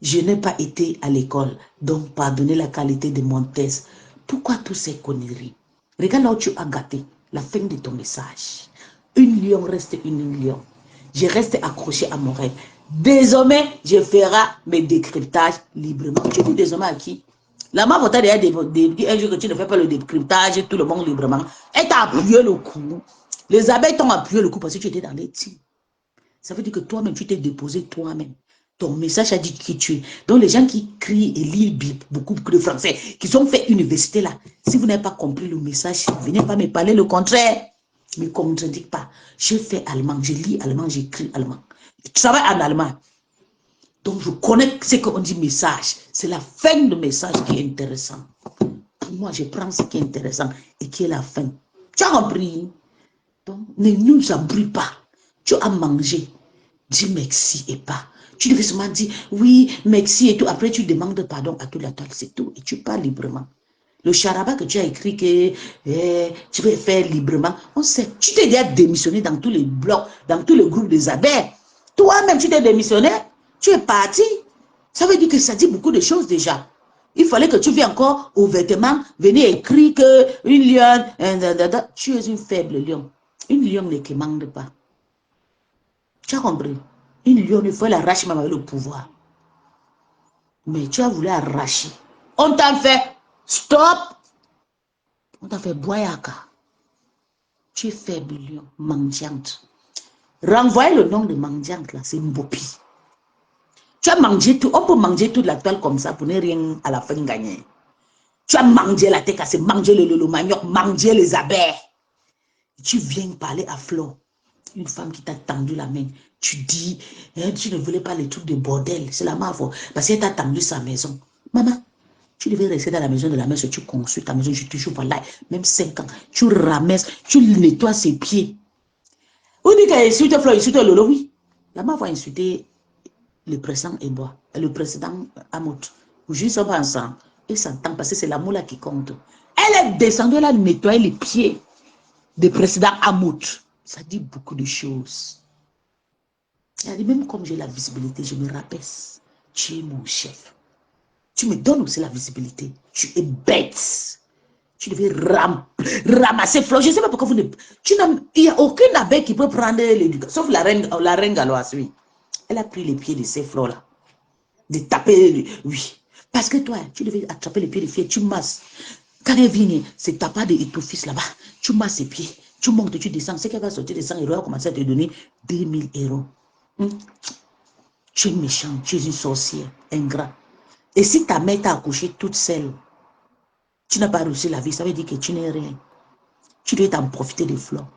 Je n'ai pas été à l'école, donc pardonnez la qualité de mon test. Pourquoi toutes ces conneries? Regarde là où tu as gâté la fin de ton message. Une lion reste une lion. Je reste accroché à mon rêve. Désormais, je ferai mes décryptages librement. Je dis désormais à qui? La maman t'a déjà dit un jour que tu ne fais pas le décryptage, tout le monde librement. Elle t'a appuyé le coup. Les abeilles t'ont appuyé le coup parce que tu étais dans les tirs. Ça veut dire que toi-même, tu t'es déposé toi-même. Ton message a dit qui tu es. Donc, les gens qui crient et lisent beaucoup de français, qui ont fait université là, si vous n'avez pas compris le message, venez pas me parler le contraire. Ne me contredis pas. Je fais allemand, je lis allemand, j'écris allemand. Je travaille en allemand. Donc, je connais ce qu'on dit message. C'est la fin du message qui est intéressant. Pour moi, je prends ce qui est intéressant et qui est la fin. Tu as compris? Donc, ne nous abruis pas. Tu as mangé. Dis merci et pas. Tu devais seulement dire oui, merci et tout. Après, tu demandes pardon à toute la table, c'est tout. Et tu parles librement. Le charaba que tu as écrit que tu veux faire librement, on sait. Tu t'es déjà démissionné dans tous les blocs, dans tous les groupes des abeilles. Toi-même, tu t'es démissionné. Tu es parti. Ça veut dire que ça dit beaucoup de choses déjà. Il fallait que tu viennes encore au vêtement, venir écrire que une lionne, tu es une faible lion. Une lionne ne commande pas. Tu as compris? Une lionne, il faut l'arracher même avec le pouvoir. Mais tu as voulu arracher. On t'a fait stop. On t'a fait boyaka. Tu es faible lion, mendiante. Renvoyez le nom de mendiante là, c'est Mbopi. Tu as mangé tout, on peut manger toute la toile comme ça pour ne rien à la fin gagner. Tu as mangé la tête cassée, mangé le manioc, mangé les abeilles. Tu viens parler à Flo, une femme qui t'a tendu la main. Tu dis, tu ne voulais pas les trucs de bordel. C'est la ma faute. Parce qu'elle t'a tendu sa maison. Maman, tu devais rester dans la maison de la mère. Tu construis ta maison, je te joue pas là. Même 5 ans. Tu ramasses, tu nettoies ses pieds. Vous dites qu'elle insulte Flo, insulte Lolo, oui. La ma va insulter le président Ebois, le président Amout. Aujourd'hui, ils sont pas ensemble. Ils s'entendent parce que c'est l'amour là qui compte. Elle est descendue, elle a nettoyé les pieds du président Amout. Ça dit beaucoup de choses. Elle dit, même comme j'ai la visibilité, je me rabaisse. Tu es mon chef. Tu me donnes aussi la visibilité. Tu es bête. Tu devais ramasser Flo. Je ne sais pas pourquoi vous ne... Il n'y a aucune abeille qui peut prendre l'éducation, sauf la reine galloise, oui. Elle a pris les pieds de ces fleurs-là. De taper, oui. Parce que toi, tu devais attraper les pieds des filles, tu masses. Quand elle vient, c'est ta part de ton fils là-bas. Tu masses ses pieds, tu montes, tu descends. C'est qu'elle va sortir de 100 euros, elle va commencer à te donner 2000 euros. Tu es méchant, tu es une sorcière, ingrat. Et si ta mère t'a accouché toute seule, tu n'as pas réussi la vie, ça veut dire que tu n'es rien. Tu dois t'en profiter des fleurs.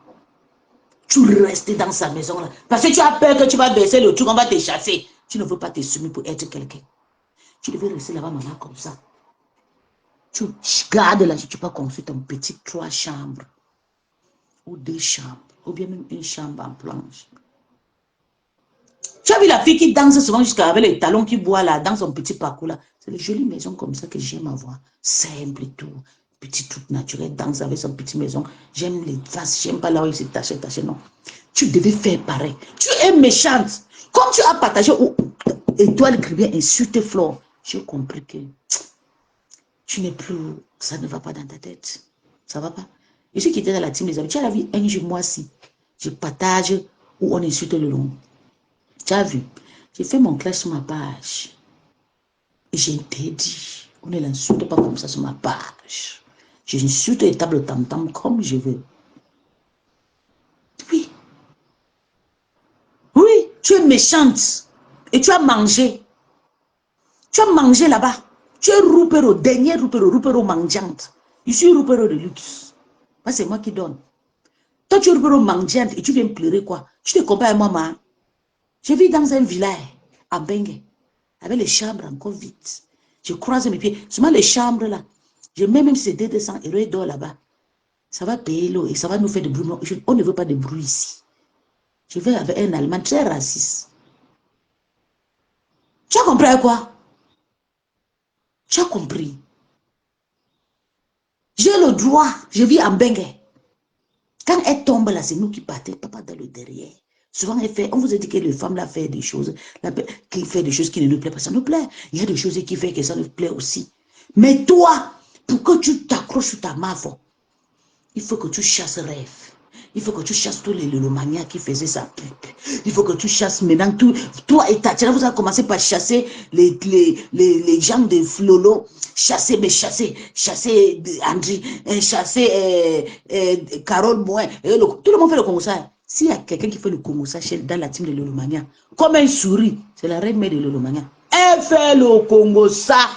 Tu restes dans sa maison là. Parce que tu as peur que tu vas baisser le truc, on va te chasser. Tu ne veux pas te soumettre pour être quelqu'un. Tu devais rester là-bas, maman, comme ça. Tu gardes là, tu peux construire ton petit 3 chambres. Ou 2 chambres. Ou bien même une chambre en planche. Tu as vu la fille qui danse souvent jusqu'à avec les talons qui boit là, dans son petit parcours là. C'est les jolies maisons comme ça que j'aime avoir. Simple et tout. Petit truc naturel, danse avec son petite maison. J'aime les faces, j'aime pas là où il s'est taché, non. Tu devais faire pareil. Tu es méchante. Comme tu as partagé Étoile Gribien insulte Flore, j'ai compris que tu n'es plus, ça ne va pas dans ta tête. Ça va pas. Je suis quitté dans la team des amis. Tu as vu un jour, moi-ci, je partage où on insulte le long. Tu as vu, j'ai fait mon clash sur ma page. Et j'ai interdit. On ne l'insulte pas comme ça sur ma page. J'insulte les tables tam-tam comme je veux. Oui. Oui, tu es méchante. Et tu as mangé. Tu as mangé là-bas. Tu es roupero, dernier roupero mendiante. Je suis roupero de luxe. Moi, c'est moi qui donne. Toi, tu es roupero mendiante et tu viens me pleurer quoi? Tu te compares à moi, maman. Je vis dans un village à Bengue, avec les chambres encore vides. Je croise mes pieds. Seulement les chambres là, je mets même ces 200 € d'or là-bas. Ça va payer l'eau et ça va nous faire de bruit. On ne veut pas de bruit ici. Je vais avec un Allemand très raciste. Tu as compris quoi? Tu as compris? J'ai le droit. Je vis en Bengue. Quand elle tombe là, c'est nous qui partons, papa dans le derrière. Souvent, on vous a dit que les femmes là fait des choses, qui fait des choses qui ne nous plaisent pas, ça nous plaît. Il y a des choses qui fait que ça nous plaît aussi. Mais toi, pour que tu t'accroches sur ta mafia, il faut que tu chasses rêve. Il faut que tu chasses tous les lolomanias qui faisaient sa pute. Il faut que tu chasses maintenant tout. Toi et Tatiana, vous avez commencé par chasser les gens de Flolo. Chasser, mais chasser André, chasser Carole Moin. Tout le monde fait le Congo ça. S'il y a quelqu'un qui fait le Congo ça dans la team de Lolomania, comme un souris, c'est la reine mère de Lolomania. Elle fait le Congo ça.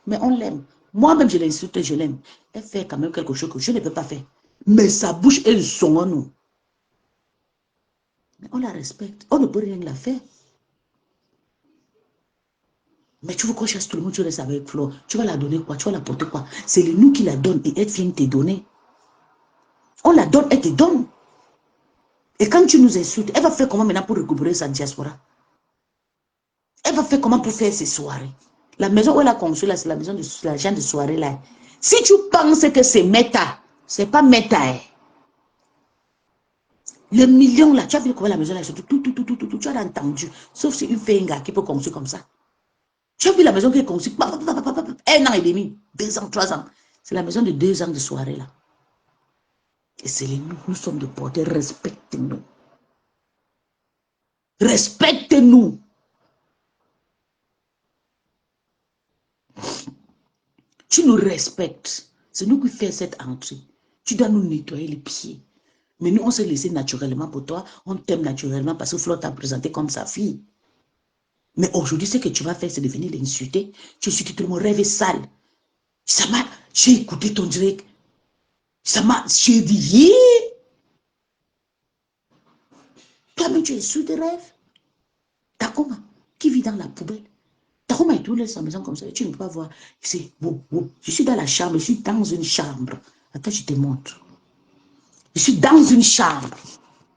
Mais on l'aime. Moi-même, je l'insulte, je l'aime. Elle fait quand même quelque chose que je ne peux pas faire. Mais sa bouche et son en nous. Mais on la respecte. On ne peut rien la faire. Mais tu veux qu'on chasse tout le monde, tu restes avec Flo. Tu vas la donner quoi? Tu vas la porter quoi? C'est nous qui la donne et elle vient te donner. On la donne, elle te donne. Et quand tu nous insultes, elle va faire comment maintenant pour récupérer sa diaspora? Elle va faire comment pour faire ses soirées? La maison où elle a construit là, c'est la maison de l'argent de soirée là. Si tu penses que c'est méta, c'est pas méta. Hein. Les millions là, tu as vu comment la maison là, tout, tu as entendu. Sauf si une fait un gars qui peut construire comme ça. Tu as vu la maison qui est construite, 1 an et demi, 2 ans, 3 ans. C'est la maison de 2 ans de soirée là. Et c'est nous sommes de porter, respectez-nous. Respectez-nous. Tu nous respectes. C'est nous qui faisons cette entrée. Tu dois nous nettoyer les pieds. Mais nous, on s'est laissé naturellement pour toi. On t'aime naturellement parce que Flo t'a présenté comme sa fille. Mais aujourd'hui, ce que tu vas faire, c'est de venir l'insulter. Tu insultes tout le monde, rêve sale. Ça m'a... J'ai écouté ton direct. Ça m'a... J'ai dit... Toi-même, tu insultes rêve. Takoma, qui vit dans la poubelle. Takoma est tout laisse sa maison comme ça. Tu ne peux pas voir. C'est... Je suis dans la chambre. Je suis dans une chambre. Attends, je te montre. Je suis dans une chambre.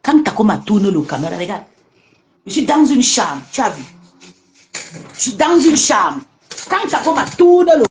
Quand Takoma tourne le caméra, regarde. Je suis dans une chambre. Tu as vu? Je suis dans une chambre. Quand Takoma tourne le